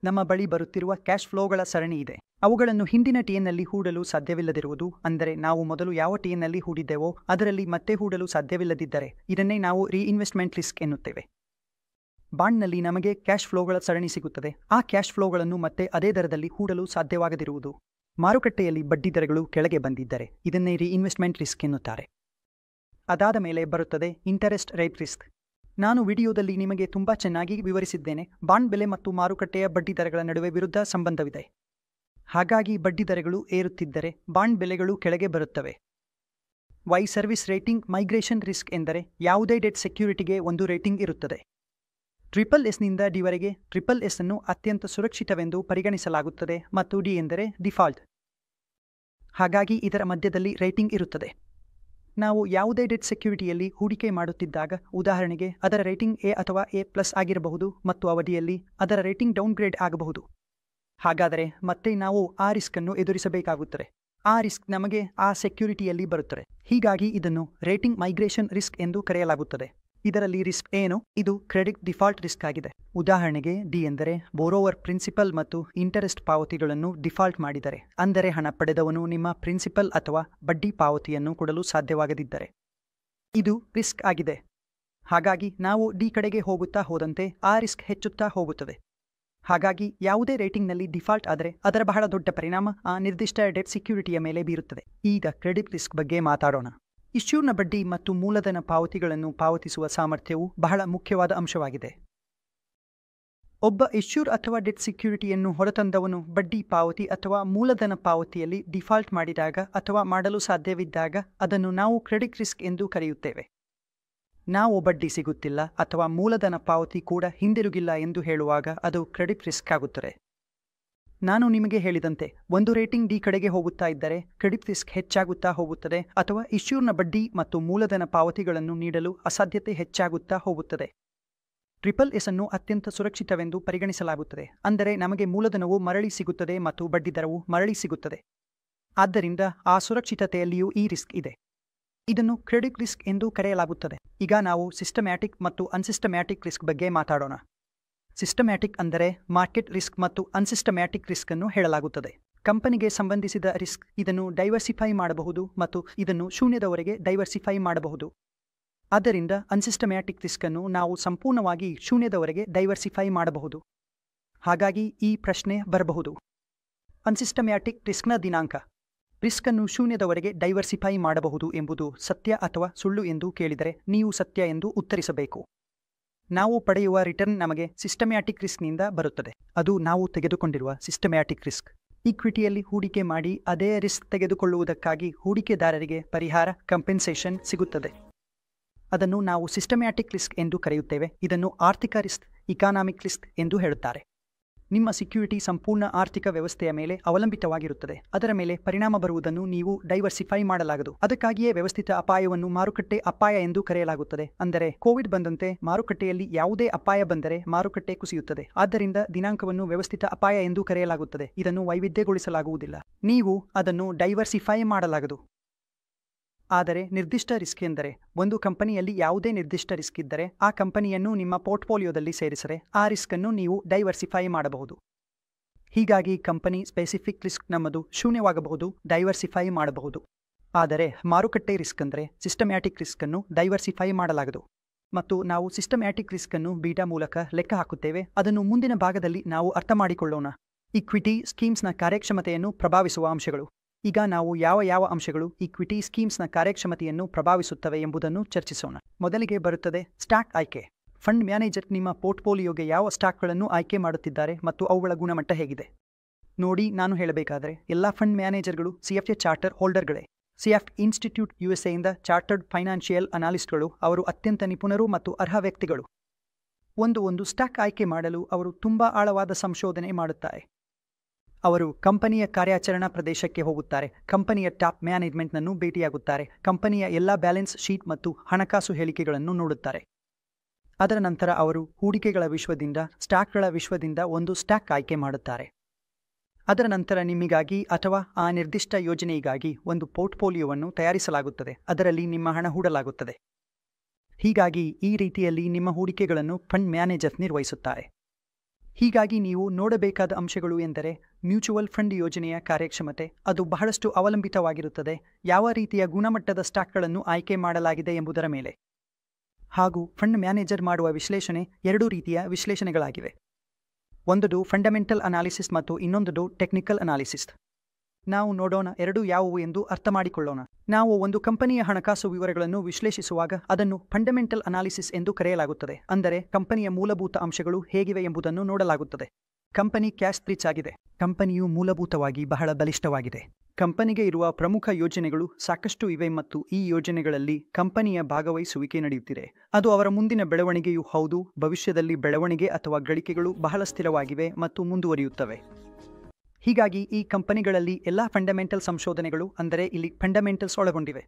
ನಮ್ಮ ಬಳಿ ಬರುತ್ತಿರುವ ಕ್ಯಾಶ್ ಫ್ಲೋಗಳ ಸರಣಿ ಇದೆ. ಅವುಗಳನ್ನು ಹಿಂದಿನ ಟಿಎನ್ನಲ್ಲಿ ಹೂಡಲು ಸಾಧ್ಯವಿಲ್ಲದಿರುವುದು, ಅಂದರೆ ನಾವು ಮೊದಲು ಯಾವ ಟಿಎನ್ನಲ್ಲಿ ಹೂಡಿದ್ದೆವೋ ಅದರಲ್ಲಿ ಮತ್ತೆ ಹೂಡಲು ಸಾಧ್ಯವಿಲ್ಲದಿದ್ದರೆ ಇದನ್ನೇ ನಾವು ರೀಇನ್ವೆಸ್ಟ್ಮೆಂಟ್ ರಿಸ್ಕ್ ಎನ್ನುತ್ತೇವೆ. ಬಾಂಡ್ನಲ್ಲಿ ನಮಗೆ ಕ್ಯಾಶ್ ಫ್ಲೋಗಳ ಸರಣಿ ಸಿಗುತ್ತದೆ. ಆ ಕ್ಯಾಶ್ ಫ್ಲೋಗಳನ್ನು ಮತ್ತೆ ಅದೇ ದರದಲ್ಲಿ ಹೂಡಲು ಸಾಧ್ಯವಾಗದಿರುವುದು. ಮಾರುಕಟ್ಟೆಯಲ್ಲಿ ಬಡ್ಡಿ ದರಗಳು ಕೆಳಗೆ ಬಂದಿದ್ದರೆ ಇದನ್ನೇ ರೀಇನ್ವೆಸ್ಟ್ಮೆಂಟ್ ರಿಸ್ಕ್ ಎನ್ನುತ್ತಾರೆ. ಅದಾದ ಮೇಲೆ ಬರುತ್ತದೆ ಇಂಟರೆಸ್ಟ್ ರೇಟ್ ರಿಸ್ಕ್. ನಾನು ವಿಡಿಯೋದಲ್ಲಿ ನಿಮಗೆ ತುಂಬಾ ಚೆನ್ನಾಗಿ ವಿವರಿಸಿದ್ದೇನೆ. ಬಾಂಡ್ ಬೆಲೆ ಮತ್ತು ಮಾರುಕಟ್ಟೆಯ ಬಡ್ಡಿ ದರಗಳ ನಡುವೆ ವಿರುದ್ಧ ಸಂಬಂಧವಿದೆ. ಹಾಗಾಗಿ ಬಡ್ಡಿ ದರಗಳು ಏರುತ್ತಿದ್ದರೆ ಬಾಂಡ್ ಬೆಲೆಗಳು ಕೆಳಗೆ ಬರುತ್ತವೆ. Why service rating migration risk ಎಂದರೆ ಯಾವುದೇ ಡೆಟ್ ಸೆಕ್ಯೂರಿಟಿಗೆ ಒಂದು ರೇಟಿಂಗ್ ಇರುತ್ತದೆ. SSSನಿಂದ ಡಿವರೆಗೆ SSS ಅನ್ನು ಅತ್ಯಂತ ಸುರಕ್ಷಿತವೆಂದು ಪರಿಗಣಿಸಲಾಗುತ್ತದೆ ಮತ್ತು ಡಿ ಎಂದರೆ ಡಿಫಾಲ್ಟ್. ಹಾಗಾಗಿ ಇದರ ಮಧ್ಯದಲ್ಲಿ ರೇಟಿಂಗ್ ಇರುತ್ತದೆ. ನಾವು ಯಾವುದೇ ಡೆಟ್ ಸೆಕ್ಯೂರಿಟಿಯಲ್ಲಿ ಹೂಡಿಕೆ ಮಾಡುತ್ತಿದ್ದಾಗ, ಉದಾಹರಣೆಗೆ ಅದರ ರೇಟಿಂಗ್ ಎ ಅಥವಾ A+ ಆಗಿರಬಹುದು ಮತ್ತು ಅವಧಿಯಲ್ಲಿ ಅದರ ರೇಟಿಂಗ್ ಡೌನ್ಗ್ರೇಡ್ ಆಗಬಹುದು. ಹಾಗಾದರೆ ಮತ್ತೆ ನಾವು ಆ ರಿಸ್ಕ್ ಅನ್ನು ಎದುರಿಸಬೇಕಾಗುತ್ತದೆ. ಆ ರಿಸ್ಕ್ ನಮಗೆ ಆ ಸೆಕ್ಯೂರಿಟಿಯಲ್ಲಿ ಬರುತ್ತದೆ. ಹೀಗಾಗಿ ಇದನ್ನು ರೇಟಿಂಗ್ ಮೈಗ್ರೇಷನ್ ರಿಸ್ಕ್ ಎಂದು ಕರೆಯಲಾಗುತ್ತದೆ. ಇದರಲ್ಲಿ ರಿಸ್ಕ್ ಏನು? ಇದು ಕ್ರೆಡಿಟ್ ಡಿಫಾಲ್ಟ್ ರಿಸ್ಕ್ ಆಗಿದೆ. ಉದಾಹರಣೆಗೆ ಡಿ ಎಂದರೆ ಬೋರೋವರ್ ಪ್ರಿನ್ಸಿಪಲ್ ಮತ್ತು ಇಂಟರೆಸ್ಟ್ ಪಾವತಿಗಳನ್ನು ಡಿಫಾಲ್ಟ್ ಮಾಡಿದರೆ, ಅಂದರೆ ಹಣ ಪಡೆದವನು ನಿಮ್ಮ ಪ್ರಿನ್ಸಿಪಲ್ ಅಥವಾ ಬಡ್ಡಿ ಪಾವತಿಯನ್ನು ಕೊಡಲು ಸಾಧ್ಯವಾಗದಿದ್ದರೆ ಇದು ರಿಸ್ಕ್ ಆಗಿದೆ. ಹಾಗಾಗಿ ನಾವು ಡಿ ಕಡೆಗೆ ಹೋಗುತ್ತಾ ಹೋದಂತೆ ಆ ರಿಸ್ಕ್ ಹೆಚ್ಚುತ್ತಾ ಹೋಗುತ್ತದೆ. ಹಾಗಾಗಿ ಯಾವುದೇ ರೇಟಿಂಗ್ನಲ್ಲಿ ಡಿಫಾಲ್ಟ್ ಆದರೆ ಅದರ ಬಹಳ ದೊಡ್ಡ ಪರಿಣಾಮ ಆ ನಿರ್ದಿಷ್ಟ ಡೆಟ್ ಸೆಕ್ಯೂರಿಟಿಯ ಮೇಲೆ ಬೀರುತ್ತದೆ. ಈಗ ಕ್ರೆಡಿಟ್ ರಿಸ್ಕ್ ಬಗ್ಗೆ ಮಾತಾಡೋಣ. ಇಶ್ಯೂರ್ನ ಬಡ್ಡಿ ಮತ್ತು ಮೂಲಧನ ಪಾವತಿಗಳನ್ನು ಪಾವತಿಸುವ ಸಾಮರ್ಥ್ಯವು ಬಹಳ ಮುಖ್ಯವಾದ ಅಂಶವಾಗಿದೆ. ಒಬ್ಬ ಇಶ್ಯೂರ್ ಅಥವಾ ಡೆಟ್ ಸೆಕ್ಯೂರಿಟಿಯನ್ನು ಹೊರತಂದವನು ಬಡ್ಡಿ ಪಾವತಿ ಅಥವಾ ಮೂಲಧನ ಪಾವತಿಯಲ್ಲಿ ಡಿಫಾಲ್ಟ್ ಮಾಡಿದಾಗ ಅಥವಾ ಮಾಡಲು ಸಾಧ್ಯವಿದ್ದಾಗ ಅದನ್ನು ನಾವು ಕ್ರೆಡಿಟ್ ರಿಸ್ಕ್ ಎಂದು ಕರೆಯುತ್ತೇವೆ. ನಾವು ಬಡ್ಡಿ ಸಿಗುತ್ತಿಲ್ಲ ಅಥವಾ ಮೂಲಧನ ಪಾವತಿ ಕೂಡ ಹಿಂದಿರುಗಿಲ್ಲ ಎಂದು ಹೇಳುವಾಗ ಅದು ಕ್ರೆಡಿಟ್ ರಿಸ್ಕ್ ಆಗುತ್ತದೆ. ನಾನು ನಿಮಗೆ ಹೇಳಿದಂತೆ ಒಂದು ರೇಟಿಂಗ್ ಡಿ ಕಡೆಗೆ ಹೋಗುತ್ತಾ ಇದ್ದರೆ ಕ್ರೆಡಿಟ್ ರಿಸ್ಕ್ ಹೆಚ್ಚಾಗುತ್ತಾ ಹೋಗುತ್ತದೆ ಅಥವಾ ಇಶ್ಯೂರ್ನ ಬಡ್ಡಿ ಮತ್ತು ಮೂಲಧನ ಪಾವತಿಗಳನ್ನು ನೀಡಲು ಅಸಾಧ್ಯತೆ ಹೆಚ್ಚಾಗುತ್ತಾ ಹೋಗುತ್ತದೆ. SSS ಅನ್ನು ಅತ್ಯಂತ ಸುರಕ್ಷಿತವೆಂದು ಪರಿಗಣಿಸಲಾಗುತ್ತದೆ, ಅಂದರೆ ನಮಗೆ ಮೂಲಧನವು ಮರಳಿ ಸಿಗುತ್ತದೆ ಮತ್ತು ಬಡ್ಡಿದರವು ಮರಳಿ ಸಿಗುತ್ತದೆ. ಆದ್ದರಿಂದ ಆ ಸುರಕ್ಷಿತತೆಯಲ್ಲಿಯೂ ಈ ರಿಸ್ಕ್ ಇದೆ. ಇದನ್ನು ಕ್ರೆಡಿಟ್ ರಿಸ್ಕ್ ಎಂದು ಕರೆಯಲಾಗುತ್ತದೆ. ಈಗ ನಾವು ಸಿಸ್ಟಮ್ಯಾಟಿಕ್ ಮತ್ತು ಅನ್ಸಿಸ್ಟಮ್ಯಾಟಿಕ್ ರಿಸ್ಕ್ ಬಗ್ಗೆ ಮಾತಾಡೋಣ. ಸಿಸ್ಟಮ್ಯಾಟಿಕ್ ಅಂದರೆ ಮಾರ್ಕೆಟ್ ರಿಸ್ಕ್ ಮತ್ತು ಅನ್ಸಿಸ್ಟಮ್ಯಾಟಿಕ್ ರಿಸ್ಕ್ ಅನ್ನು ಹೇಳಲಾಗುತ್ತದೆ. ಕಂಪನಿಗೆ ಸಂಬಂಧಿಸಿದ ರಿಸ್ಕ್ ಇದನ್ನು ಡೈವರ್ಸಿಫೈ ಮಾಡಬಹುದು ಮತ್ತು ಇದನ್ನು ಶೂನ್ಯದವರೆಗೆ ಡೈವರ್ಸಿಫೈ ಮಾಡಬಹುದು. ಆದ್ದರಿಂದ ಅನ್ಸಿಸ್ಟಮ್ಯಾಟಿಕ್ ರಿಸ್ಕ್ ಅನ್ನು ನಾವು ಸಂಪೂರ್ಣವಾಗಿ ಶೂನ್ಯದವರೆಗೆ ಡೈವರ್ಸಿಫೈ ಮಾಡಬಹುದು. ಹಾಗಾಗಿ ಈ ಪ್ರಶ್ನೆ ಬರಬಹುದು, ಅನ್ಸಿಸ್ಟಮ್ಯಾಟಿಕ್ ರಿಸ್ಕ್ನ ದಿನಾಂಕ. ರಿಸ್ಕ್ ಅನ್ನು ಶೂನ್ಯದವರೆಗೆ ಡೈವರ್ಸಿಫೈ ಮಾಡಬಹುದು ಎಂಬುದು ಸತ್ಯ ಅಥವಾ ಸುಳ್ಳು ಎಂದು ಕೇಳಿದರೆ ನೀವು ಸತ್ಯ ಎಂದು ಉತ್ತರಿಸಬೇಕು. ನಾವು ಪಡೆಯುವ ರಿಟರ್ನ್ ನಮಗೆ ಸಿಸ್ಟಮ್ಯಾಟಿಕ್ ರಿಸ್ಕ್ನಿಂದ ಬರುತ್ತದೆ. ಅದು ನಾವು ತೆಗೆದುಕೊಂಡಿರುವ ಸಿಸ್ಟಮ್ಯಾಟಿಕ್ ರಿಸ್ಕ್. ಈಕ್ವಿಟಿಯಲ್ಲಿ ಹೂಡಿಕೆ ಮಾಡಿ ಅದೇ ರಿಸ್ಕ್ ತೆಗೆದುಕೊಳ್ಳುವುದಕ್ಕಾಗಿ ಹೂಡಿಕೆದಾರರಿಗೆ ಪರಿಹಾರ ಕಂಪೆನ್ಸೇಷನ್ ಸಿಗುತ್ತದೆ. ಅದನ್ನು ನಾವು ಸಿಸ್ಟಮ್ಯಾಟಿಕ್ ರಿಸ್ಕ್ ಎಂದು ಕರೆಯುತ್ತೇವೆ. ಇದನ್ನು ಆರ್ಥಿಕ ರಿಸ್ಕ್, ಇಕಾನಾಮಿಕ್ ರಿಸ್ಕ್ ಎಂದು ಹೇಳುತ್ತಾರೆ. ನಿಮ್ಮ ಸೆಕ್ಯೂರಿಟಿ ಸಂಪೂರ್ಣ ಆರ್ಥಿಕ ವ್ಯವಸ್ಥೆಯ ಮೇಲೆ ಅವಲಂಬಿತವಾಗಿರುತ್ತದೆ. ಅದರ ಮೇಲೆ ಪರಿಣಾಮ ಬರುವುದನ್ನು ನೀವು ಡೈವರ್ಸಿಫೈ ಮಾಡಲಾಗದು. ಅದಕ್ಕಾಗಿಯೇ ವ್ಯವಸ್ಥಿತ ಅಪಾಯವನ್ನು ಮಾರುಕಟ್ಟೆ ಅಪಾಯ ಎಂದು ಕರೆಯಲಾಗುತ್ತದೆ. ಅಂದರೆ ಕೋವಿಡ್ ಬಂದಂತೆ ಮಾರುಕಟ್ಟೆಯಲ್ಲಿ ಯಾವುದೇ ಅಪಾಯ ಬಂದರೆ ಮಾರುಕಟ್ಟೆ ಕುಸಿಯುತ್ತದೆ. ಆದ್ದರಿಂದ ದಿನಾಂಕವನ್ನು ವ್ಯವಸ್ಥಿತ ಅಪಾಯ ಎಂದು ಕರೆಯಲಾಗುತ್ತದೆ. ಇದನ್ನು ವೈವಿಧ್ಯಗೊಳಿಸಲಾಗುವುದಿಲ್ಲ. ನೀವು ಅದನ್ನು ಡೈವರ್ಸಿಫೈ ಮಾಡಲಾಗದು. ಆದರೆ ನಿರ್ದಿಷ್ಟ ರಿಸ್ಕ್ ಎಂದರೆ ಒಂದು ಕಂಪನಿಯಲ್ಲಿ ಯಾವುದೇ ನಿರ್ದಿಷ್ಟ ರಿಸ್ಕ್ ಇದ್ದರೆ ಆ ಕಂಪನಿಯನ್ನು ನಿಮ್ಮ ಪೋರ್ಟ್ಫೋಲಿಯೋದಲ್ಲಿ ಸೇರಿಸರೆ ಆ ರಿಸ್ಕ್ ಅನ್ನು ನೀವು ಡೈವರ್ಸಿಫೈ ಮಾಡಬಹುದು. ಹೀಗಾಗಿ ಕಂಪನಿ ಸ್ಪೆಸಿಫಿಕ್ ರಿಸ್ಕ್ ನಮ್ಮದು ಶೂನ್ಯವಾಗಬಹುದು, ಡೈವರ್ಸಿಫೈ ಮಾಡಬಹುದು. ಆದರೆ ಮಾರುಕಟ್ಟೆ ರಿಸ್ಕ್ ಅಂದರೆ ಸಿಸ್ಟಮ್ಯಾಟಿಕ್ ರಿಸ್ಕ್ ಅನ್ನು ಡೈವರ್ಸಿಫೈ ಮಾಡಲಾಗದು. ಮತ್ತು ನಾವು ಸಿಸ್ಟಮ್ಯಾಟಿಕ್ ರಿಸ್ಕ್ ಅನ್ನು ಬೀಟಾ ಮೂಲಕ ಲೆಕ್ಕ ಹಾಕುತ್ತೇವೆ. ಅದನ್ನು ಮುಂದಿನ ಭಾಗದಲ್ಲಿ ನಾವು ಅರ್ಥ ಮಾಡಿಕೊಳ್ಳೋಣ. ಈಕ್ವಿಟಿ ಸ್ಕೀಮ್ಸ್ನ ಕಾರ್ಯಕ್ಷಮತೆಯನ್ನು ಪ್ರಭಾವಿಸುವ ಅಂಶಗಳು. ಈಗ ನಾವು ಯಾವ ಅಂಶಗಳು ಈಕ್ವಿಟಿ ಸ್ಕೀಮ್ಸ್ನ ಕಾರ್ಯಕ್ಷಮತೆಯನ್ನು ಪ್ರಭಾವಿಸುತ್ತವೆ ಎಂಬುದನ್ನು ಚರ್ಚಿಸೋಣ. ಮೊದಲಿಗೆ ಬರುತ್ತದೆ ಸ್ಟಾಕ್ ಆಯ್ಕೆ. ಫಂಡ್ ಮ್ಯಾನೇಜರ್ ನಿಮ್ಮ ಪೋರ್ಟ್ಫೋಲಿಯೋಗೆ ಯಾವ ಸ್ಟಾಕ್ಗಳನ್ನು ಆಯ್ಕೆ ಮಾಡುತ್ತಿದ್ದಾರೆ ಮತ್ತು ಅವುಗಳ ಗುಣಮಟ್ಟ ಹೇಗಿದೆ ನೋಡಿ. ನಾನು ಹೇಳಬೇಕಾದರೆ ಎಲ್ಲ ಫಂಡ್ ಮ್ಯಾನೇಜರ್ಗಳು CFA ಚಾರ್ಟರ್ ಹೋಲ್ಡರ್ಗಳೇ. CFA ಇನ್ಸ್ಟಿಟ್ಯೂಟ್ USAಯಿಂದ ಚಾರ್ಟರ್ಡ್ ಫೈನಾನ್ಷಿಯಲ್ ಅನಾಲಿಸ್ಟ್ಗಳು. ಅವರು ಅತ್ಯಂತ ನಿಪುಣರು ಮತ್ತು ಅರ್ಹ ವ್ಯಕ್ತಿಗಳು. ಒಂದು ಸ್ಟಾಕ್ ಆಯ್ಕೆ ಮಾಡಲು ಅವರು ತುಂಬಾ ಆಳವಾದ ಸಂಶೋಧನೆ ಮಾಡುತ್ತಾರೆ. ಅವರು ಕಂಪನಿಯ ಕಾರ್ಯಾಚರಣಾ ಪ್ರದೇಶಕ್ಕೆ ಹೋಗುತ್ತಾರೆ, ಕಂಪನಿಯ ಟಾಪ್ ಮ್ಯಾನೇಜ್ಮೆಂಟ್ನನ್ನು ಭೇಟಿಯಾಗುತ್ತಾರೆ, ಕಂಪನಿಯ ಎಲ್ಲ ಬ್ಯಾಲೆನ್ಸ್ ಶೀಟ್ ಮತ್ತು ಹಣಕಾಸು ಹೇಳಿಕೆಗಳನ್ನು ನೋಡುತ್ತಾರೆ. ಅದರ ನಂತರ ಅವರು ಹೂಡಿಕೆಗಳ ವಿಶ್ವದಿಂದ, ಸ್ಟಾಕ್ಗಳ ವಿಶ್ವದಿಂದ ಒಂದು ಸ್ಟಾಕ್ ಆಯ್ಕೆ ಮಾಡುತ್ತಾರೆ. ಅದರ ನಂತರ ನಿಮಗಾಗಿ ಅಥವಾ ಆ ನಿರ್ದಿಷ್ಟ ಯೋಜನೆಗಾಗಿ ಒಂದು ಪೋರ್ಟ್ಫೋಲಿಯೋವನ್ನು ತಯಾರಿಸಲಾಗುತ್ತದೆ. ಅದರಲ್ಲಿ ನಿಮ್ಮ ಹಣ ಹೂಡಲಾಗುತ್ತದೆ. ಹೀಗಾಗಿ ಈ ರೀತಿಯಲ್ಲಿ ನಿಮ್ಮ ಹೂಡಿಕೆಗಳನ್ನು ಫಂಡ್ ಮ್ಯಾನೇಜರ್ ನಿರ್ವಹಿಸುತ್ತಾರೆ. ಹೀಗಾಗಿ ನೀವು ನೋಡಬೇಕಾದ ಅಂಶಗಳು ಎಂದರೆ ಮ್ಯೂಚುವಲ್ ಫಂಡ್ ಯೋಜನೆಯ ಕಾರ್ಯಕ್ಷಮತೆ. ಅದು ಬಹಳಷ್ಟು ಅವಲಂಬಿತವಾಗಿರುತ್ತದೆ ಯಾವ ರೀತಿಯ ಗುಣಮಟ್ಟದ ಸ್ಟಾಕ್ಗಳನ್ನು ಆಯ್ಕೆ ಮಾಡಲಾಗಿದೆ ಎಂಬುದರ ಮೇಲೆ. ಹಾಗೂ ಫಂಡ್ ಮ್ಯಾನೇಜರ್ ಮಾಡುವ ವಿಶ್ಲೇಷಣೆ 2 ರೀತಿಯ ವಿಶ್ಲೇಷಣೆಗಳಾಗಿವೆ. ಒಂದು ಫಂಡಮೆಂಟಲ್ ಅನಾಲಿಸಿಸ್ ಮತ್ತು ಇನ್ನೊಂದು ಟೆಕ್ನಿಕಲ್ ಅನಾಲಿಸಿಸ್. ನಾವು ನೋಡೋಣ ಎರಡೂ ಯಾವುವು ಎಂದು ಅರ್ಥ ಮಾಡಿಕೊಳ್ಳೋಣ. ನಾವು ಒಂದು ಕಂಪನಿಯ ಹಣಕಾಸು ವಿವರಗಳನ್ನು ವಿಶ್ಲೇಷಿಸುವಾಗ ಅದನ್ನು ಫಂಡಮೆಂಟಲ್ ಅನಾಲಿಸಿಸ್ ಎಂದು ಕರೆಯಲಾಗುತ್ತದೆ. ಅಂದರೆ ಕಂಪನಿಯ ಮೂಲಭೂತ ಅಂಶಗಳು ಹೇಗಿವೆ ಎಂಬುದನ್ನು ನೋಡಲಾಗುತ್ತದೆ. ಕಂಪನಿ ಕ್ಯಾಶ್ ರಿಚ್ ಆಗಿದೆ. ಕಂಪನಿಯು ಮೂಲಭೂತವಾಗಿ ಬಹಳ ಬಲಿಷ್ಠವಾಗಿದೆ. ಕಂಪನಿಗೆ ಇರುವ ಪ್ರಮುಖ ಯೋಜನೆಗಳು ಸಾಕಷ್ಟು ಇವೆ ಮತ್ತು ಈ ಯೋಜನೆಗಳಲ್ಲಿ ಕಂಪನಿಯ ಭಾಗವಹಿಸುವಿಕೆ ನಡೆಯುತ್ತಿದೆ. ಅದು ಅವರ ಮುಂದಿನ ಬೆಳವಣಿಗೆಯೂ ಹೌದು. ಭವಿಷ್ಯದಲ್ಲಿ ಬೆಳವಣಿಗೆ ಅಥವಾ ಗಳಿಕೆಗಳು ಬಹಳ ಸ್ಥಿರವಾಗಿವೆ ಮತ್ತು ಮುಂದುವರಿಯುತ್ತವೆ. ಹೀಗಾಗಿ ಈ ಕಂಪನಿಗಳಲ್ಲಿ ಎಲ್ಲ ಫಂಡಮೆಂಟಲ್ ಸಂಶೋಧನೆಗಳು, ಅಂದರೆ ಇಲ್ಲಿ ಫಂಡಮೆಂಟಲ್ಸ್ ಒಳಗೊಂಡಿವೆ.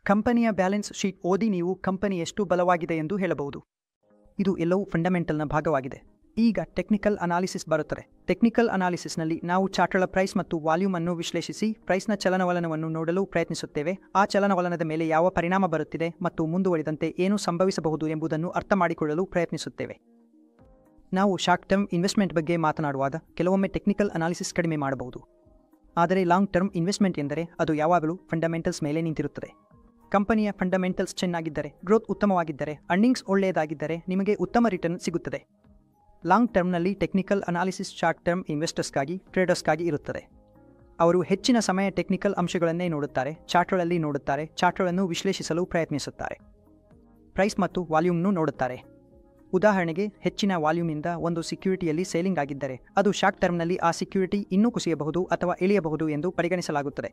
ಕಂಪನಿಯ ಬ್ಯಾಲೆನ್ಸ್ ಶೀಟ್ ಓದಿ ನೀವು ಕಂಪನಿ ಎಷ್ಟು ಬಲವಾಗಿದೆ ಎಂದು ಹೇಳಬಹುದು. ಇದು ಎಲ್ಲವೂ ಫಂಡಮೆಂಟಲ್ನ ಭಾಗವಾಗಿದೆ. ಈಗ ಟೆಕ್ನಿಕಲ್ ಅನಾಲಿಸಿಸ್ ಬರುತ್ತದೆ. ಟೆಕ್ನಿಕಲ್ ಅನಾಲಿಸಿಸ್ನಲ್ಲಿ ನಾವು ಚಾರ್ಟ್ಗಳ ಪ್ರೈಸ್ ಮತ್ತು ವಾಲ್ಯೂಮ್ ಅನ್ನು ವಿಶ್ಲೇಷಿಸಿ ಪ್ರೈಸ್ನ ಚಲನವಲನವನ್ನು ನೋಡಲು ಪ್ರಯತ್ನಿಸುತ್ತೇವೆ. ಆ ಚಲನವಲನದ ಮೇಲೆ ಯಾವ ಪರಿಣಾಮ ಬರುತ್ತಿದೆ ಮತ್ತು ಮುಂದುವರಿದಂತೆ ಏನು ಸಂಭವಿಸಬಹುದು ಎಂಬುದನ್ನು ಅರ್ಥ ಮಾಡಿಕೊಳ್ಳಲು ಪ್ರಯತ್ನಿಸುತ್ತೇವೆ. ನಾವು ಶಾರ್ಟ್ ಟರ್ಮ್ ಇನ್ವೆಸ್ಟ್ಮೆಂಟ್ ಬಗ್ಗೆ ಮಾತನಾಡುವಾಗ ಕೆಲವೊಮ್ಮೆ ಟೆಕ್ನಿಕಲ್ ಅನಾಲಿಸಿಸ್ ಕಡಿಮೆ ಮಾಡಬಹುದು. ಆದರೆ ಲಾಂಗ್ ಟರ್ಮ್ ಇನ್ವೆಸ್ಟ್ಮೆಂಟ್ ಎಂದರೆ ಅದು ಯಾವಾಗಲೂ ಫಂಡಮೆಂಟಲ್ಸ್ ಮೇಲೆ ನಿಂತಿರುತ್ತದೆ. ಕಂಪನಿಯ ಫಂಡಮೆಂಟಲ್ಸ್ ಚೆನ್ನಾಗಿದ್ದರೆ, ಗ್ರೋತ್ ಉತ್ತಮವಾಗಿದ್ದರೆ, ಅರ್ನಿಂಗ್ಸ್ ಒಳ್ಳೆಯದಾಗಿದ್ದರೆ ನಿಮಗೆ ಉತ್ತಮ ರಿಟರ್ನ್ ಸಿಗುತ್ತದೆ. ಲಾಂಗ್ ಟರ್ಮ್ನಲ್ಲಿ ಟೆಕ್ನಿಕಲ್ ಅನಾಲಿಸಿಸ್ ಶಾರ್ಟ್ ಟರ್ಮ್ ಇನ್ವೆಸ್ಟರ್ಸ್ಗಾಗಿ, ಟ್ರೇಡರ್ಸ್ಗಾಗಿ ಇರುತ್ತದೆ. ಅವರು ಹೆಚ್ಚಿನ ಸಮಯ ಟೆಕ್ನಿಕಲ್ ಅಂಶಗಳನ್ನೇ ನೋಡುತ್ತಾರೆ, ಚಾರ್ಟ್ಗಳಲ್ಲಿ ನೋಡುತ್ತಾರೆ, ಚಾರ್ಟ್ಗಳನ್ನು ವಿಶ್ಲೇಷಿಸಲು ಪ್ರಯತ್ನಿಸುತ್ತಾರೆ. ಪ್ರೈಸ್ ಮತ್ತು ವಾಲ್ಯೂಮ್ನು ನೋಡುತ್ತಾರೆ. ಉದಾಹರಣೆಗೆ, ಹೆಚ್ಚಿನ ವಾಲ್ಯೂಮಿಂದ ಒಂದು ಸೆಕ್ಯೂರಿಟಿಯಲ್ಲಿ ಸೇಲಿಂಗ್ ಆಗಿದ್ದರೆ ಅದು ಶಾರ್ಟ್ ಟರ್ಮ್ನಲ್ಲಿ ಆ ಸೆಕ್ಯೂರಿಟಿ ಇನ್ನೂ ಕುಸಿಯಬಹುದು ಅಥವಾ ಇಳಿಯಬಹುದು ಎಂದು ಪರಿಗಣಿಸಲಾಗುತ್ತದೆ.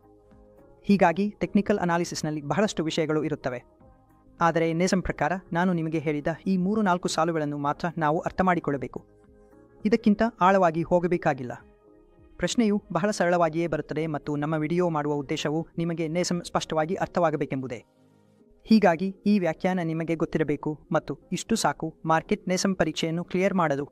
ಹೀಗಾಗಿ ಟೆಕ್ನಿಕಲ್ ಅನಾಲಿಸಿಸ್ನಲ್ಲಿ ಬಹಳಷ್ಟು ವಿಷಯಗಳು ಇರುತ್ತವೆ. ಆದರೆ ನೇಸಂ ಪ್ರಕಾರ ನಾನು ನಿಮಗೆ ಹೇಳಿದ ಈ 3-4 ಸಾಲುಗಳನ್ನು ಮಾತ್ರ ನಾವು ಅರ್ಥ ಮಾಡಿಕೊಳ್ಳಬೇಕು. ಇದಕ್ಕಿಂತ ಆಳವಾಗಿ ಹೋಗಬೇಕಾಗಿಲ್ಲ. ಪ್ರಶ್ನೆಯು ಬಹಳ ಸರಳವಾಗಿಯೇ ಬರುತ್ತದೆ ಮತ್ತು ನಮ್ಮ ವಿಡಿಯೋ ಮಾಡುವ ಉದ್ದೇಶವು ನಿಮಗೆ ನೇಸಂ ಸ್ಪಷ್ಟವಾಗಿ ಅರ್ಥವಾಗಬೇಕೆಂಬುದೇ. ಹೀಗಾಗಿ ಈ ವ್ಯಾಖ್ಯಾನ ನಿಮಗೆ ಗೊತ್ತಿರಬೇಕು ಮತ್ತು ಇಷ್ಟು ಸಾಕು ಮಾರ್ಕೆಟ್ ನೇಸಂ ಪರೀಕ್ಷೆಯನ್ನು ಕ್ಲಿಯರ್ ಮಾಡಲು.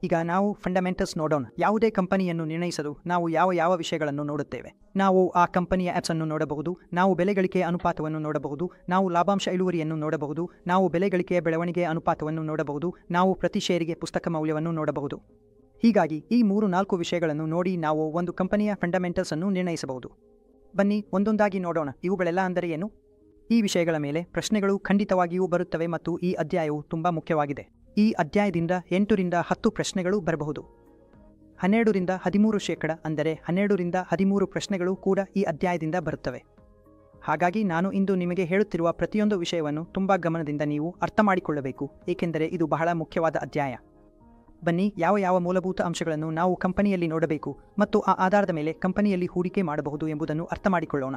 ಈಗ ನಾವು ಫಂಡಮೆಂಟಲ್ಸ್ ನೋಡೋಣ. ಯಾವುದೇ ಕಂಪನಿಯನ್ನು ನಿರ್ಣಯಿಸಲು ನಾವು ಯಾವ ವಿಷಯಗಳನ್ನು ನೋಡುತ್ತೇವೆ? ನಾವು ಆ ಕಂಪನಿಯ ಆ್ಯಪ್ಸ್ ಅನ್ನು ನೋಡಬಹುದು, ನಾವು ಬೆಲೆಗಳಿಕೆಯ ಅನುಪಾತವನ್ನು ನೋಡಬಹುದು, ನಾವು ಲಾಭಾಂಶ ಇಳುವರಿಯನ್ನು ನೋಡಬಹುದು, ನಾವು ಬೆಲೆಗಳಿಕೆಯ ಬೆಳವಣಿಗೆಯ ಅನುಪಾತವನ್ನು ನೋಡಬಹುದು, ನಾವು ಪ್ರತಿ ಷೇರಿಗೆ ಪುಸ್ತಕ ಮೌಲ್ಯವನ್ನು ನೋಡಬಹುದು. ಹೀಗಾಗಿ ಈ 3-4 ವಿಷಯಗಳನ್ನು ನೋಡಿ ನಾವು ಒಂದು ಕಂಪನಿಯ ಫಂಡಮೆಂಟಲ್ಸ್ ಅನ್ನು ನಿರ್ಣಯಿಸಬಹುದು. ಬನ್ನಿ ಒಂದೊಂದಾಗಿ ನೋಡೋಣ. ಇವುಗಳೆಲ್ಲ ಅಂದರೆ ಏನು? ಈ ವಿಷಯಗಳ ಮೇಲೆ ಪ್ರಶ್ನೆಗಳು ಖಂಡಿತವಾಗಿಯೂ ಬರುತ್ತವೆ ಮತ್ತು ಈ ಅಧ್ಯಾಯವು ತುಂಬಾ ಮುಖ್ಯವಾಗಿದೆ. ಈ ಅಧ್ಯಾಯದಿಂದ 8-10 ಪ್ರಶ್ನೆಗಳು ಬರಬಹುದು. 12-13% ಅಂದರೆ 12-13 ಪ್ರಶ್ನೆಗಳು ಕೂಡ ಈ ಅಧ್ಯಾಯದಿಂದ ಬರುತ್ತವೆ. ಹಾಗಾಗಿ ನಾನು ಇಂದು ನಿಮಗೆ ಹೇಳುತ್ತಿರುವ ಪ್ರತಿಯೊಂದು ವಿಷಯವನ್ನು ತುಂಬಾ ಗಮನದಿಂದ ನೀವು ಅರ್ಥ ಮಾಡಿಕೊಳ್ಳಬೇಕು, ಏಕೆಂದರೆ ಇದು ಬಹಳ ಮುಖ್ಯವಾದ ಅಧ್ಯಾಯ. ಬನ್ನಿ ಯಾವ ಮೂಲಭೂತ ಅಂಶಗಳನ್ನು ನಾವು ಕಂಪನಿಯಲ್ಲಿ ನೋಡಬೇಕು ಮತ್ತು ಆ ಆಧಾರದ ಮೇಲೆ ಕಂಪನಿಯಲ್ಲಿ ಹೂಡಿಕೆ ಮಾಡಬಹುದು ಎಂಬುದನ್ನು ಅರ್ಥ ಮಾಡಿಕೊಳ್ಳೋಣ.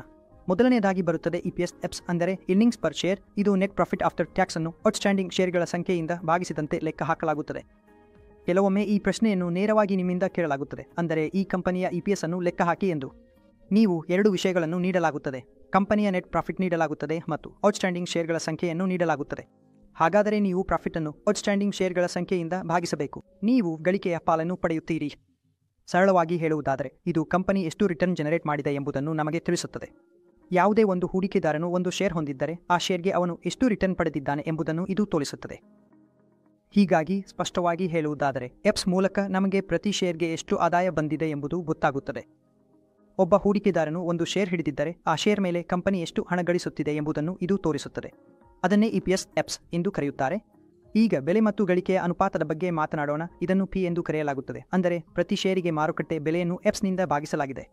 ಮೊದಲನೆಯದಾಗಿ ಬರುತ್ತದೆ EPS EPS ಅಂದರೆ ಇರ್ನಿಂಗ್ಸ್ ಪರ್ ಶೇರ್. ಇದು ನೆಟ್ ಪ್ರಾಫಿಟ್ ಆಫ್ಟರ್ ಟ್ಯಾಕ್ಸ್ ಅನ್ನು ಔಟ್ಸ್ಟ್ಯಾಂಡಿಂಗ್ ಶೇರ್ಗಳ ಸಂಖ್ಯೆಯಿಂದ ಭಾಗಿಸಿದಂತೆ ಲೆಕ್ಕ ಹಾಕಲಾಗುತ್ತದೆ. ಕೆಲವೊಮ್ಮೆ ಈ ಪ್ರಶ್ನೆಯನ್ನು ನೇರವಾಗಿ ನಿಮ್ಮಿಂದ ಕೇಳಲಾಗುತ್ತದೆ, ಅಂದರೆ ಈ ಕಂಪನಿಯ EPS ಅನ್ನು ಲೆಕ್ಕ ಹಾಕಿ ಎಂದು. ನೀವು 2 ವಿಷಯಗಳನ್ನು ನೀಡಲಾಗುತ್ತದೆ, ಕಂಪನಿಯ ನೆಟ್ ಪ್ರಾಫಿಟ್ ನೀಡಲಾಗುತ್ತದೆ ಮತ್ತು ಔಟ್ಸ್ಟ್ಯಾಂಡಿಂಗ್ ಶೇರ್ಗಳ ಸಂಖ್ಯೆಯನ್ನು ನೀಡಲಾಗುತ್ತದೆ. ಹಾಗಾದರೆ ನೀವು ಪ್ರಾಫಿಟ್ ಅನ್ನು ಔಟ್ಸ್ಟ್ಯಾಂಡಿಂಗ್ ಶೇರ್ಗಳ ಸಂಖ್ಯೆಯಿಂದ ಭಾಗಿಸಬೇಕು. ನೀವು ಗಳಿಕೆಯ ಪಾಲನ್ನು ಪಡೆಯುತ್ತೀರಿ. ಸರಳವಾಗಿ ಹೇಳುವುದಾದರೆ ಇದು ಕಂಪನಿ ಎಷ್ಟು ರಿಟರ್ನ್ ಜನರೇಟ್ ಮಾಡಿದೆ ಎಂಬುದನ್ನು ನಮಗೆ ತಿಳಿಸುತ್ತದೆ. ಯಾವುದೇ ಒಂದು ಹೂಡಿಕೆದಾರನು ಒಂದು ಶೇರ್ ಹೊಂದಿದ್ದರೆ ಆ ಶೇರ್ಗೆ ಅವನು ಎಷ್ಟು ರಿಟರ್ನ್ ಪಡೆದಿದ್ದಾನೆ ಎಂಬುದನ್ನು ಇದು ತೋರಿಸುತ್ತದೆ. ಹೀಗಾಗಿ ಸ್ಪಷ್ಟವಾಗಿ ಹೇಳುವುದಾದರೆ ಎಪ್ಸ್ ಮೂಲಕ ನಮಗೆ ಪ್ರತಿ ಶೇರ್ಗೆ ಎಷ್ಟು ಆದಾಯ ಬಂದಿದೆ ಎಂಬುದು ಗೊತ್ತಾಗುತ್ತದೆ. ಒಬ್ಬ ಹೂಡಿಕೆದಾರನು ಒಂದು ಶೇರ್ ಹಿಡಿದಿದ್ದರೆ ಆ ಶೇರ್ ಮೇಲೆ ಕಂಪನಿ ಎಷ್ಟು ಹಣ ಗಳಿಸುತ್ತಿದೆ ಎಂಬುದನ್ನು ಇದು ತೋರಿಸುತ್ತದೆ. ಅದನ್ನೇ EPS EPS ಎಂದು ಕರೆಯುತ್ತಾರೆ. ಈಗ ಬೆಲೆ ಮತ್ತು ಗಳಿಕೆಯ ಅನುಪಾತದ ಬಗ್ಗೆ ಮಾತನಾಡೋಣ. ಇದನ್ನು P ಎಂದು ಕರೆಯಲಾಗುತ್ತದೆ, ಅಂದರೆ ಪ್ರತಿ ಶೇರಿಗೆ ಮಾರುಕಟ್ಟೆ ಬೆಲೆಯನ್ನು EPSನಿಂದ ಭಾಗಿಸಲಾಗಿದೆ.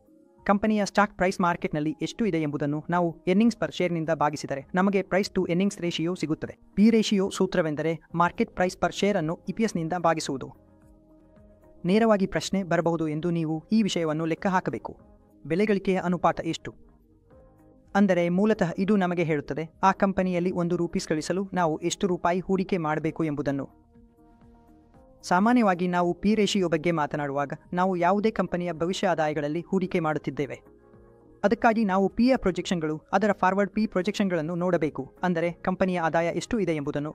ಕಂಪನಿಯ ಸ್ಟಾಕ್ ಪ್ರೈಸ್ ಮಾರ್ಕೆಟ್ನಲ್ಲಿ ಎಷ್ಟು ಇದೆ ಎಂಬುದನ್ನು ನಾವು ಎರ್ನಿಂಗ್ಸ್ ಪರ್ ಶೇರ್ನಿಂದ ಭಾಗಿಸಿದರೆ ನಮಗೆ ಪ್ರೈಸ್ ಟು ಎರ್ನಿಂಗ್ಸ್ ರೇಷಿಯೋ ಸಿಗುತ್ತದೆ. P ರೇಷಿಯೋ ಸೂತ್ರವೆಂದರೆ ಮಾರ್ಕೆಟ್ ಪ್ರೈಸ್ ಪರ್ ಶೇರ್ ಅನ್ನು EPSನಿಂದ ಭಾಗಿಸುವುದು. ನೇರವಾಗಿ ಪ್ರಶ್ನೆ ಬರಬಹುದು ಎಂದು ನೀವು ಈ ವಿಷಯವನ್ನು ಲೆಕ್ಕ ಹಾಕಬೇಕು. ಬೆಲೆಗಳಿಕೆಯ ಅನುಪಾತ ಎಷ್ಟು? ಅಂದರೆ ಮೂಲತಃ ಇದು ನಮಗೆ ಹೇಳುತ್ತದೆ ಆ ಕಂಪನಿಯಲ್ಲಿ ₹1 ಗಳಿಸಲು ನಾವು ಎಷ್ಟು ರೂಪಾಯಿ ಹೂಡಿಕೆ ಮಾಡಬೇಕು ಎಂಬುದನ್ನು. ಸಾಮಾನ್ಯವಾಗಿ ನಾವು P ರೇಷಿಯೋ ಬಗ್ಗೆ ಮಾತನಾಡುವಾಗ ನಾವು ಯಾವುದೇ ಕಂಪನಿಯ ಭವಿಷ್ಯ ಆದಾಯಗಳಲ್ಲಿ ಹೂಡಿಕೆ ಮಾಡುತ್ತಿದ್ದೇವೆ. ಅದಕ್ಕಾಗಿ ನಾವು P ಯ ಪ್ರೊಜೆಕ್ಷನ್ಗಳು, ಅದರ ಫಾರ್ವರ್ಡ್ P ಪ್ರೊಜೆಕ್ಷನ್ಗಳನ್ನು ನೋಡಬೇಕು, ಅಂದರೆ ಕಂಪನಿಯ ಆದಾಯ ಎಷ್ಟು ಇದೆ ಎಂಬುದನ್ನು.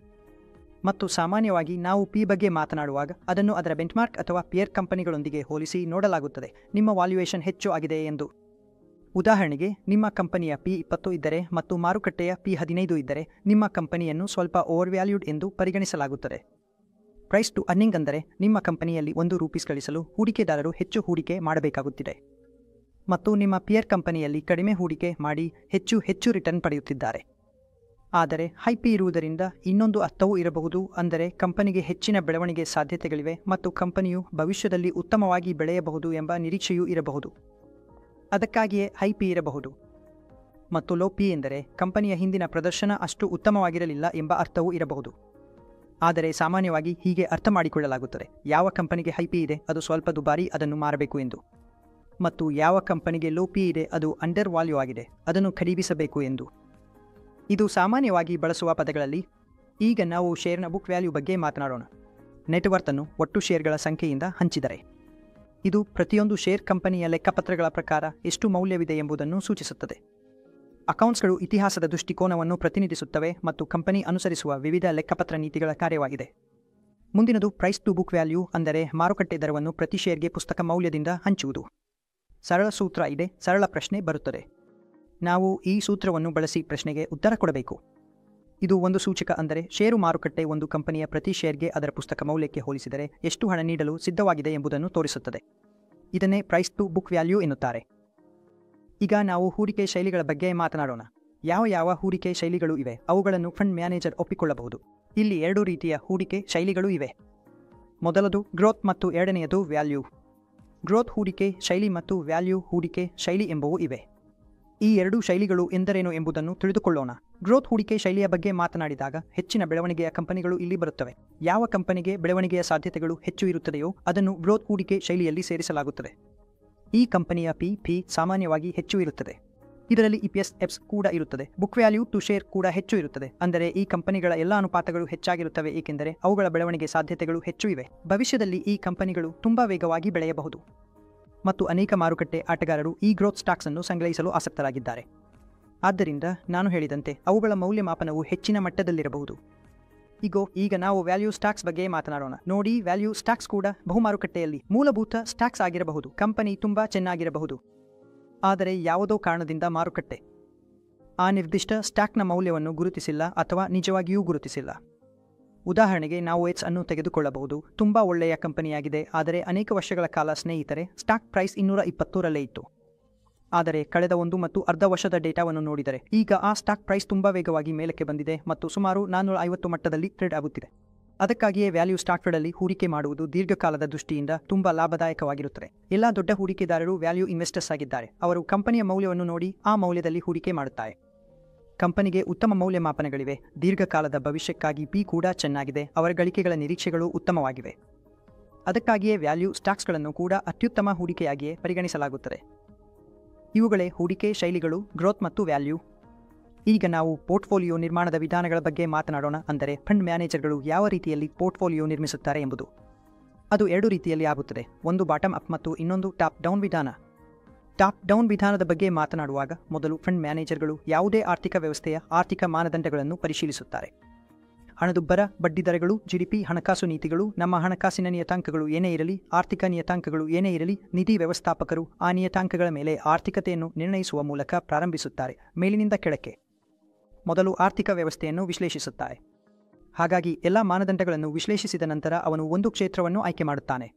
ಮತ್ತು ಸಾಮಾನ್ಯವಾಗಿ ನಾವು P ಬಗ್ಗೆ ಮಾತನಾಡುವಾಗ ಅದನ್ನು ಅದರ ಬೆಂಚ್ಮಾರ್ಕ್ ಅಥವಾ ಪಿಯರ್ ಕಂಪನಿಗಳೊಂದಿಗೆ ಹೋಲಿಸಿ ನೋಡಲಾಗುತ್ತದೆ, ನಿಮ್ಮ ವಾಲ್ಯುಯೇಷನ್ ಹೆಚ್ಚು ಆಗಿದೆ ಎಂದು. ಉದಾಹರಣೆಗೆ, ನಿಮ್ಮ ಕಂಪನಿಯ P20 ಇದ್ದರೆ ಮತ್ತು ಮಾರುಕಟ್ಟೆಯ P15 ಇದ್ದರೆ ನಿಮ್ಮ ಕಂಪನಿಯನ್ನು ಸ್ವಲ್ಪ ಓವರ್ವ್ಯಾಲ್ಯೂಡ್ ಎಂದು ಪರಿಗಣಿಸಲಾಗುತ್ತದೆ. ಪ್ರೈಸ್ ಟು ಅರ್ನಿಂಗ್ ಅಂದರೆ ನಿಮ್ಮ ಕಂಪನಿಯಲ್ಲಿ ₹1 ಗಳಿಸಲು ಹೂಡಿಕೆದಾರರು ಹೆಚ್ಚು ಹೂಡಿಕೆ ಮಾಡಬೇಕಾಗುತ್ತಿದೆ ಮತ್ತು ನಿಮ್ಮ ಪಿಯರ್ ಕಂಪನಿಯಲ್ಲಿ ಕಡಿಮೆ ಹೂಡಿಕೆ ಮಾಡಿ ಹೆಚ್ಚು ರಿಟರ್ನ್ ಪಡೆಯುತ್ತಿದ್ದಾರೆ. ಆದರೆ ಹೈ P ಇರುವುದರಿಂದ ಇನ್ನೊಂದು ಅರ್ಥವೂ ಇರಬಹುದು, ಅಂದರೆ ಕಂಪನಿಗೆ ಹೆಚ್ಚಿನ ಬೆಳವಣಿಗೆ ಸಾಧ್ಯತೆಗಳಿವೆ ಮತ್ತು ಕಂಪನಿಯು ಭವಿಷ್ಯದಲ್ಲಿ ಉತ್ತಮವಾಗಿ ಬೆಳೆಯಬಹುದು ಎಂಬ ನಿರೀಕ್ಷೆಯೂ ಇರಬಹುದು. ಅದಕ್ಕಾಗಿಯೇ ಹೈ P ಇರಬಹುದು. ಮತ್ತು ಲೋ P ಎಂದರೆ ಕಂಪನಿಯ ಹಿಂದಿನ ಪ್ರದರ್ಶನ ಅಷ್ಟು ಉತ್ತಮವಾಗಿರಲಿಲ್ಲ ಎಂಬ ಅರ್ಥವೂ ಇರಬಹುದು. ಆದರೆ ಸಾಮಾನ್ಯವಾಗಿ ಹೀಗೆ ಅರ್ಥ ಮಾಡಿಕೊಳ್ಳಲಾಗುತ್ತದೆ, ಯಾವ ಕಂಪನಿಗೆ ಹೈ P ಇದೆ ಅದು ಸ್ವಲ್ಪ ದುಬಾರಿ, ಅದನ್ನು ಮಾರಬೇಕು ಎಂದು, ಮತ್ತು ಯಾವ ಕಂಪನಿಗೆ ಲೋ P ಇದೆ ಅದು ಅಂಡರ್ ವ್ಯಾಲ್ಯೂ ಆಗಿದೆ, ಅದನ್ನು ಖರೀದಿಸಬೇಕು ಎಂದು. ಇದು ಸಾಮಾನ್ಯವಾಗಿ ಬಳಸುವ ಪದಗಳಲ್ಲಿ. ಈಗ ನಾವು ಶೇರ್ನ ಬುಕ್ ವ್ಯಾಲ್ಯೂ ಬಗ್ಗೆ ಮಾತನಾಡೋಣ. ನೆಟ್ವರ್ತ್ ಅನ್ನು ಒಟ್ಟು ಶೇರ್ಗಳ ಸಂಖ್ಯೆಯಿಂದ ಹಂಚಿದರೆ ಇದು ಪ್ರತಿಯೊಂದು ಶೇರ್ ಕಂಪನಿಯ ಲೆಕ್ಕಪತ್ರಗಳ ಪ್ರಕಾರ ಎಷ್ಟು ಮೌಲ್ಯವಿದೆ ಎಂಬುದನ್ನು ಸೂಚಿಸುತ್ತದೆ. ಅಕೌಂಟ್ಸ್ಗಳು ಇತಿಹಾಸದ ದೃಷ್ಟಿಕೋನವನ್ನು ಪ್ರತಿನಿಧಿಸುತ್ತವೆ ಮತ್ತು ಕಂಪನಿ ಅನುಸರಿಸುವ ವಿವಿಧ ಲೆಕ್ಕಪತ್ರ ನೀತಿಗಳ ಕಾರ್ಯವಾಗಿದೆ. ಮುಂದಿನದು ಪ್ರೈಸ್ ಟು ಬುಕ್ ವ್ಯಾಲ್ಯೂ, ಅಂದರೆ ಮಾರುಕಟ್ಟೆ ದರವನ್ನು ಪ್ರತಿ ಶೇರ್ಗೆ ಪುಸ್ತಕ ಮೌಲ್ಯದಿಂದ ಹಂಚುವುದು. ಸರಳ ಸೂತ್ರ ಇದೆ, ಸರಳ ಪ್ರಶ್ನೆ ಬರುತ್ತದೆ. ನಾವು ಈ ಸೂತ್ರವನ್ನು ಬಳಸಿ ಪ್ರಶ್ನೆಗೆ ಉತ್ತರ ಕೊಡಬೇಕು. ಇದು ಒಂದು ಸೂಚಕ, ಅಂದರೆ ಷೇರು ಮಾರುಕಟ್ಟೆ ಒಂದು ಕಂಪನಿಯ ಪ್ರತಿ ಶೇರ್ಗೆ ಅದರ ಪುಸ್ತಕ ಮೌಲ್ಯಕ್ಕೆ ಹೋಲಿಸಿದರೆ ಎಷ್ಟು ಹಣ ನೀಡಲು ಸಿದ್ಧವಾಗಿದೆ ಎಂಬುದನ್ನು ತೋರಿಸುತ್ತದೆ. ಇದನ್ನೇ ಪ್ರೈಸ್ ಟು ಬುಕ್ ವ್ಯಾಲ್ಯೂ ಎನ್ನುತ್ತಾರೆ. ಈಗ ನಾವು ಹೂಡಿಕೆ ಶೈಲಿಗಳ ಬಗ್ಗೆ ಮಾತನಾಡೋಣ. ಯಾವ ಹೂಡಿಕೆ ಶೈಲಿಗಳು ಇವೆ, ಅವುಗಳನ್ನು ಫಂಡ್ ಮ್ಯಾನೇಜರ್ ಒಪ್ಪಿಕೊಳ್ಳಬಹುದು. ಇಲ್ಲಿ 2 ರೀತಿಯ ಹೂಡಿಕೆ ಶೈಲಿಗಳು ಇವೆ. ಮೊದಲದು ಗ್ರೋತ್ ಮತ್ತು ಎರಡನೆಯದು ವ್ಯಾಲ್ಯೂ. ಗ್ರೋತ್ ಹೂಡಿಕೆ ಶೈಲಿ ಮತ್ತು ವ್ಯಾಲ್ಯೂ ಹೂಡಿಕೆ ಶೈಲಿ ಎಂಬುವು ಇವೆ. ಈ 2 ಶೈಲಿಗಳು ಎಂದರೇನು ಎಂಬುದನ್ನು ತಿಳಿದುಕೊಳ್ಳೋಣ. ಗ್ರೋತ್ ಹೂಡಿಕೆ ಶೈಲಿಯ ಬಗ್ಗೆ ಮಾತನಾಡಿದಾಗ ಹೆಚ್ಚಿನ ಬೆಳವಣಿಗೆಯ ಕಂಪನಿಗಳು ಇಲ್ಲಿ ಬರುತ್ತವೆ. ಯಾವ ಕಂಪನಿಗೆ ಬೆಳವಣಿಗೆಯ ಸಾಧ್ಯತೆಗಳು ಹೆಚ್ಚು ಇರುತ್ತದೆಯೋ ಅದನ್ನು ಗ್ರೋತ್ ಹೂಡಿಕೆ ಶೈಲಿಯಲ್ಲಿ ಸೇರಿಸಲಾಗುತ್ತದೆ. ಈ ಕಂಪನಿಯ P ಸಾಮಾನ್ಯವಾಗಿ ಹೆಚ್ಚು ಇರುತ್ತದೆ. ಇದರಲ್ಲಿ EPS EPS ಕೂಡ ಇರುತ್ತದೆ. ಬುಕ್ ವ್ಯಾಲ್ಯೂ ಟು ಶೇರ್ ಕೂಡ ಹೆಚ್ಚು ಇರುತ್ತದೆ. ಅಂದರೆ ಈ ಕಂಪನಿಗಳ ಎಲ್ಲ ಅನುಪಾತಗಳು ಹೆಚ್ಚಾಗಿರುತ್ತವೆ ಏಕೆಂದರೆ ಅವುಗಳ ಬೆಳವಣಿಗೆ ಸಾಧ್ಯತೆಗಳು ಹೆಚ್ಚು ಇವೆ. ಭವಿಷ್ಯದಲ್ಲಿ ಈ ಕಂಪನಿಗಳು ತುಂಬಾ ವೇಗವಾಗಿ ಬೆಳೆಯಬಹುದು ಮತ್ತು ಅನೇಕ ಮಾರುಕಟ್ಟೆ ಆಟಗಾರರು ಈ ಗ್ರೋತ್ ಸ್ಟಾಕ್ಸ್ ಅನ್ನು ಸಂಗ್ರಹಿಸಲು ಆಸಕ್ತರಾಗಿದ್ದಾರೆ. ಆದ್ದರಿಂದ ನಾನು ಹೇಳಿದಂತೆ ಅವುಗಳ ಮೌಲ್ಯಮಾಪನವು ಹೆಚ್ಚಿನ ಮಟ್ಟದಲ್ಲಿರಬಹುದು. ಈಗ ನಾವು ವ್ಯಾಲ್ಯೂ ಸ್ಟಾಕ್ಸ್ ಬಗ್ಗೆ ಮಾತನಾಡೋಣ. ನೋಡಿ, ವ್ಯಾಲ್ಯೂ ಸ್ಟಾಕ್ಸ್ ಕೂಡ ಬಹುಮಾರುಕಟ್ಟೆಯಲ್ಲಿ ಮೂಲಭೂತ ಸ್ಟಾಕ್ಸ್ ಆಗಿರಬಹುದು. ಕಂಪನಿ ತುಂಬಾ ಚೆನ್ನಾಗಿರಬಹುದು, ಆದರೆ ಯಾವುದೋ ಕಾರಣದಿಂದ ಮಾರುಕಟ್ಟೆ ಆ ನಿರ್ದಿಷ್ಟ ಸ್ಟಾಕ್ನ ಮೌಲ್ಯವನ್ನು ಗುರುತಿಸಿಲ್ಲ ಅಥವಾ ನಿಜವಾಗಿಯೂ ಗುರುತಿಸಿಲ್ಲ. ಉದಾಹರಣೆಗೆ ನಾವು ಎಚ್ ಅನ್ನು ತೆಗೆದುಕೊಳ್ಳಬಹುದು. ತುಂಬಾ ಒಳ್ಳೆಯ ಕಂಪನಿಯಾಗಿದೆ, ಆದರೆ ಅನೇಕ ವರ್ಷಗಳ ಕಾಲ ಸ್ನೇಹಿತರೆ ಸ್ಟಾಕ್ ಪ್ರೈಸ್ 220ರಲ್ಲೇ ಇತ್ತು. ಆದರೆ ಕಳೆದ 1.5 ವರ್ಷದ ಡೇಟಾವನ್ನು ನೋಡಿದರೆ ಈಗ ಆ ಸ್ಟಾಕ್ ಪ್ರೈಸ್ ತುಂಬಾ ವೇಗವಾಗಿ ಮೇಲಕ್ಕೆ ಬಂದಿದೆ ಮತ್ತು ಸುಮಾರು 450 ಮಟ್ಟದಲ್ಲಿ ಟ್ರೇಡ್ ಆಗುತ್ತಿದೆ. ಅದಕ್ಕಾಗಿಯೇ ವ್ಯಾಲ್ಯೂ ಸ್ಟಾಕ್ಗಳಲ್ಲಿ ಹೂಡಿಕೆ ಮಾಡುವುದು ದೀರ್ಘಕಾಲದ ದೃಷ್ಟಿಯಿಂದ ತುಂಬಾ ಲಾಭದಾಯಕವಾಗಿರುತ್ತದೆ. ಎಲ್ಲಾ ದೊಡ್ಡ ಹೂಡಿಕೆದಾರರು ವ್ಯಾಲ್ಯೂ ಇನ್ವೆಸ್ಟರ್ಸ್ ಆಗಿದ್ದಾರೆ. ಅವರು ಕಂಪನಿಯ ಮೌಲ್ಯವನ್ನು ನೋಡಿ ಆ ಮೌಲ್ಯದಲ್ಲಿ ಹೂಡಿಕೆ ಮಾಡುತ್ತಾರೆ. ಕಂಪನಿಗೆ ಉತ್ತಮ ಮೌಲ್ಯಮಾಪನಗಳಿವೆ. ದೀರ್ಘಕಾಲದ ಭವಿಷ್ಯಕ್ಕಾಗಿ ಪಿ ಕೂಡ ಚೆನ್ನಾಗಿದೆ. ಅವರ ಗಳಿಕೆಗಳ ನಿರೀಕ್ಷೆಗಳು ಉತ್ತಮವಾಗಿವೆ. ಅದಕ್ಕಾಗಿಯೇ ವ್ಯಾಲ್ಯೂ ಸ್ಟಾಕ್ಸ್ಗಳನ್ನು ಕೂಡ ಅತ್ಯುತ್ತಮ ಹೂಡಿಕೆಯಾಗಿಯೇ ಪರಿಗಣಿಸಲಾಗುತ್ತದೆ. ಇವುಗಳೇ ಹೂಡಿಕೆ ಶೈಲಿಗಳು, ಗ್ರೋತ್ ಮತ್ತು ವ್ಯಾಲ್ಯೂ. ಈಗ ನಾವು ಪೋರ್ಟ್ಫೋಲಿಯೋ ನಿರ್ಮಾಣದ ವಿಧಾನಗಳ ಬಗ್ಗೆ ಮಾತನಾಡೋಣ. ಅಂದರೆ ಫಂಡ್ ಮ್ಯಾನೇಜರ್ಗಳು ಯಾವ ರೀತಿಯಲ್ಲಿ ಪೋರ್ಟ್ಫೋಲಿಯೋ ನಿರ್ಮಿಸುತ್ತಾರೆ ಎಂಬುದು. ಅದು 2 ರೀತಿಯಲ್ಲಿ ಆಗುತ್ತದೆ. ಒಂದು ಬಾಟಮ್ ಅಪ್ ಮತ್ತು ಇನ್ನೊಂದು ಟಾಪ್ ಡೌನ್ ವಿಧಾನ. ಟಾಪ್ ಡೌನ್ ವಿಧಾನದ ಬಗ್ಗೆ ಮಾತನಾಡುವಾಗ ಮೊದಲು ಫಂಡ್ ಮ್ಯಾನೇಜರ್ಗಳು ಯಾವುದೇ ಆರ್ಥಿಕ ವ್ಯವಸ್ಥೆಯ ಆರ್ಥಿಕ ಮಾನದಂಡಗಳನ್ನು ಪರಿಶೀಲಿಸುತ್ತಾರೆ. ಹಣದುಬ್ಬರ, ಬಡ್ಡಿದರಗಳು, GDP, ಹಣಕಾಸು ನೀತಿಗಳು, ನಮ್ಮ ಹಣಕಾಸಿನ ನಿಯತಾಂಕಗಳು ಏನೇ ಇರಲಿ, ಆರ್ಥಿಕ ನಿಯತಾಂಕಗಳು ಏನೇ ಇರಲಿ, ನಿಧಿ ವ್ಯವಸ್ಥಾಪಕರು ಆ ನಿಯತಾಂಕಗಳ ಮೇಲೆ ಆರ್ಥಿಕತೆಯನ್ನು ನಿರ್ಣಯಿಸುವ ಮೂಲಕ ಪ್ರಾರಂಭಿಸುತ್ತಾರೆ. ಮೇಲಿನಿಂದ ಕೆಳಕ್ಕೆ ಮೊದಲು ಆರ್ಥಿಕ ವ್ಯವಸ್ಥೆಯನ್ನು ವಿಶ್ಲೇಷಿಸುತ್ತಾರೆ. ಹಾಗಾಗಿ ಎಲ್ಲ ಮಾನದಂಡಗಳನ್ನು ವಿಶ್ಲೇಷಿಸಿದ ನಂತರ ಅವನು ಒಂದು ಕ್ಷೇತ್ರವನ್ನು ಆಯ್ಕೆ ಮಾಡುತ್ತಾನೆ.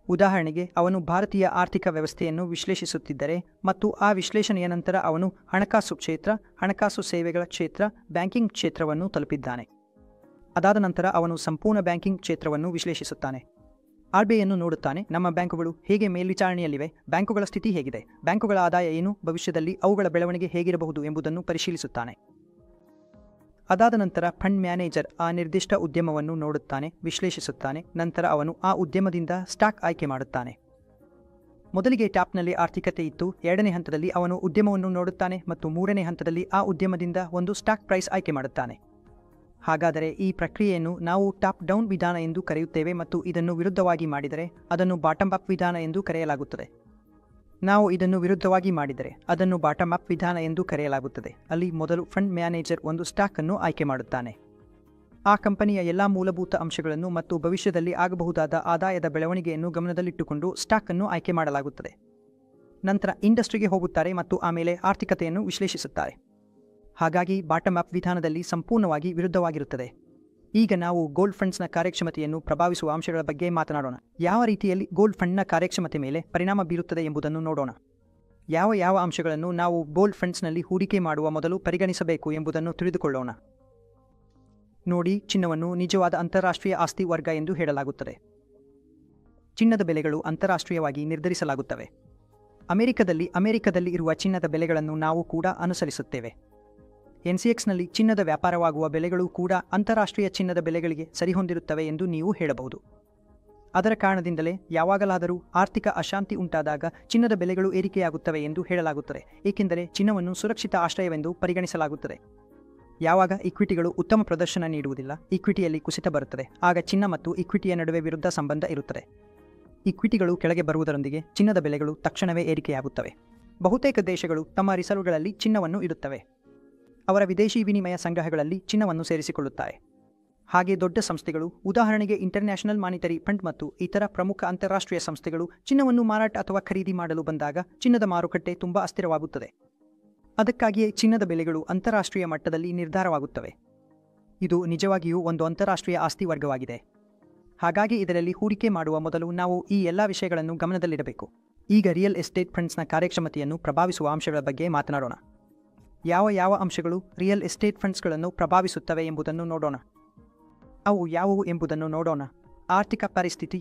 ಉದಾಹರಣೆಗೆ ಅವನು ಭಾರತೀಯ ಆರ್ಥಿಕ ವ್ಯವಸ್ಥೆಯನ್ನು ವಿಶ್ಲೇಷಿಸುತ್ತಿದ್ದರೆ ಮತ್ತು ಆ ವಿಶ್ಲೇಷಣೆಯ ನಂತರ ಅವನು ಹಣಕಾಸು ಕ್ಷೇತ್ರ, ಹಣಕಾಸು ಸೇವೆಗಳ ಕ್ಷೇತ್ರ, ಬ್ಯಾಂಕಿಂಗ್ ಕ್ಷೇತ್ರವನ್ನು ತಲುಪಿದ್ದಾನೆ. ಅದಾದ ನಂತರ ಅವನು ಸಂಪೂರ್ಣ ಬ್ಯಾಂಕಿಂಗ್ ಕ್ಷೇತ್ರವನ್ನು ವಿಶ್ಲೇಷಿಸುತ್ತಾನೆ. RBIಯನ್ನು ನೋಡುತ್ತಾನೆ. ನಮ್ಮ ಬ್ಯಾಂಕುಗಳು ಹೇಗೆ ಮೇಲ್ವಿಚಾರಣೆಯಲ್ಲಿವೆ, ಬ್ಯಾಂಕುಗಳ ಸ್ಥಿತಿ ಹೇಗಿದೆ, ಬ್ಯಾಂಕುಗಳ ಆದಾಯ ಏನು, ಭವಿಷ್ಯದಲ್ಲಿ ಅವುಗಳ ಬೆಳವಣಿಗೆ ಹೇಗಿರಬಹುದು ಎಂಬುದನ್ನು ಪರಿಶೀಲಿಸುತ್ತಾನೆ. ಅದಾದ ನಂತರ ಫಂಡ್ ಮ್ಯಾನೇಜರ್ ಆ ನಿರ್ದಿಷ್ಟ ಉದ್ಯಮವನ್ನು ನೋಡುತ್ತಾನೆ, ವಿಶ್ಲೇಷಿಸುತ್ತಾನೆ. ನಂತರ ಅವನು ಆ ಉದ್ಯಮದಿಂದ ಸ್ಟಾಕ್ ಆಯ್ಕೆ ಮಾಡುತ್ತಾನೆ. ಮೊದಲಿಗೆ ಟಾಪ್ನಲ್ಲಿ ಆರ್ಥಿಕತೆ ಇತ್ತು. 2ನೇ ಹಂತದಲ್ಲಿ ಅವನು ಉದ್ಯಮವನ್ನು ನೋಡುತ್ತಾನೆ ಮತ್ತು 3ನೇ ಹಂತದಲ್ಲಿ ಆ ಉದ್ಯಮದಿಂದ ಒಂದು ಸ್ಟಾಕ್ ಪ್ರೈಸ್ ಆಯ್ಕೆ ಮಾಡುತ್ತಾನೆ. ಹಾಗಾದರೆ ಈ ಪ್ರಕ್ರಿಯೆಯನ್ನು ನಾವು ಟಾಪ್ ಡೌನ್ ವಿಧಾನ ಎಂದು ಕರೆಯುತ್ತೇವೆ ಮತ್ತು ಇದನ್ನು ವಿರುದ್ಧವಾಗಿ ಮಾಡಿದರೆ ಅದನ್ನು ಬಾಟಮ್ ಅಪ್ ವಿಧಾನ ಎಂದು ಕರೆಯಲಾಗುತ್ತದೆ. ನಾವು ಇದನ್ನು ವಿರುದ್ಧವಾಗಿ ಮಾಡಿದರೆ ಅದನ್ನು ಬಾಟಮ್ ಅಪ್ ವಿಧಾನ ಎಂದು ಕರೆಯಲಾಗುತ್ತದೆ. ಅಲ್ಲಿ ಮೊದಲು ಫಂಡ್ ಮ್ಯಾನೇಜರ್ ಒಂದು ಸ್ಟಾಕ್ ಅನ್ನು ಆಯ್ಕೆ ಮಾಡುತ್ತಾನೆ. ಆ ಕಂಪನಿಯ ಎಲ್ಲಾ ಮೂಲಭೂತ ಅಂಶಗಳನ್ನು ಮತ್ತು ಭವಿಷ್ಯದಲ್ಲಿ ಆಗಬಹುದಾದ ಆದಾಯದ ಬೆಳವಣಿಗೆಯನ್ನು ಗಮನದಲ್ಲಿಟ್ಟುಕೊಂಡು ಸ್ಟಾಕ್ ಅನ್ನು ಆಯ್ಕೆ ಮಾಡಲಾಗುತ್ತದೆ. ನಂತರ ಇಂಡಸ್ಟ್ರಿಗೆ ಹೋಗುತ್ತಾರೆ ಮತ್ತು ಆಮೇಲೆ ಆರ್ಥಿಕತೆಯನ್ನು ವಿಶ್ಲೇಷಿಸುತ್ತಾರೆ. ಹಾಗಾಗಿ ಬಾಟಮ್ ಅಪ್ ವಿಧಾನದಲ್ಲಿ ಸಂಪೂರ್ಣವಾಗಿ ವಿರುದ್ಧವಾಗಿರುತ್ತದೆ. ಈಗ ನಾವು ಗೋಲ್ಡ್ ಫಂಡ್ಸ್ನ ಕಾರ್ಯಕ್ಷಮತೆಯನ್ನು ಪ್ರಭಾವಿಸುವ ಅಂಶಗಳ ಬಗ್ಗೆ ಮಾತನಾಡೋಣ. ಯಾವ ರೀತಿಯಲ್ಲಿ ಗೋಲ್ಡ್ ಫಂಡ್ನ ಕಾರ್ಯಕ್ಷಮತೆ ಮೇಲೆ ಪರಿಣಾಮ ಬೀರುತ್ತದೆ ಎಂಬುದನ್ನು ನೋಡೋಣ. ಯಾವ ಅಂಶಗಳನ್ನು ನಾವು ಗೋಲ್ಡ್ ಫಂಡ್ಸ್ನಲ್ಲಿ ಹೂಡಿಕೆ ಮಾಡುವ ಮೊದಲು ಪರಿಗಣಿಸಬೇಕು ಎಂಬುದನ್ನು ತಿಳಿದುಕೊಳ್ಳೋಣ. ನೋಡಿ, ಚಿನ್ನವನ್ನು ನಿಜವಾದ ಅಂತಾರಾಷ್ಟ್ರೀಯ ಆಸ್ತಿ ವರ್ಗ ಎಂದು ಹೇಳಲಾಗುತ್ತದೆ. ಚಿನ್ನದ ಬೆಲೆಗಳು ಅಂತಾರಾಷ್ಟ್ರೀಯವಾಗಿ ನಿರ್ಧರಿಸಲಾಗುತ್ತವೆ. ಅಮೆರಿಕದಲ್ಲಿ ಇರುವ ಚಿನ್ನದ ಬೆಲೆಗಳನ್ನು ನಾವು ಕೂಡ ಅನುಸರಿಸುತ್ತೇವೆ. NCXನಲ್ಲಿ ಚಿನ್ನದ ವ್ಯಾಪಾರವಾಗುವ ಬೆಲೆಗಳು ಕೂಡ ಅಂತಾರಾಷ್ಟ್ರೀಯ ಚಿನ್ನದ ಬೆಲೆಗಳಿಗೆ ಸರಿಹೊಂದಿರುತ್ತವೆ ಎಂದು ನೀವು ಹೇಳಬಹುದು. ಅದರ ಕಾರಣದಿಂದಲೇ ಯಾವಾಗಲಾದರೂ ಆರ್ಥಿಕ ಅಶಾಂತಿ ಉಂಟಾದಾಗ ಚಿನ್ನದ ಬೆಲೆಗಳು ಏರಿಕೆಯಾಗುತ್ತವೆ ಎಂದು ಹೇಳಲಾಗುತ್ತದೆ, ಏಕೆಂದರೆ ಚಿನ್ನವನ್ನು ಸುರಕ್ಷಿತ ಆಶ್ರಯವೆಂದು ಪರಿಗಣಿಸಲಾಗುತ್ತದೆ. ಯಾವಾಗ ಇಕ್ವಿಟಿಗಳು ಉತ್ತಮ ಪ್ರದರ್ಶನ ನೀಡುವುದಿಲ್ಲ, ಇಕ್ವಿಟಿಯಲ್ಲಿ ಕುಸಿತ ಬರುತ್ತದೆ, ಆಗ ಚಿನ್ನ ಮತ್ತು ಇಕ್ವಿಟಿಯ ನಡುವೆ ವಿರುದ್ಧ ಸಂಬಂಧ ಇರುತ್ತದೆ. ಇಕ್ವಿಟಿಗಳು ಕೆಳಗೆ ಬರುವುದರೊಂದಿಗೆ ಚಿನ್ನದ ಬೆಲೆಗಳು ತಕ್ಷಣವೇ ಏರಿಕೆಯಾಗುತ್ತವೆ. ಬಹುತೇಕ ದೇಶಗಳು ತಮ್ಮ ರಿಸರ್ವ್ಗಳಲ್ಲಿ ಚಿನ್ನವನ್ನು ಇಡುತ್ತವೆ. ಅವರ ವಿದೇಶಿ ವಿನಿಮಯ ಸಂಗ್ರಹಗಳಲ್ಲಿ ಚಿನ್ನವನ್ನು ಸೇರಿಸಿಕೊಳ್ಳುತ್ತಾರೆ. ಹಾಗೆ ದೊಡ್ಡ ಸಂಸ್ಥೆಗಳು, ಉದಾಹರಣೆಗೆ ಇಂಟರ್ನ್ಯಾಷನಲ್ ಮಾನಿಟರಿ ಫಂಡ್ ಮತ್ತು ಇತರ ಪ್ರಮುಖ ಅಂತಾರಾಷ್ಟ್ರೀಯ ಸಂಸ್ಥೆಗಳು ಚಿನ್ನವನ್ನು ಮಾರಾಟ ಅಥವಾ ಖರೀದಿ ಮಾಡಲು ಬಂದಾಗ ಚಿನ್ನದ ಮಾರುಕಟ್ಟೆ ತುಂಬಾ ಅಸ್ಥಿರವಾಗುತ್ತದೆ. ಅದಕ್ಕಾಗಿಯೇ ಚಿನ್ನದ ಬೆಲೆಗಳು ಅಂತಾರಾಷ್ಟ್ರೀಯ ಮಟ್ಟದಲ್ಲಿ ನಿರ್ಧಾರವಾಗುತ್ತವೆ. ಇದು ನಿಜವಾಗಿಯೂ ಒಂದು ಅಂತಾರಾಷ್ಟ್ರೀಯ ಆಸ್ತಿ ವರ್ಗವಾಗಿದೆ. ಹಾಗಾಗಿ ಇದರಲ್ಲಿ ಹೂಡಿಕೆ ಮಾಡುವ ಮೊದಲು ನಾವು ಈ ಎಲ್ಲ ವಿಷಯಗಳನ್ನು ಗಮನದಲ್ಲಿಡಬೇಕು. ಈಗ ರಿಯಲ್ ಎಸ್ಟೇಟ್ ಫಂಡ್ಸ್ನ ಕಾರ್ಯಕ್ಷಮತೆಯನ್ನು ಪ್ರಭಾವಿಸುವ ಅಂಶಗಳ ಬಗ್ಗೆ ಮಾತನಾಡೋಣ. ಯಾವ ಅಂಶಗಳು ರಿಯಲ್ ಎಸ್ಟೇಟ್ ಫಂಡ್ಸ್ಗಳನ್ನು ಪ್ರಭಾವಿಸುತ್ತವೆ ಎಂಬುದನ್ನು ನೋಡೋಣ. ಅವು ಯಾವುವು ಎಂಬುದನ್ನು ನೋಡೋಣ. ಆರ್ಥಿಕ ಪರಿಸ್ಥಿತಿ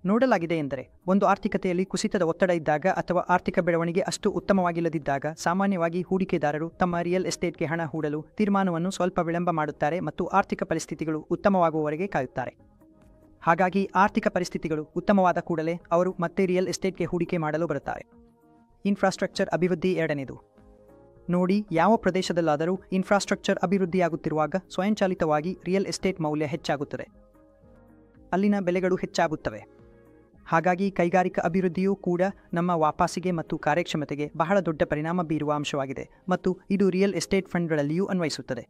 ನೋಡಲಾಗಿದೆ ಎಂದರೆ ಒಂದು ಆರ್ಥಿಕತೆಯಲ್ಲಿ ಕುಸಿತದ ಒತ್ತಡ ಇದ್ದಾಗ ಅಥವಾ ಆರ್ಥಿಕ ಬೆಳವಣಿಗೆ ಅಷ್ಟು ಉತ್ತಮವಾಗಿಲ್ಲದಿದ್ದಾಗ ಸಾಮಾನ್ಯವಾಗಿ ಹೂಡಿಕೆದಾರರು ತಮ್ಮ ರಿಯಲ್ ಎಸ್ಟೇಟ್ಗೆ ಹಣ ಹೂಡಲು ತೀರ್ಮಾನವನ್ನು ಸ್ವಲ್ಪ ವಿಳಂಬ ಮಾಡುತ್ತಾರೆ ಮತ್ತು ಆರ್ಥಿಕ ಪರಿಸ್ಥಿತಿಗಳು ಉತ್ತಮವಾಗುವವರೆಗೆ ಕಾಯುತ್ತಾರೆ. ಹಾಗಾಗಿ ಆರ್ಥಿಕ ಪರಿಸ್ಥಿತಿಗಳು ಉತ್ತಮವಾದ ಕೂಡಲೇ ಅವರು ಮತ್ತೆ ರಿಯಲ್ ಎಸ್ಟೇಟ್ಗೆ ಹೂಡಿಕೆ ಮಾಡಲು ಬರುತ್ತಾರೆ. ಇನ್ಫ್ರಾಸ್ಟ್ರಕ್ಚರ್ ಅಭಿವೃದ್ಧಿ ಎರಡನೇದು. ನೋಡಿ, ಯಾವ ಪ್ರದೇಶದಲ್ಲಾದರೂ ಇನ್ಫ್ರಾಸ್ಟ್ರಕ್ಚರ್ ಅಭಿವೃದ್ಧಿಯಾಗುತ್ತಿರುವಾಗ ಸ್ವಯಂಚಾಲಿತವಾಗಿ ರಿಯಲ್ ಎಸ್ಟೇಟ್ ಮೌಲ್ಯ ಹೆಚ್ಚಾಗುತ್ತದೆ. ಅಲ್ಲಿನ ಬೆಲೆಗಳು ಹೆಚ್ಚಾಗುತ್ತವೆ. ಹಾಗಾಗಿ ಕೈಗಾರಿಕಾ ಅಭಿವೃದ್ಧಿಯೂ ಕೂಡ ನಮ್ಮ ವಾಪಾಸಿಗೆ ಮತ್ತು ಕಾರ್ಯಕ್ಷಮತೆಗೆ ಬಹಳ ದೊಡ್ಡ ಪರಿಣಾಮ ಬೀರುವ ಅಂಶವಾಗಿದೆ ಮತ್ತು ಇದು ರಿಯಲ್ ಎಸ್ಟೇಟ್ ಫಂಡ್ಗಳಲ್ಲಿಯೂ ಅನ್ವಯಿಸುತ್ತದೆ.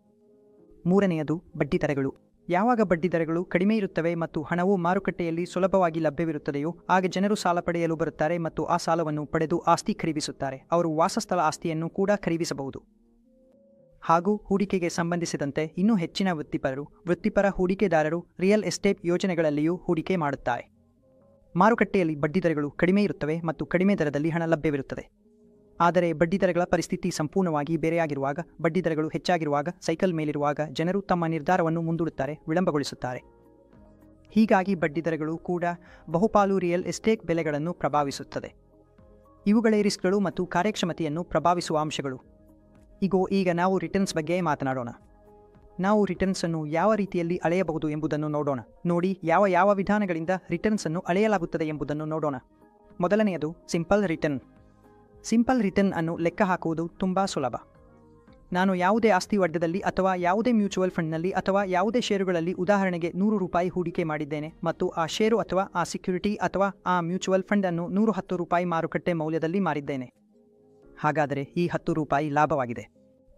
ಮೂರನೆಯದು ಬಡ್ಡಿದರಗಳು. ಯಾವಾಗ ಬಡ್ಡಿದರಗಳು ಕಡಿಮೆ ಇರುತ್ತವೆ ಮತ್ತು ಹಣವು ಮಾರುಕಟ್ಟೆಯಲ್ಲಿ ಸುಲಭವಾಗಿ ಲಭ್ಯವಿರುತ್ತದೆಯೋ ಆಗ ಜನರು ಸಾಲ ಪಡೆಯಲು ಬರುತ್ತಾರೆ ಮತ್ತು ಆ ಸಾಲವನ್ನು ಪಡೆದು ಆಸ್ತಿ ಖರೀದಿಸುತ್ತಾರೆ. ಅವರು ವಾಸಸ್ಥಳ ಆಸ್ತಿಯನ್ನು ಕೂಡ ಖರೀದಿಸಬಹುದು. ಹಾಗೂ ಹೂಡಿಕೆಗೆ ಸಂಬಂಧಿಸಿದಂತೆ ಇನ್ನೂ ಹೆಚ್ಚಿನ ವೃತ್ತಿಪರ ಹೂಡಿಕೆದಾರರು ರಿಯಲ್ ಎಸ್ಟೇಟ್ ಯೋಜನೆಗಳಲ್ಲಿಯೂ ಹೂಡಿಕೆ ಮಾಡುತ್ತಾರೆ. ಮಾರುಕಟ್ಟೆಯಲ್ಲಿ ಬಡ್ಡಿದರಗಳು ಕಡಿಮೆ ಇರುತ್ತವೆ ಮತ್ತು ಕಡಿಮೆ ದರದಲ್ಲಿ ಹಣ ಲಭ್ಯವಿರುತ್ತದೆ. ಆದರೆ ಬಡ್ಡಿದರಗಳ ಪರಿಸ್ಥಿತಿ ಸಂಪೂರ್ಣವಾಗಿ ಬೇರೆಯಾಗಿರುವಾಗ, ಬಡ್ಡಿದರಗಳು ಹೆಚ್ಚಾಗಿರುವಾಗ, ಸೈಕಲ್ ಮೇಲಿರುವಾಗ ಜನರು ತಮ್ಮ ನಿರ್ಧಾರವನ್ನು ಮುಂದೂಡುತ್ತಾರೆ, ವಿಳಂಬಗೊಳಿಸುತ್ತಾರೆ. ಹೀಗಾಗಿ ಬಡ್ಡಿದರಗಳು ಕೂಡ ಬಹುಪಾಲು ರಿಯಲ್ ಎಸ್ಟೇಟ್ ಬೆಲೆಗಳನ್ನು ಪ್ರಭಾವಿಸುತ್ತದೆ. ಇವುಗಳೇ ರಿಸ್ಕ್ಗಳು ಮತ್ತು ಕಾರ್ಯಕ್ಷಮತೆಯನ್ನು ಪ್ರಭಾವಿಸುವ ಅಂಶಗಳು. ಈಗ ನಾವು ರಿಟರ್ನ್ಸ್ ಬಗ್ಗೆ ಮಾತನಾಡೋಣ. ನಾವು ರಿಟರ್ನ್ಸ್ ಅನ್ನು ಯಾವ ರೀತಿಯಲ್ಲಿ ಅಳೆಯಬಹುದು ಎಂಬುದನ್ನು ನೋಡೋಣ. ನೋಡಿ, ಯಾವ ವಿಧಾನಗಳಿಂದ ರಿಟರ್ನ್ಸ್ ಅನ್ನು ಅಳೆಯಲಾಗುತ್ತದೆ ಎಂಬುದನ್ನು ನೋಡೋಣ. ಮೊದಲನೆಯದು ಸಿಂಪಲ್ ರಿಟರ್ನ್. ಸಿಂಪಲ್ ರಿಟರ್ನ್ ಅನ್ನು ಲೆಕ್ಕ ಹಾಕುವುದು ತುಂಬಾ ಸುಲಭ. ನಾನು ಯಾವುದೇ ಆಸ್ತಿ ವರ್ಗದಲ್ಲಿ ಅಥವಾ ಯಾವುದೇ ಮ್ಯೂಚುವಲ್ ಫಂಡ್ನಲ್ಲಿ ಅಥವಾ ಯಾವುದೇ ಷೇರುಗಳಲ್ಲಿ ಉದಾಹರಣೆಗೆ ₹100 ಹೂಡಿಕೆ ಮಾಡಿದ್ದೇನೆ ಮತ್ತು ಆ ಷೇರು ಅಥವಾ ಆ ಸೆಕ್ಯುರಿಟಿ ಅಥವಾ ಆ ಮ್ಯೂಚುವಲ್ ಫಂಡ್ ಅನ್ನು ₹110 ಮಾರುಕಟ್ಟೆ ಮೌಲ್ಯದಲ್ಲಿ ಮಾರಿದ್ದೇನೆ. ಹಾಗಾದರೆ ಈ ₹10 ಲಾಭವಾಗಿದೆ.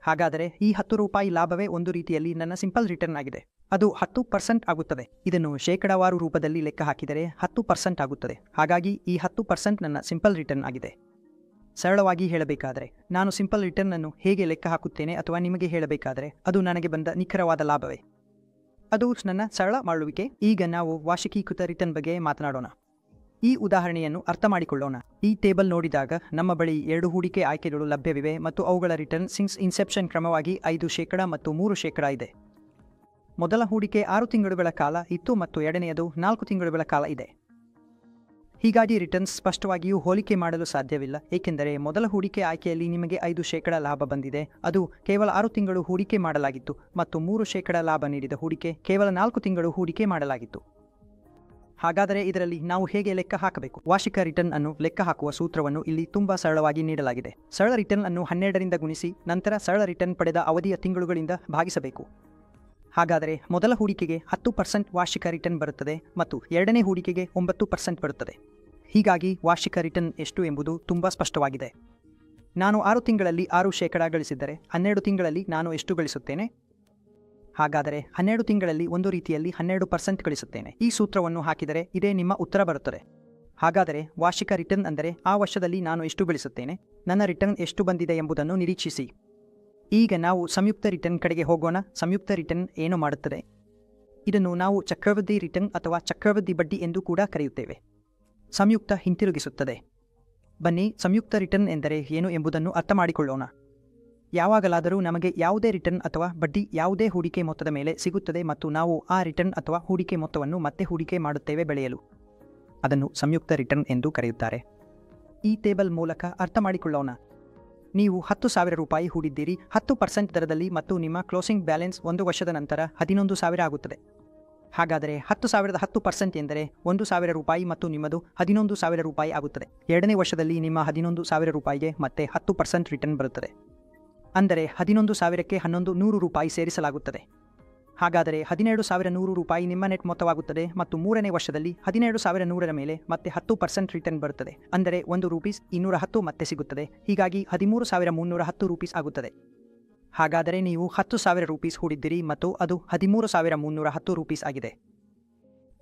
ಹಾಗಾದರೆ ಈ ₹10 ಲಾಭವೇ ಒಂದು ರೀತಿಯಲ್ಲಿ ನನ್ನ ಸಿಂಪಲ್ ರಿಟರ್ನ್ ಆಗಿದೆ. ಅದು 10% ಆಗುತ್ತದೆ. ಇದನ್ನು ಶೇಕಡಾವಾರು ರೂಪದಲ್ಲಿ ಲೆಕ್ಕ ಹಾಕಿದರೆ 10% ಆಗುತ್ತದೆ. ಹಾಗಾಗಿ ಈ 10% ನನ್ನ ಸಿಂಪಲ್ ರಿಟರ್ನ್ ಆಗಿದೆ. ಸರಳವಾಗಿ ಹೇಳಬೇಕಾದರೆ ನಾನು ಸಿಂಪಲ್ ರಿಟರ್ನ್ ಅನ್ನು ಹೇಗೆ ಲೆಕ್ಕ ಹಾಕುತ್ತೇನೆ ಅಥವಾ ನಿಮಗೆ ಹೇಳಬೇಕಾದರೆ ಅದು ನನಗೆ ಬಂದ ನಿಖರವಾದ ಲಾಭವೇ. ಅದು ನನ್ನ ಸರಳ ಮಾಡುವಿಕೆ. ಈಗ ನಾವು ವಾರ್ಷಿಕೀಕೃತ ರಿಟರ್ನ್ ಬಗ್ಗೆ ಮಾತನಾಡೋಣ. ಈ ಉದಾಹರಣೆಯನ್ನು ಅರ್ಥ ಮಾಡಿಕೊಳ್ಳೋಣ. ಈ ಟೇಬಲ್ ನೋಡಿದಾಗ ನಮ್ಮ ಬಳಿ 2 ಹೂಡಿಕೆ ಆಯ್ಕೆಗಳು ಲಭ್ಯವಿವೆ ಮತ್ತು ಅವುಗಳ ರಿಟರ್ನ್ ಸಿನ್ಸ್ ಇನ್ಸೆಪ್ಷನ್ ಕ್ರಮವಾಗಿ 5% ಮತ್ತು 3% ಇದೆ. ಮೊದಲ ಹೂಡಿಕೆ 6 ತಿಂಗಳುಗಳ ಕಾಲ ಇತ್ತು ಮತ್ತು ಎರಡನೆಯದು 4 ತಿಂಗಳುಗಳ ಕಾಲ ಇದೆ. ಹೀಗಾಗಿ ರಿಟರ್ನ್ಸ್ ಸ್ಪಷ್ಟವಾಗಿಯೂ ಹೋಲಿಕೆ ಮಾಡಲು ಸಾಧ್ಯವಿಲ್ಲ, ಏಕೆಂದರೆ ಮೊದಲ ಹೂಡಿಕೆ ಆಯ್ಕೆಯಲ್ಲಿ ನಿಮಗೆ 5% ಲಾಭ ಬಂದಿದೆ. ಅದು ಕೇವಲ 6 ತಿಂಗಳು ಹೂಡಿಕೆ ಮಾಡಲಾಗಿತ್ತು ಮತ್ತು 3% ಲಾಭ ನೀಡಿದ ಹೂಡಿಕೆ ಕೇವಲ 4 ತಿಂಗಳು ಹೂಡಿಕೆ ಮಾಡಲಾಗಿತ್ತು. ಹಾಗಾದರೆ ಇದರಲ್ಲಿ ನಾವು ಹೇಗೆ ಲೆಕ್ಕ ಹಾಕಬೇಕು? ವಾರ್ಷಿಕ ರಿಟರ್ನ್ ಅನ್ನು ಲೆಕ್ಕ ಹಾಕುವ ಸೂತ್ರವನ್ನು ಇಲ್ಲಿ ತುಂಬಾ ಸರಳವಾಗಿ ನೀಡಲಾಗಿದೆ. ಸರಳ ರಿಟರ್ನ್ ಅನ್ನು 12ರಿಂದ ಗುಣಿಸಿ ನಂತರ ಸರಳ ರಿಟರ್ನ್ ಪಡೆದ ಅವಧಿಯ ತಿಂಗಳುಗಳಿಂದ ಭಾಗಿಸಬೇಕು. ಹಾಗಾದರೆ ಮೊದಲ ಹೂಡಿಕೆಗೆ 10% ವಾರ್ಷಿಕ ರಿಟರ್ನ್ ಬರುತ್ತದೆ ಮತ್ತು ಎರಡನೇ ಹೂಡಿಕೆಗೆ 9% ಬರುತ್ತದೆ. ಹೀಗಾಗಿ ವಾರ್ಷಿಕ ರಿಟರ್ನ್ ಎಷ್ಟು ಎಂಬುದು ತುಂಬಾ ಸ್ಪಷ್ಟವಾಗಿದೆ. ನಾನು 6 ತಿಂಗಳಲ್ಲಿ 6% ಗಳಿಸಿದ್ದರೆ 12 ತಿಂಗಳಲ್ಲಿ ನಾನು ಎಷ್ಟು ಗಳಿಸುತ್ತೇನೆ? ಹಾಗಾದರೆ 12 ತಿಂಗಳಲ್ಲಿ ಒಂದು ರೀತಿಯಲ್ಲಿ 12% ಗಳಿಸುತ್ತೇನೆ. ಈ ಸೂತ್ರವನ್ನು ಹಾಕಿದರೆ ಇದೇ ನಿಮ್ಮ ಉತ್ತರ ಬರುತ್ತದೆ. ಹಾಗಾದರೆ ವಾರ್ಷಿಕ ರಿಟರ್ನ್ ಅಂದರೆ ಆ ವರ್ಷದಲ್ಲಿ ನಾನು ಎಷ್ಟು ಗಳಿಸುತ್ತೇನೆ, ನನ್ನ ರಿಟರ್ನ್ ಎಷ್ಟು ಬಂದಿದೆ ಎಂಬುದನ್ನು ನಿರೀಕ್ಷಿಸಿ. ಈಗ ನಾವು ಸಂಯುಕ್ತ ರಿಟರ್ನ್ ಕಡೆಗೆ ಹೋಗೋಣ. ಸಂಯುಕ್ತ ರಿಟರ್ನ್ ಏನು ಮಾಡುತ್ತದೆ? ಇದನ್ನು ನಾವು ಚಕ್ರವೃದ್ಧಿ ರಿಟರ್ನ್ ಅಥವಾ ಚಕ್ರವೃದ್ಧಿ ಬಡ್ಡಿ ಎಂದು ಕೂಡ ಕರೆಯುತ್ತೇವೆ. ಸಂಯುಕ್ತ ಹಿಂತಿರುಗಿಸುತ್ತದೆ. ಬನ್ನಿ, ಸಂಯುಕ್ತ ರಿಟರ್ನ್ ಎಂದರೆ ಏನು ಎಂಬುದನ್ನು ಅರ್ಥ ಮಾಡಿಕೊಳ್ಳೋಣ. ಯಾವಾಗಲಾದರೂ ನಮಗೆ ಯಾವುದೇ ರಿಟರ್ನ್ ಅಥವಾ ಬಡ್ಡಿ ಯಾವುದೇ ಹೂಡಿಕೆ ಮೊತ್ತದ ಮೇಲೆ ಸಿಗುತ್ತದೆ ಮತ್ತು ನಾವು ಆ ರಿಟರ್ನ್ ಅಥವಾ ಹೂಡಿಕೆ ಮೊತ್ತವನ್ನು ಮತ್ತೆ ಹೂಡಿಕೆ ಮಾಡುತ್ತೇವೆ ಬೆಳೆಯಲು. ಅದನ್ನು ಸಂಯುಕ್ತ ರಿಟರ್ನ್ ಎಂದು ಕರೆಯುತ್ತಾರೆ. ಈ ಟೇಬಲ್ ಮೂಲಕ ಅರ್ಥ ಮಾಡಿಕೊಳ್ಳೋಣ. ನೀವು ₹10,000 ಹೂಡಿದ್ದೀರಿ 10% ದರದಲ್ಲಿ ಮತ್ತು ನಿಮ್ಮ ಕ್ಲೋಸಿಂಗ್ ಬ್ಯಾಲೆನ್ಸ್ 1 ವರ್ಷದ ನಂತರ 11,000 ಆಗುತ್ತದೆ. ಹಾಗಾದರೆ 10,000ದ 10% ಎಂದರೆ ₹1,000 ಮತ್ತು ನಿಮ್ಮದು ₹11,000 ಆಗುತ್ತದೆ. ಎರಡನೇ ವರ್ಷದಲ್ಲಿ ನಿಮ್ಮ ₹11,000ಗೆ ಮತ್ತೆ 10% ರಿಟರ್ನ್ ಬರುತ್ತದೆ. ಅಂದರೆ 11,000ಕ್ಕೆ ₹1,100 ಸೇರಿಸಲಾಗುತ್ತದೆ. ಹಾಗಾದರೆ ₹17,100 ನಿಮ್ಮ ನೆಟ್ ಮೊತ್ತವಾಗುತ್ತದೆ ಮತ್ತು ಮೂರನೇ ವರ್ಷದಲ್ಲಿ 17,100ರ ಮೇಲೆ ಮತ್ತೆ 10% ರಿಟರ್ನ್ ಬರುತ್ತದೆ. ಅಂದರೆ ₹1 210 ಮತ್ತೆ ಸಿಗುತ್ತದೆ. ಹೀಗಾಗಿ ₹13,310 ಆಗುತ್ತದೆ. ಹಾಗಾದರೆ ನೀವು ₹10,000 ಹೂಡಿದ್ದೀರಿ ಮತ್ತು ಅದು ₹13,310 ಆಗಿದೆ.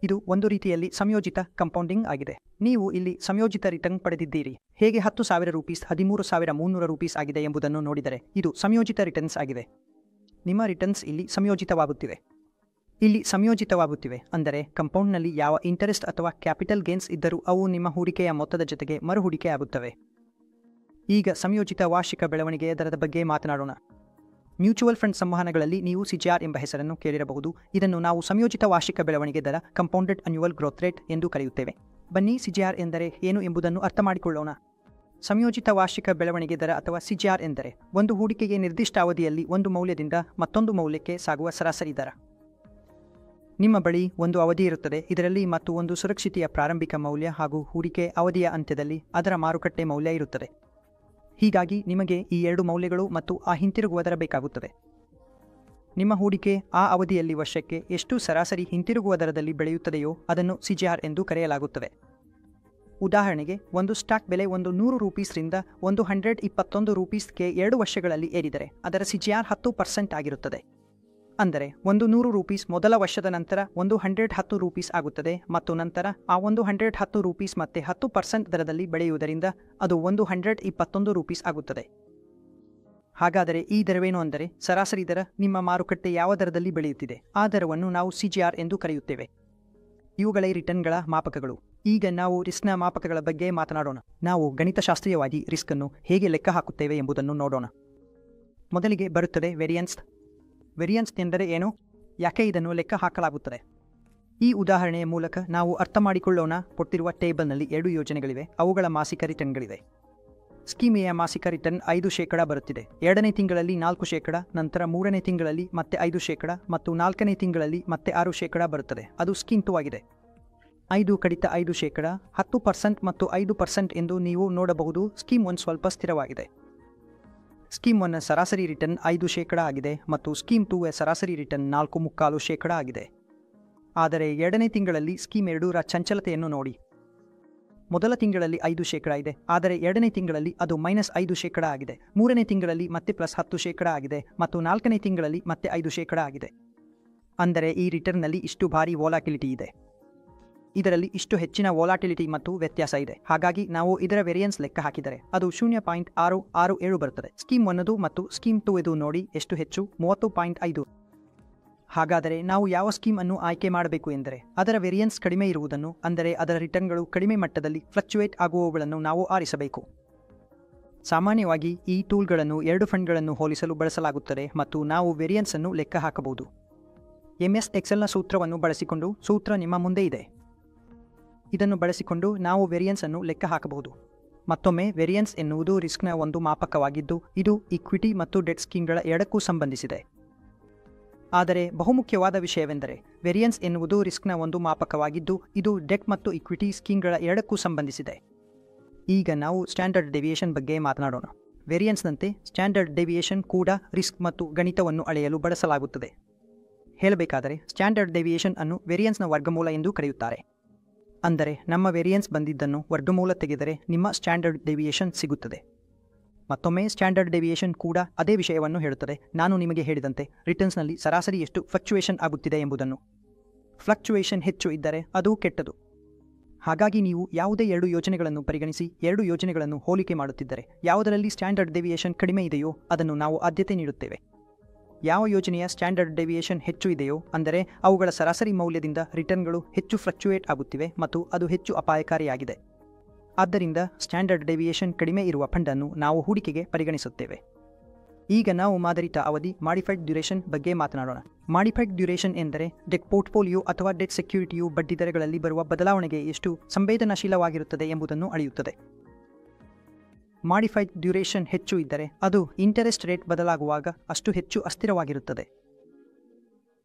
ಇದು ಒಂದು ರೀತಿಯಲ್ಲಿ ಸಂಯೋಜಿತ ಕಂಪೌಂಡಿಂಗ್ ಆಗಿದೆ. ನೀವು ಇಲ್ಲಿ ಸಂಯೋಜಿತ ರಿಟರ್ನ್ ಪಡೆದಿದ್ದೀರಿ. ಹೇಗೆ ₹10,000 ₹13,300 ಆಗಿದೆ ಎಂಬುದನ್ನು ನೋಡಿದರೆ ಇದು ಸಂಯೋಜಿತ ರಿಟರ್ನ್ಸ್ ಆಗಿದೆ. ನಿಮ್ಮ ರಿಟರ್ನ್ಸ್ ಇಲ್ಲಿ ಸಂಯೋಜಿತವಾಗುತ್ತಿವೆ. ಅಂದರೆ ಕಂಪೌಂಡ್ನಲ್ಲಿ ಯಾವ ಇಂಟರೆಸ್ಟ್ ಅಥವಾ ಕ್ಯಾಪಿಟಲ್ ಗೇನ್ಸ್ ಇದ್ದರೂ ಅವು ನಿಮ್ಮ ಹೂಡಿಕೆಯ ಮೊತ್ತದ ಜೊತೆಗೆ ಮರುಹೂಡಿಕೆ ಆಗುತ್ತವೆ. ಈಗ ಸಂಯೋಜಿತ ವಾರ್ಷಿಕ ಬೆಳವಣಿಗೆಯ ದರದ ಬಗ್ಗೆ ಮಾತನಾಡೋಣ. ಮ್ಯೂಚುವಲ್ ಫಂಡ್ ಸಂವಹನಗಳಲ್ಲಿ ನೀವು CGR ಎಂಬ ಹೆಸರನ್ನು ಕೇಳಿರಬಹುದು. ಇದನ್ನು ನಾವು ಸಂಯೋಜಿತ ವಾರ್ಷಿಕ ಬೆಳವಣಿಗೆ ದರ ಕಂಪೌಂಡೆಡ್ ಅನ್ಯುವಲ್ ಗ್ರೋತ್ ರೇಟ್ ಎಂದು ಕರೆಯುತ್ತೇವೆ. ಬನ್ನಿ, CGR ಎಂದರೆ ಏನು ಎಂಬುದನ್ನು ಅರ್ಥ ಮಾಡಿಕೊಳ್ಳೋಣ. ಸಂಯೋಜಿತ ವಾರ್ಷಿಕ ಬೆಳವಣಿಗೆ ದರ ಅಥವಾ CGR ಎಂದರೆ ಒಂದು ಹೂಡಿಕೆಗೆ ನಿರ್ದಿಷ್ಟ ಅವಧಿಯಲ್ಲಿ ಒಂದು ಮೌಲ್ಯದಿಂದ ಮತ್ತೊಂದು ಮೌಲ್ಯಕ್ಕೆ ಸಾಗುವ ಸರಾಸರಿ ದರ. ನಿಮ್ಮ ಬಳಿ ಒಂದು ಅವಧಿ ಇರುತ್ತದೆ, ಇದರಲ್ಲಿ ಮತ್ತು ಒಂದು ಸುರಕ್ಷಿತೆಯ ಪ್ರಾರಂಭಿಕ ಮೌಲ್ಯ ಹಾಗೂ ಹೂಡಿಕೆ ಅವಧಿಯ ಅಂತ್ಯದಲ್ಲಿ ಅದರ ಮಾರುಕಟ್ಟೆ ಮೌಲ್ಯ ಇರುತ್ತದೆ. ಹೀಗಾಗಿ ನಿಮಗೆ ಈ 2 ಮೌಲ್ಯಗಳು ಮತ್ತು ಆ ಹಿಂತಿರುಗುವ ದರ ಬೇಕಾಗುತ್ತದೆ. ನಿಮ್ಮ ಹೂಡಿಕೆ ಆ ಅವಧಿಯಲ್ಲಿ ವರ್ಷಕ್ಕೆ ಎಷ್ಟು ಸರಾಸರಿ ಹಿಂತಿರುಗುವ ದರದಲ್ಲಿ ಬೆಳೆಯುತ್ತದೆಯೋ ಅದನ್ನು ಸಿಜಿಆರ್ ಎಂದು ಕರೆಯಲಾಗುತ್ತದೆ. ಉದಾಹರಣೆಗೆ, ಒಂದು ಸ್ಟಾಕ್ ಬೆಲೆ ₹100 ರಿಂದ ₹121ಗೆ 2 ವರ್ಷಗಳಲ್ಲಿ ಏರಿದರೆ ಅದರ ಸಿಜಿಆರ್ 10% ಆಗಿರುತ್ತದೆ. ಅಂದರೆ ₹100 ಮೊದಲ ವರ್ಷದ ನಂತರ ₹110 ಆಗುತ್ತದೆ ಮತ್ತು ನಂತರ ಆ ₹110 ಮತ್ತೆ 10% ದರದಲ್ಲಿ ಬೆಳೆಯುವುದರಿಂದ ಅದು ₹121 ಆಗುತ್ತದೆ. ಹಾಗಾದರೆ ಈ ದರವೇನು ಅಂದರೆ ಸರಾಸರಿ ದರ. ನಿಮ್ಮ ಮಾರುಕಟ್ಟೆ ಯಾವ ದರದಲ್ಲಿ ಬೆಳೆಯುತ್ತಿದೆ ಆ ದರವನ್ನು ನಾವು ಸಿಜಿಆರ್ ಎಂದು ಕರೆಯುತ್ತೇವೆ. ಇವುಗಳೇ ರಿಟರ್ನ್ಗಳ ಮಾಪಕಗಳು. ಈಗ ನಾವು ರಿಸ್ಕ್ನ ಮಾಪಕಗಳ ಬಗ್ಗೆ ಮಾತನಾಡೋಣ. ನಾವು ಗಣಿತಶಾಸ್ತ್ರೀಯವಾಗಿ ರಿಸ್ಕ್ ಅನ್ನು ಹೇಗೆ ಲೆಕ್ಕ ಹಾಕುತ್ತೇವೆ ಎಂಬುದನ್ನು ನೋಡೋಣ. ಮೊದಲಿಗೆ ಬರುತ್ತದೆ ವೇರಿಯನ್ಸ್. ವೇರಿಯನ್ಸ್ ಎಂದರೆ ಏನು? ಯಾಕೆ ಇದನ್ನು ಲೆಕ್ಕ ಹಾಕಲಾಗುತ್ತದೆ? ಈ ಉದಾಹರಣೆಯ ಮೂಲಕ ನಾವು ಅರ್ಥ ಮಾಡಿಕೊಳ್ಳೋಣ. ಕೊಟ್ಟಿರುವ ಟೇಬಲ್ನಲ್ಲಿ 2 ಯೋಜನೆಗಳಿವೆ. ಅವುಗಳ ಮಾಸಿಕ ರಿಟರ್ನ್ಗಳಿವೆ. ಸ್ಕೀಮ್ ಎಯ ಮಾಸಿಕ ರಿಟರ್ನ್ 5% ಬರುತ್ತಿದೆ. 2ನೇ ತಿಂಗಳಲ್ಲಿ 4%, ನಂತರ 3ನೇ ತಿಂಗಳಲ್ಲಿ ಮತ್ತೆ 5% ಮತ್ತು 4ನೇ ತಿಂಗಳಲ್ಲಿ ಮತ್ತೆ 6% ಬರುತ್ತದೆ. ಅದು ಸ್ಕೀಮ್ 2 ಆಗಿದೆ. 5 ಕಡಿತ 5%, 10% ಮತ್ತು 5% ಎಂದು ನೀವು ನೋಡಬಹುದು. ಸ್ಕೀಮ್ 1 ಸ್ವಲ್ಪ ಸ್ಥಿರವಾಗಿದೆ. ಸ್ಕೀಮ್ 1ನ ಸರಾಸರಿ ರಿಟರ್ನ್ 5% ಆಗಿದೆ ಮತ್ತು ಸ್ಕೀಮ್ 2ಯ ಸರಾಸರಿ ರಿಟರ್ನ್ 4.25% ಆಗಿದೆ. ಆದರೆ 2ನೇ ತಿಂಗಳಲ್ಲಿ ಸ್ಕೀಮ್ 2ರ ಚಂಚಲತೆಯನ್ನು ನೋಡಿ. ಮೊದಲ ತಿಂಗಳಲ್ಲಿ 5% ಇದೆ, ಆದರೆ 2ನೇ ತಿಂಗಳಲ್ಲಿ ಅದು -5% ಆಗಿದೆ. 3ನೇ ತಿಂಗಳಲ್ಲಿ ಮತ್ತೆ +10% ಆಗಿದೆ ಮತ್ತು 4ನೇ ತಿಂಗಳಲ್ಲಿ ಮತ್ತೆ 5% ಆಗಿದೆ. ಅಂದರೆ ಈ ರಿಟರ್ನ್ನಲ್ಲಿ ಇಷ್ಟು ಭಾರಿ ವೋಲಾಟಿಲಿಟಿ ಇದೆ. ಇದರಲ್ಲಿ ಇಷ್ಟು ಹೆಚ್ಚಿನ ವೋಲಾಟಿಲಿಟಿ ಮತ್ತು ವ್ಯತ್ಯಾಸ ಇದೆ. ಹಾಗಾಗಿ ನಾವು ಇದರ ವೇರಿಯನ್ಸ್ ಲೆಕ್ಕ ಹಾಕಿದರೆ ಅದು 0.667 ಬರುತ್ತದೆ. ಸ್ಕೀಮ್ 1 ಮತ್ತು ಸ್ಕೀಮ್ 2 ನೋಡಿ ಎಷ್ಟು ಹೆಚ್ಚು, 30.5. ಹಾಗಾದರೆ ನಾವು ಯಾವ ಸ್ಕೀಮ್ ಅನ್ನು ಆಯ್ಕೆ ಮಾಡಬೇಕು ಎಂದರೆ ಅದರ ವೇರಿಯನ್ಸ್ ಕಡಿಮೆ ಇರುವುದನ್ನು, ಅಂದರೆ ಅದರ ರಿಟರ್ನ್ಗಳು ಕಡಿಮೆ ಮಟ್ಟದಲ್ಲಿ ಫ್ಲಕ್ಚುಯೇಟ್ ಆಗುವವುಗಳನ್ನು ನಾವು ಆರಿಸಬೇಕು. ಸಾಮಾನ್ಯವಾಗಿ ಈ ಟೂಲ್ಗಳನ್ನು 2 ಫಂಡ್ಗಳನ್ನು ಹೋಲಿಸಲು ಬಳಸಲಾಗುತ್ತದೆ ಮತ್ತು ನಾವು ವೇರಿಯನ್ಸ್ ಅನ್ನು ಲೆಕ್ಕ ಹಾಕಬಹುದು. MS ಎಕ್ಸೆಲ್ನ ಸೂತ್ರವನ್ನು ಬಳಸಿಕೊಂಡು, ಸೂತ್ರ ನಿಮ್ಮ ಮುಂದೆ ಇದೆ. ಇದನ್ನು ಬಳಸಿಕೊಂಡು ನಾವು ವೇರಿಯನ್ಸ್ ಅನ್ನು ಲೆಕ್ಕ ಹಾಕಬಹುದು. ಮತ್ತೊಮ್ಮೆ ವೇರಿಯನ್ಸ್ ಎನ್ನುವುದು ರಿಸ್ಕ್ನ ಒಂದು ಮಾಪಕವಾಗಿದ್ದು ಇದು ಇಕ್ವಿಟಿ ಮತ್ತು ಡೆಟ್ ಸ್ಕೀಮ್ಗಳ ಎರಡಕ್ಕೂ ಸಂಬಂಧಿಸಿದೆ. ಆದರೆ ಬಹುಮುಖ್ಯವಾದ ವಿಷಯವೆಂದರೆ ವೇರಿಯನ್ಸ್ ಎನ್ನುವುದು ರಿಸ್ಕ್ನ ಒಂದು ಮಾಪಕವಾಗಿದ್ದು ಇದು ಡೆಟ್ ಮತ್ತು ಇಕ್ವಿಟಿ ಸ್ಕೀಮ್ಗಳ ಎರಡಕ್ಕೂ ಸಂಬಂಧಿಸಿದೆ. ಈಗ ನಾವು ಸ್ಟ್ಯಾಂಡರ್ಡ್ ಡೆವಿಯೇಷನ್ ಬಗ್ಗೆ ಮಾತನಾಡೋಣ. ವೇರಿಯನ್ಸ್ನಂತೆ ಸ್ಟ್ಯಾಂಡರ್ಡ್ ಡೆವಿಯೇಷನ್ ಕೂಡ ರಿಸ್ಕ್ ಮತ್ತು ಗಣಿತವನ್ನು ಅಳೆಯಲು ಬಳಸಲಾಗುತ್ತದೆ. ಹೇಳಬೇಕಾದರೆ ಸ್ಟ್ಯಾಂಡರ್ಡ್ ಡೆವಿಯೇಷನ್ ಅನ್ನು ವೇರಿಯನ್ಸ್ನ ವರ್ಗಮೂಲ ಎಂದು ಕರೆಯುತ್ತಾರೆ. ಅಂದರೆ ನಮ್ಮ ವೇರಿಯನ್ಸ್ ಬಂದಿದ್ದನ್ನು ವರ್ಗಮೂಲ ತೆಗೆದರೆ ನಿಮ್ಮ ಸ್ಟ್ಯಾಂಡರ್ಡ್ ಡೆವಿಯೇಷನ್ ಸಿಗುತ್ತದೆ. ಮತ್ತೊಮ್ಮೆ ಸ್ಟ್ಯಾಂಡರ್ಡ್ ಡೆವಿಯೇಷನ್ ಕೂಡ ಅದೇ ವಿಷಯವನ್ನು ಹೇಳುತ್ತದೆ. ನಾನು ನಿಮಗೆ ಹೇಳಿದಂತೆ ರಿಟರ್ನ್ಸ್ನಲ್ಲಿ ಸರಾಸರಿ ಎಷ್ಟು ಫ್ಲಕ್ಚುಯೇಷನ್ ಆಗುತ್ತಿದೆ ಎಂಬುದನ್ನು. ಫ್ಲಕ್ಚುಯೇಷನ್ ಹೆಚ್ಚು ಇದ್ದರೆ ಅದು ಕೆಟ್ಟದು. ಹಾಗಾಗಿ ನೀವು ಯಾವುದೇ 2 ಯೋಜನೆಗಳನ್ನು ಪರಿಗಣಿಸಿ 2 ಯೋಜನೆಗಳನ್ನು ಹೋಲಿಕೆ ಮಾಡುತ್ತಿದ್ದರೆ ಯಾವುದರಲ್ಲಿ ಸ್ಟ್ಯಾಂಡರ್ಡ್ ಡೆವಿಯೇಷನ್ ಕಡಿಮೆ ಇದೆಯೋ ಅದನ್ನು ನಾವು ಆದ್ಯತೆ ನೀಡುತ್ತೇವೆ. ಯಾವ ಯೋಜನೆಯ ಸ್ಟ್ಯಾಂಡರ್ಡ್ ಡೆವಿಯೇಷನ್ ಹೆಚ್ಚು ಇದೆಯೋ ಅಂದರೆ ಅವುಗಳ ಸರಾಸರಿ ಮೌಲ್ಯದಿಂದ ರಿಟರ್ನ್ಗಳು ಹೆಚ್ಚು ಫ್ಲಕ್ಚುಯೇಟ್ ಆಗುತ್ತಿವೆ ಮತ್ತು ಅದು ಹೆಚ್ಚು ಅಪಾಯಕಾರಿಯಾಗಿದೆ. ಆದ್ದರಿಂದ ಸ್ಟ್ಯಾಂಡರ್ಡ್ ಡೆವಿಯೇಷನ್ ಕಡಿಮೆ ಇರುವ ಫಂಡ್ ಅನ್ನು ನಾವು ಹೂಡಿಕೆಗೆ ಪರಿಗಣಿಸುತ್ತೇವೆ. ಈಗ ನಾವು ಮಾದರಿತ ಅವಧಿ ಮಾಡಿಫೈಡ್ ಡ್ಯೂರೇಷನ್ ಬಗ್ಗೆ ಮಾತನಾಡೋಣ. ಮಾಡಿಫೈಡ್ ಡ್ಯೂರೇಷನ್ ಎಂದರೆ ಡೆಟ್ ಪೋರ್ಟ್ಫೋಲಿಯೋ ಅಥವಾ ಡೆಟ್ ಸೆಕ್ಯೂರಿಟಿಯು ಬಡ್ಡಿದರಗಳಲ್ಲಿ ಬರುವ ಬದಲಾವಣೆಗೆ ಎಷ್ಟು ಸಂವೇದನಾಶೀಲವಾಗಿರುತ್ತದೆ ಎಂಬುದನ್ನು ಅಳೆಯುತ್ತದೆ. ಮಾಡಿಫೈಡ್ ಡ್ಯೂರೇಷನ್ ಹೆಚ್ಚು ಇದ್ದರೆ ಅದು ಇಂಟರೆಸ್ಟ್ ರೇಟ್ ಬದಲಾಗುವಾಗ ಅಷ್ಟು ಹೆಚ್ಚು ಅಸ್ಥಿರವಾಗಿರುತ್ತದೆ.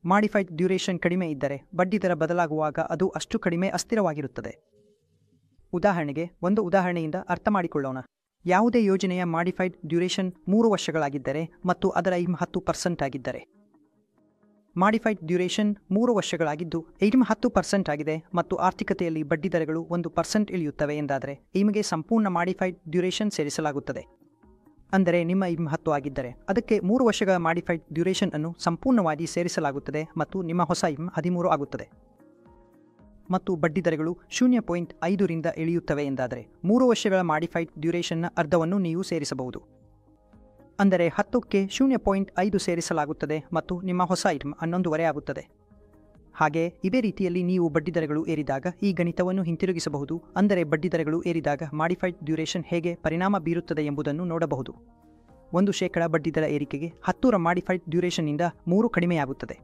ಮಾಡಿಫೈಡ್ ಡ್ಯೂರೇಷನ್ ಕಡಿಮೆ ಇದ್ದರೆ ಬಡ್ಡಿದರ ಬದಲಾಗುವಾಗ ಅದು ಅಷ್ಟು ಕಡಿಮೆ ಅಸ್ಥಿರವಾಗಿರುತ್ತದೆ. ಉದಾಹರಣೆಗೆ ಒಂದು ಉದಾಹರಣೆಯಿಂದ ಅರ್ಥ ಮಾಡಿಕೊಳ್ಳೋಣ. ಯಾವುದೇ ಯೋಜನೆಯ ಮಾಡಿಫೈಡ್ ಡ್ಯೂರೇಷನ್ 3 ವರ್ಷಗಳಾಗಿದ್ದರೆ ಮತ್ತು ಅದರ IM 10% ಆಗಿದ್ದರೆ, ಮಾಡಿಫೈಡ್ ಡ್ಯೂರೇಷನ್ 3 ವರ್ಷಗಳಾಗಿದ್ದು IM 10% ಆಗಿದೆ ಮತ್ತು ಆರ್ಥಿಕತೆಯಲ್ಲಿ ಬಡ್ಡಿದರಗಳು 1% ಇಳಿಯುತ್ತವೆ ಎಂದಾದರೆ ನಿಮಗೆ ಸಂಪೂರ್ಣ ಮಾಡಿಫೈಡ್ ಡ್ಯೂರೇಷನ್ ಸೇರಿಸಲಾಗುತ್ತದೆ. ಅಂದರೆ ನಿಮ್ಮ IM 10 ಆಗಿದ್ದರೆ ಅದಕ್ಕೆ 3 ವರ್ಷಗಳ ಮಾಡಿಫೈಡ್ ಡ್ಯೂರೇಷನ್ ಅನ್ನು ಸಂಪೂರ್ಣವಾಗಿ ಸೇರಿಸಲಾಗುತ್ತದೆ ಮತ್ತು ನಿಮ್ಮ ಹೊಸ IM 13 ಆಗುತ್ತದೆ. ಮತ್ತು ಬಡ್ಡಿದರಗಳು 0.5 ರಿಂದ ಇಳಿಯುತ್ತವೆ ಎಂದಾದರೆ 3 ವರ್ಷಗಳ ಮಾಡಿಫೈಡ್ ಡ್ಯೂರೇಷನ್ನ ಅರ್ಧವನ್ನು ನೀವು ಸೇರಿಸಬಹುದು. ಅಂದರೆ 10ಕ್ಕೆ 0.5 ಸೇರಿಸಲಾಗುತ್ತದೆ ಮತ್ತು ನಿಮ್ಮ ಹೊಸ IM 11.5 ಆಗುತ್ತದೆ. ಹಾಗೆ ಇದೇ ರೀತಿಯಲ್ಲಿ ನೀವು ಬಡ್ಡಿದರಗಳು ಏರಿದಾಗ ಈ ಗಣಿತವನ್ನು ಹಿಂತಿರುಗಿಸಬಹುದು. ಅಂದರೆ ಬಡ್ಡಿದರಗಳು ಏರಿದಾಗ ಮಾಡಿಫೈಡ್ ಡ್ಯೂರೇಷನ್ ಹೇಗೆ ಪರಿಣಾಮ ಬೀರುತ್ತದೆ ಎಂಬುದನ್ನು ನೋಡಬಹುದು. 1% ಬಡ್ಡಿದರ ಏರಿಕೆಗೆ 10ರ ಮಾಡಿಫೈಡ್ ಡ್ಯೂರೇಷನ್ನಿಂದ 3 ಕಡಿಮೆಯಾಗುತ್ತದೆ.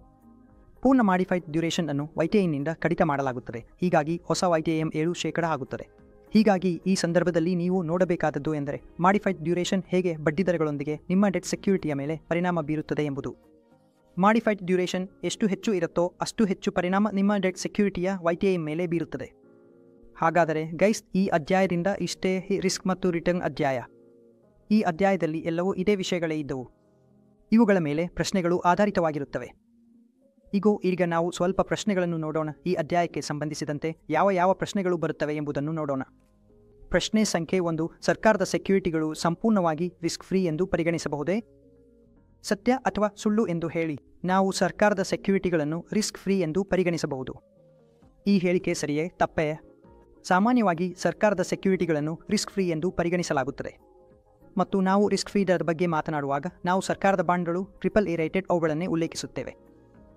ಪೂರ್ಣ ಮಾಡಿಫೈಡ್ ಡ್ಯೂರೇಷನ್ ಅನ್ನು YTIನಿಂದ ಕಡಿತ ಮಾಡಲಾಗುತ್ತದೆ. ಹೀಗಾಗಿ ಹೊಸ YTIM 7% ಆಗುತ್ತದೆ. ಹೀಗಾಗಿ ಈ ಸಂದರ್ಭದಲ್ಲಿ ನೀವು ನೋಡಬೇಕಾದದ್ದು ಎಂದರೆ ಮಾಡಿಫೈಡ್ ಡ್ಯೂರೇಷನ್ ಹೇಗೆ ಬಡ್ಡಿದರಗಳೊಂದಿಗೆ ನಿಮ್ಮ ಡೆಟ್ ಸೆಕ್ಯೂರಿಟಿಯ ಮೇಲೆ ಪರಿಣಾಮ ಬೀರುತ್ತದೆ ಎಂಬುದು. ಮಾಡಿಫೈಡ್ ಡ್ಯೂರೇಷನ್ ಎಷ್ಟು ಹೆಚ್ಚು ಇರುತ್ತೋ ಅಷ್ಟು ಹೆಚ್ಚು ಪರಿಣಾಮ ನಿಮ್ಮ ಡೆಟ್ ಸೆಕ್ಯೂರಿಟಿಯ YTIM ಮೇಲೆ ಬೀರುತ್ತದೆ. ಹಾಗಾದರೆ ಗೈಸ್, ಈ ಅಧ್ಯಾಯದಿಂದ ಇಷ್ಟೇ ರಿಸ್ಕ್ ಮತ್ತು ರಿಟರ್ನ್ ಅಧ್ಯಾಯ. ಈ ಅಧ್ಯಾಯದಲ್ಲಿ ಎಲ್ಲವೂ ಇದೇ ವಿಷಯಗಳೇ ಇದ್ದವು. ಇವುಗಳ ಮೇಲೆ ಪ್ರಶ್ನೆಗಳು ಆಧಾರಿತವಾಗಿರುತ್ತವೆ. ಈಗ ನಾವು ಸ್ವಲ್ಪ ಪ್ರಶ್ನೆಗಳನ್ನು ನೋಡೋಣ. ಈ ಅಧ್ಯಾಯಕ್ಕೆ ಸಂಬಂಧಿಸಿದಂತೆ ಯಾವ ಪ್ರಶ್ನೆಗಳು ಬರುತ್ತವೆ ಎಂಬುದನ್ನು ನೋಡೋಣ. ಪ್ರಶ್ನೆ ಸಂಖ್ಯೆ 1. ಸರ್ಕಾರದ ಸೆಕ್ಯೂರಿಟಿಗಳು ಸಂಪೂರ್ಣವಾಗಿ ರಿಸ್ಕ್ ಫ್ರೀ ಎಂದು ಪರಿಗಣಿಸಬಹುದೇ? ಸತ್ಯ ಅಥವಾ ಸುಳ್ಳು ಎಂದು ಹೇಳಿ. ನಾವು ಸರ್ಕಾರದ ಸೆಕ್ಯೂರಿಟಿಗಳನ್ನು ರಿಸ್ಕ್ ಫ್ರೀ ಎಂದು ಪರಿಗಣಿಸಬಹುದು. ಈ ಹೇಳಿಕೆ ಸರಿಯೇ ತಪ್ಪೇ? ಸಾಮಾನ್ಯವಾಗಿ ಸರ್ಕಾರದ ಸೆಕ್ಯೂರಿಟಿಗಳನ್ನು ರಿಸ್ಕ್ ಫ್ರೀ ಎಂದು ಪರಿಗಣಿಸಲಾಗುತ್ತದೆ. ಮತ್ತು ನಾವು ರಿಸ್ಕ್ ಫ್ರೀ ದರದ ಬಗ್ಗೆ ಮಾತನಾಡುವಾಗ ನಾವು ಸರ್ಕಾರದ ಬಾಂಡ್ಗಳು AAA ರೇಟೆಡ್ ಅವುಗಳನ್ನೇ ಉಲ್ಲೇಖಿಸುತ್ತೇವೆ.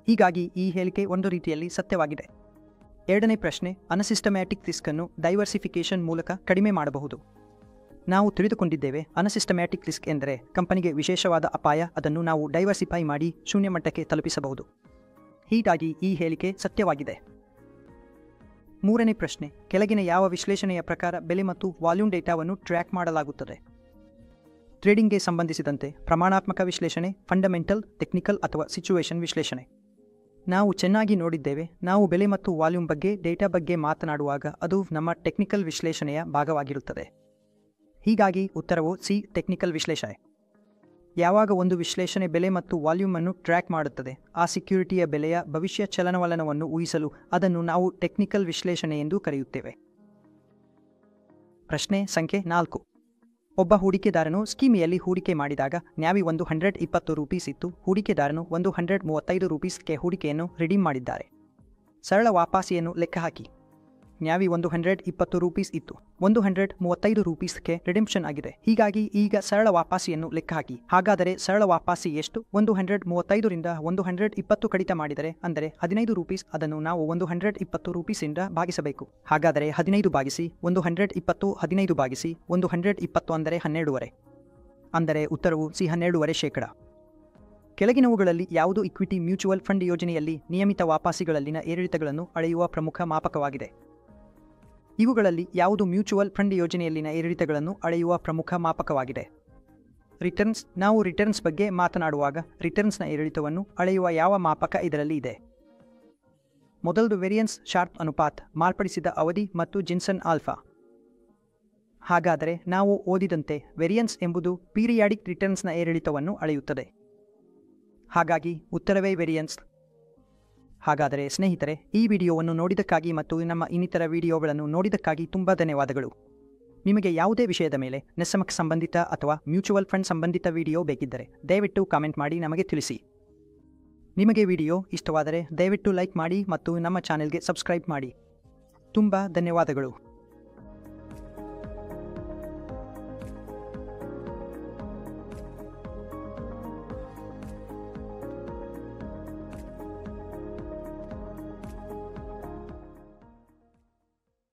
ಹೀಗಾಗಿ ಈ ಹೇಳಿಕೆ ಒಂದು ರೀತಿಯಲ್ಲಿ ಸತ್ಯವಾಗಿದೆ. ಎರಡನೇ ಪ್ರಶ್ನೆ, ಅನಸಿಸ್ಟಮ್ಯಾಟಿಕ್ ರಿಸ್ಕ್ ಅನ್ನು ಡೈವರ್ಸಿಫಿಕೇಷನ್ ಮೂಲಕ ಕಡಿಮೆ ಮಾಡಬಹುದು. ನಾವು ತಿಳಿದುಕೊಂಡಿದ್ದೇವೆ, ಅನಸಿಸ್ಟಮ್ಯಾಟಿಕ್ ರಿಸ್ಕ್ ಎಂದರೆ ಕಂಪನಿಗೆ ವಿಶೇಷವಾದ ಅಪಾಯ, ಅದನ್ನು ನಾವು ಡೈವರ್ಸಿಫೈ ಮಾಡಿ ಶೂನ್ಯ ಮಟ್ಟಕ್ಕೆ ತಲುಪಿಸಬಹುದು. ಹೀಗಾಗಿ ಈ ಹೇಳಿಕೆ ಸತ್ಯವಾಗಿದೆ. ಮೂರನೇ ಪ್ರಶ್ನೆ, ಕೆಳಗಿನ ಯಾವ ವಿಶ್ಲೇಷಣೆಯ ಪ್ರಕಾರ ಬೆಲೆ ಮತ್ತು ವಾಲ್ಯೂಮ್ ಡೇಟಾವನ್ನು ಟ್ರ್ಯಾಕ್ ಮಾಡಲಾಗುತ್ತದೆ? ಟ್ರೇಡಿಂಗ್ಗೆ ಸಂಬಂಧಿಸಿದಂತೆ ಪ್ರಮಾಣಾತ್ಮಕ ವಿಶ್ಲೇಷಣೆ, ಫಂಡಮೆಂಟಲ್, ಟೆಕ್ನಿಕಲ್ ಅಥವಾ ಸಿಚುವೇಶನ್ ವಿಶ್ಲೇಷಣೆ. ನಾವು ಚೆನ್ನಾಗಿ ನೋಡಿದ್ದೇವೆ, ನಾವು ಬೆಲೆ ಮತ್ತು ವಾಲ್ಯೂಮ್ ಬಗ್ಗೆ ಡೇಟಾ ಬಗ್ಗೆ ಮಾತನಾಡುವಾಗ ಅದು ನಮ್ಮ ಟೆಕ್ನಿಕಲ್ ವಿಶ್ಲೇಷಣೆಯ ಭಾಗವಾಗಿರುತ್ತದೆ. ಹೀಗಾಗಿ ಉತ್ತರವು ಸಿ, ಟೆಕ್ನಿಕಲ್ ವಿಶ್ಲೇಷಣೆ. ಯಾವಾಗ ಒಂದು ವಿಶ್ಲೇಷಣೆ ಬೆಲೆ ಮತ್ತು ವಾಲ್ಯೂಮ್ ಅನ್ನು ಟ್ರ್ಯಾಕ್ ಮಾಡುತ್ತದೆ, ಆ ಸೆಕ್ಯೂರಿಟಿಯ ಬೆಲೆಯ ಭವಿಷ್ಯ ಚಲನವಲನವನ್ನು ಊಹಿಸಲು ಅದನ್ನು ನಾವು ಟೆಕ್ನಿಕಲ್ ವಿಶ್ಲೇಷಣೆ ಎಂದು ಕರೆಯುತ್ತೇವೆ. ಪ್ರಶ್ನೆ ಸಂಖ್ಯೆ 4. ಒಬ್ಬ ಹೂಡಿಕೆದಾರನು ಸ್ಕೀಮಿಯಲ್ಲಿ ಹೂಡಿಕೆ ಮಾಡಿದಾಗ ನ್ಯಾವಿ ₹120 ಇತ್ತು. ಹೂಡಿಕೆದಾರನು ₹135ಗೆ ಹೂಡಿಕೆಯನ್ನು ರಿಡೀಮ್ ಮಾಡಿದ್ದಾರೆ. ಸರಳ ವಾಪಾಸಿಯನ್ನು ಲೆಕ್ಕಹಾಕಿ. ನ್ಯಾವಿ ₹120 ಇತ್ತು, ₹135ಗೆ ರಿಡೆಂಪ್ಷನ್ ಆಗಿದೆ. ಹೀಗಾಗಿ ಈಗ ಸರಳ ವಾಪಾಸಿಯನ್ನು ಲೆಕ್ಕಹಾಕಿ. ಹಾಗಾದರೆ ಸರಳ ವಾಪಾಸಿ ಎಷ್ಟು? ₹135ರಿಂದ ₹120 ಕಡಿತ ಮಾಡಿದರೆ ಅಂದರೆ ₹15. ಅದನ್ನು ನಾವು ₹120ಇಂದ ಭಾಗಿಸಬೇಕು. ಹಾಗಾದರೆ 15 ಭಾಗಿಸಿ 120, 15 ಭಾಗಿಸಿ 120 ಅಂದರೆ 12.5. ಅಂದರೆ ಉತ್ತರವು ಸಿ, 12.5%. ಕೆಳಗಿನವುಗಳಲ್ಲಿ ಯಾವುದು ಇಕ್ವಿಟಿ ಮ್ಯೂಚುವಲ್ ಫಂಡ್ ಯೋಜನೆಯಲ್ಲಿ ನಿಯಮಿತ ವಾಪಾಸಿಗಳಲ್ಲಿನ ಏರಿಳಿತಗಳನ್ನು ಅಳೆಯುವ ಪ್ರಮುಖ ಮಾಪಕವಾಗಿದೆ? ಇವುಗಳಲ್ಲಿ ಯಾವುದು ಮ್ಯೂಚುವಲ್ ಫಂಡ್ ಯೋಜನೆಯಲ್ಲಿನ ಏರಿಳಿತಗಳನ್ನು ಅಳೆಯುವ ಪ್ರಮುಖ ಮಾಪಕವಾಗಿದೆ? ರಿಟರ್ನ್ಸ್. ನಾವು ರಿಟರ್ನ್ಸ್ ಬಗ್ಗೆ ಮಾತನಾಡುವಾಗ ರಿಟರ್ನ್ಸ್ನ ಏರಿಳಿತವನ್ನು ಅಳೆಯುವ ಯಾವ ಮಾಪಕ ಇದರಲ್ಲಿ ಇದೆ? ಮೊದಲದು ವೇರಿಯನ್ಸ್, ಶಾರ್ಪ್ ಅನುಪಾತ, ಮಾರ್ಪಡಿಸಿದ ಅವಧಿ ಮತ್ತು ಜಿನ್ಸನ್ ಆಲ್ಫಾ. ಹಾಗಾದರೆ ನಾವು ಓದಿದಂತೆ ವೇರಿಯನ್ಸ್ ಎಂಬುದು ಪೀರಿಯಾಡಿಕ್ ರಿಟರ್ನ್ಸ್ನ ಏರಿಳಿತವನ್ನು ಅಳೆಯುತ್ತದೆ. ಹಾಗಾಗಿ ಉತ್ತರವೇ ವೇರಿಯನ್ಸ್. ಹಾಗಾದರೆ ಸ್ನೇಹಿತರೆ, ಈ ವಿಡಿಯೋವನ್ನು ನೋಡಿದ್ದಕ್ಕಾಗಿ ಮತ್ತು ನಮ್ಮ ಇನ್ನಿತರ ವಿಡಿಯೋಗಳನ್ನು ನೋಡಿದ್ದಕ್ಕಾಗಿ ತುಂಬ ಧನ್ಯವಾದಗಳು. ನಿಮಗೆ ಯಾವುದೇ ವಿಷಯದ ಮೇಲೆ ನೆಸ್ಸಮಕ್ ಸಂಬಂಧಿತ ಅಥವಾ ಮ್ಯೂಚುವಲ್ ಫಂಡ್ ಸಂಬಂಧಿತ ವಿಡಿಯೋ ಬೇಕಿದ್ದರೆ ದಯವಿಟ್ಟು ಕಾಮೆಂಟ್ ಮಾಡಿ ನಮಗೆ ತಿಳಿಸಿ. ನಿಮಗೆ ವಿಡಿಯೋ ಇಷ್ಟವಾದರೆ ದಯವಿಟ್ಟು ಲೈಕ್ ಮಾಡಿ ಮತ್ತು ನಮ್ಮ ಚಾನೆಲ್ಗೆ ಸಬ್ಸ್ಕ್ರೈಬ್ ಮಾಡಿ. ತುಂಬ ಧನ್ಯವಾದಗಳು.